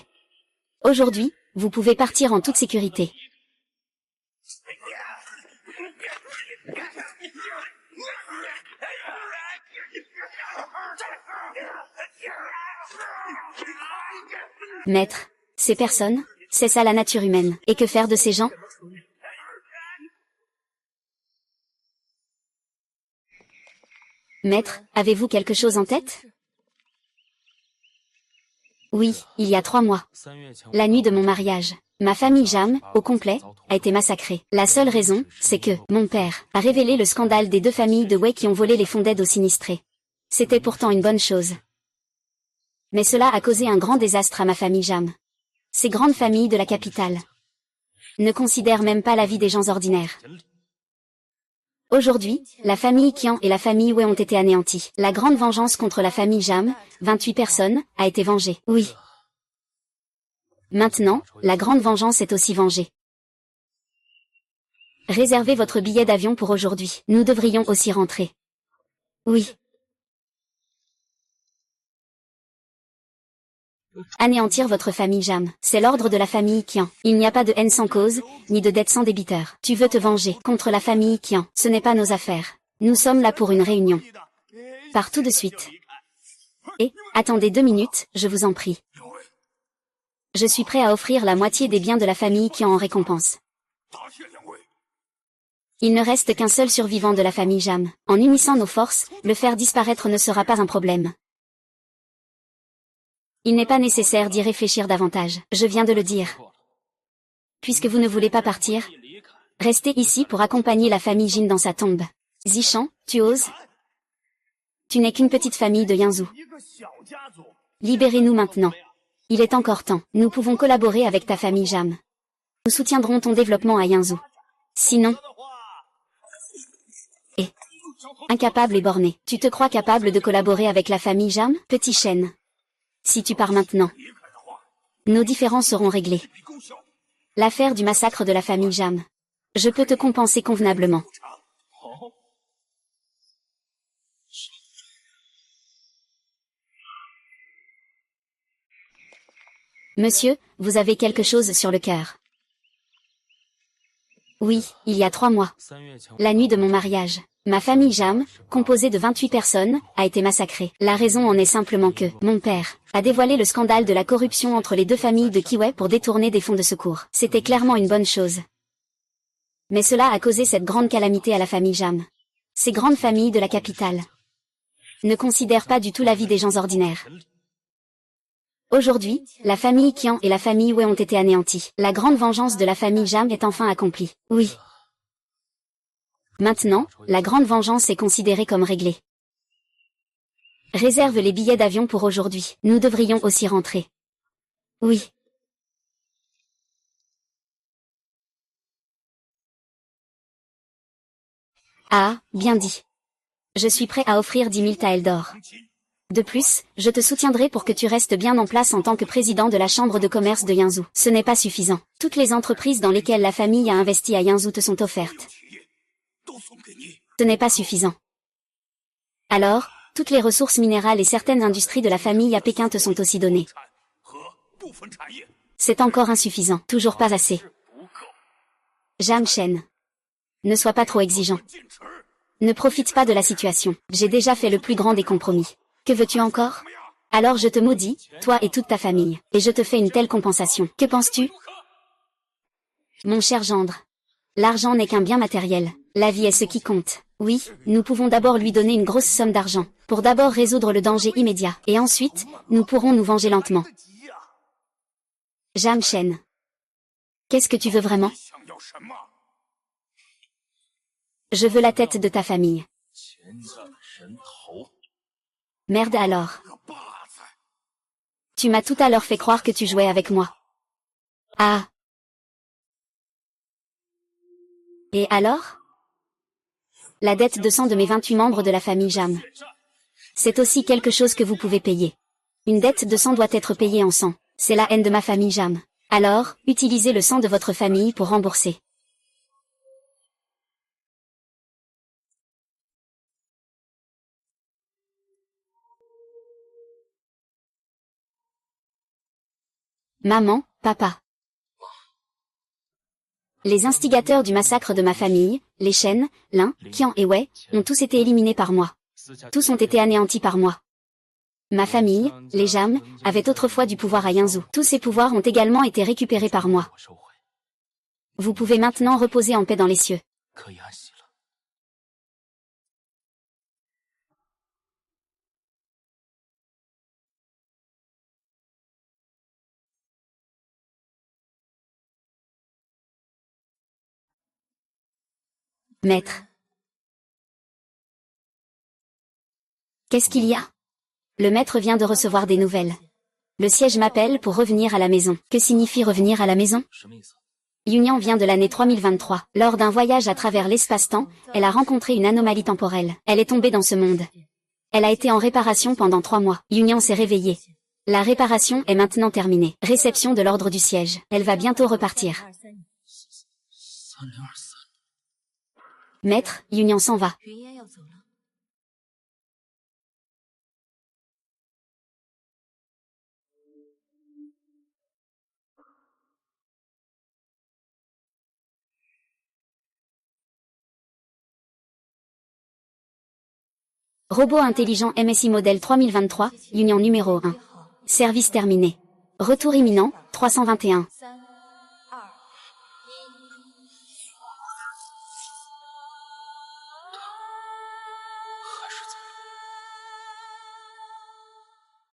Aujourd'hui, vous pouvez partir en toute sécurité. Maître, ces personnes, c'est ça la nature humaine. Et que faire de ces gens? Maître, avez-vous quelque chose en tête? Oui, il y a 3 mois. La nuit de mon mariage. Ma famille Jam, au complet, a été massacrée. La seule raison, c'est que, mon père, a révélé le scandale des 2 familles de Wei qui ont volé les fonds d'aide aux sinistrés. C'était pourtant une bonne chose. Mais cela a causé un grand désastre à ma famille Jam. Ces grandes familles de la capitale ne considèrent même pas la vie des gens ordinaires. Aujourd'hui, la famille Qian et la famille Wei ont été anéanties. La grande vengeance contre la famille Jam, 28 personnes, a été vengée. Oui. Maintenant, la grande vengeance est aussi vengée. Réservez votre billet d'avion pour aujourd'hui. Nous devrions aussi rentrer. Oui. Anéantir votre famille Jam. C'est l'ordre de la famille Qian. Il n'y a pas de haine sans cause, ni de dette sans débiteur. Tu veux te venger contre la famille Qian. Ce n'est pas nos affaires. Nous sommes là pour une réunion. Pars tout de suite. Et, attendez 2 minutes, je vous en prie. Je suis prêt à offrir la moitié des biens de la famille Qian en récompense. Il ne reste qu'un seul survivant de la famille Jam. En unissant nos forces, le faire disparaître ne sera pas un problème. Il n'est pas nécessaire d'y réfléchir davantage. Je viens de le dire. Puisque vous ne voulez pas partir, restez ici pour accompagner la famille Jin dans sa tombe. Zishan, tu oses? Tu n'es qu'une petite famille de Yinzhou. Libérez-nous maintenant. Il est encore temps. Nous pouvons collaborer avec ta famille Jam. Nous soutiendrons ton développement à Yinzhou. Sinon... Incapable et borné. Tu te crois capable de collaborer avec la famille Jam, petit chêne? Si tu pars maintenant, Nos différends seront réglés. L'affaire du massacre de la famille Jam. Je peux te compenser convenablement. Monsieur, vous avez quelque chose sur le cœur. Oui, il y a 3 mois. La nuit de mon mariage. Ma famille Jam, composée de 28 personnes, a été massacrée. La raison en est simplement que mon père a dévoilé le scandale de la corruption entre les 2 familles de Kiwei pour détourner des fonds de secours. C'était clairement une bonne chose. Mais cela a causé cette grande calamité à la famille Jam. Ces grandes familles de la capitale ne considèrent pas du tout la vie des gens ordinaires. Aujourd'hui, la famille Qian et la famille Wei ont été anéanties. La grande vengeance de la famille Jam est enfin accomplie. Oui. Maintenant, la grande vengeance est considérée comme réglée. Réserve les billets d'avion pour aujourd'hui. Nous devrions aussi rentrer. Oui. Ah, bien dit. Je suis prêt à offrir 10 000 taels d'or. De plus, je te soutiendrai pour que tu restes bien en place en tant que président de la chambre de commerce de Yinzhou. Ce n'est pas suffisant. Toutes les entreprises dans lesquelles la famille a investi à Yinzhou te sont offertes. Ce n'est pas suffisant. Alors, toutes les ressources minérales et certaines industries de la famille à Pékin te sont aussi données. C'est encore insuffisant. Toujours pas assez. Jam Shen. Ne sois pas trop exigeant. Ne profite pas de la situation. J'ai déjà fait le plus grand des compromis. Que veux-tu encore? Alors je te maudis, toi et toute ta famille, et je te fais une telle compensation. Que penses-tu? Mon cher gendre. L'argent n'est qu'un bien matériel. La vie est ce qui compte. Oui, nous pouvons d'abord lui donner une grosse somme d'argent, pour d'abord résoudre le danger immédiat, et ensuite, nous pourrons nous venger lentement. Jam Shen. Qu'est-ce que tu veux vraiment? Je veux la tête de ta famille. Merde alors. Tu m'as tout à l'heure fait croire que tu jouais avec moi. Ah. Et alors? La dette de sang de mes 28 membres de la famille Jam. C'est aussi quelque chose que vous pouvez payer. Une dette de sang doit être payée en sang. C'est la haine de ma famille Jam. Alors, utilisez le sang de votre famille pour rembourser. Maman, papa. Les instigateurs du massacre de ma famille, les Shen, Lin, Qian et Wei, ont tous été éliminés par moi. Tous ont été anéantis par moi. Ma famille, les Jam, avait autrefois du pouvoir à Yinzhou. Tous ces pouvoirs ont également été récupérés par moi. Vous pouvez maintenant reposer en paix dans les cieux. Maître. Qu'est-ce qu'il y a? Le maître vient de recevoir des nouvelles. Le siège m'appelle pour revenir à la maison. Que signifie revenir à la maison? Yunian vient de l'année 3023. Lors d'un voyage à travers l'espace-temps, elle a rencontré une anomalie temporelle. Elle est tombée dans ce monde. Elle a été en réparation pendant 3 mois. Yunian s'est réveillée. La réparation est maintenant terminée. Réception de l'ordre du siège. Elle va bientôt repartir. Maître, Yunian s'en va. Robot intelligent MSI modèle 3023, Union numéro 1. Service terminé. Retour imminent, 321.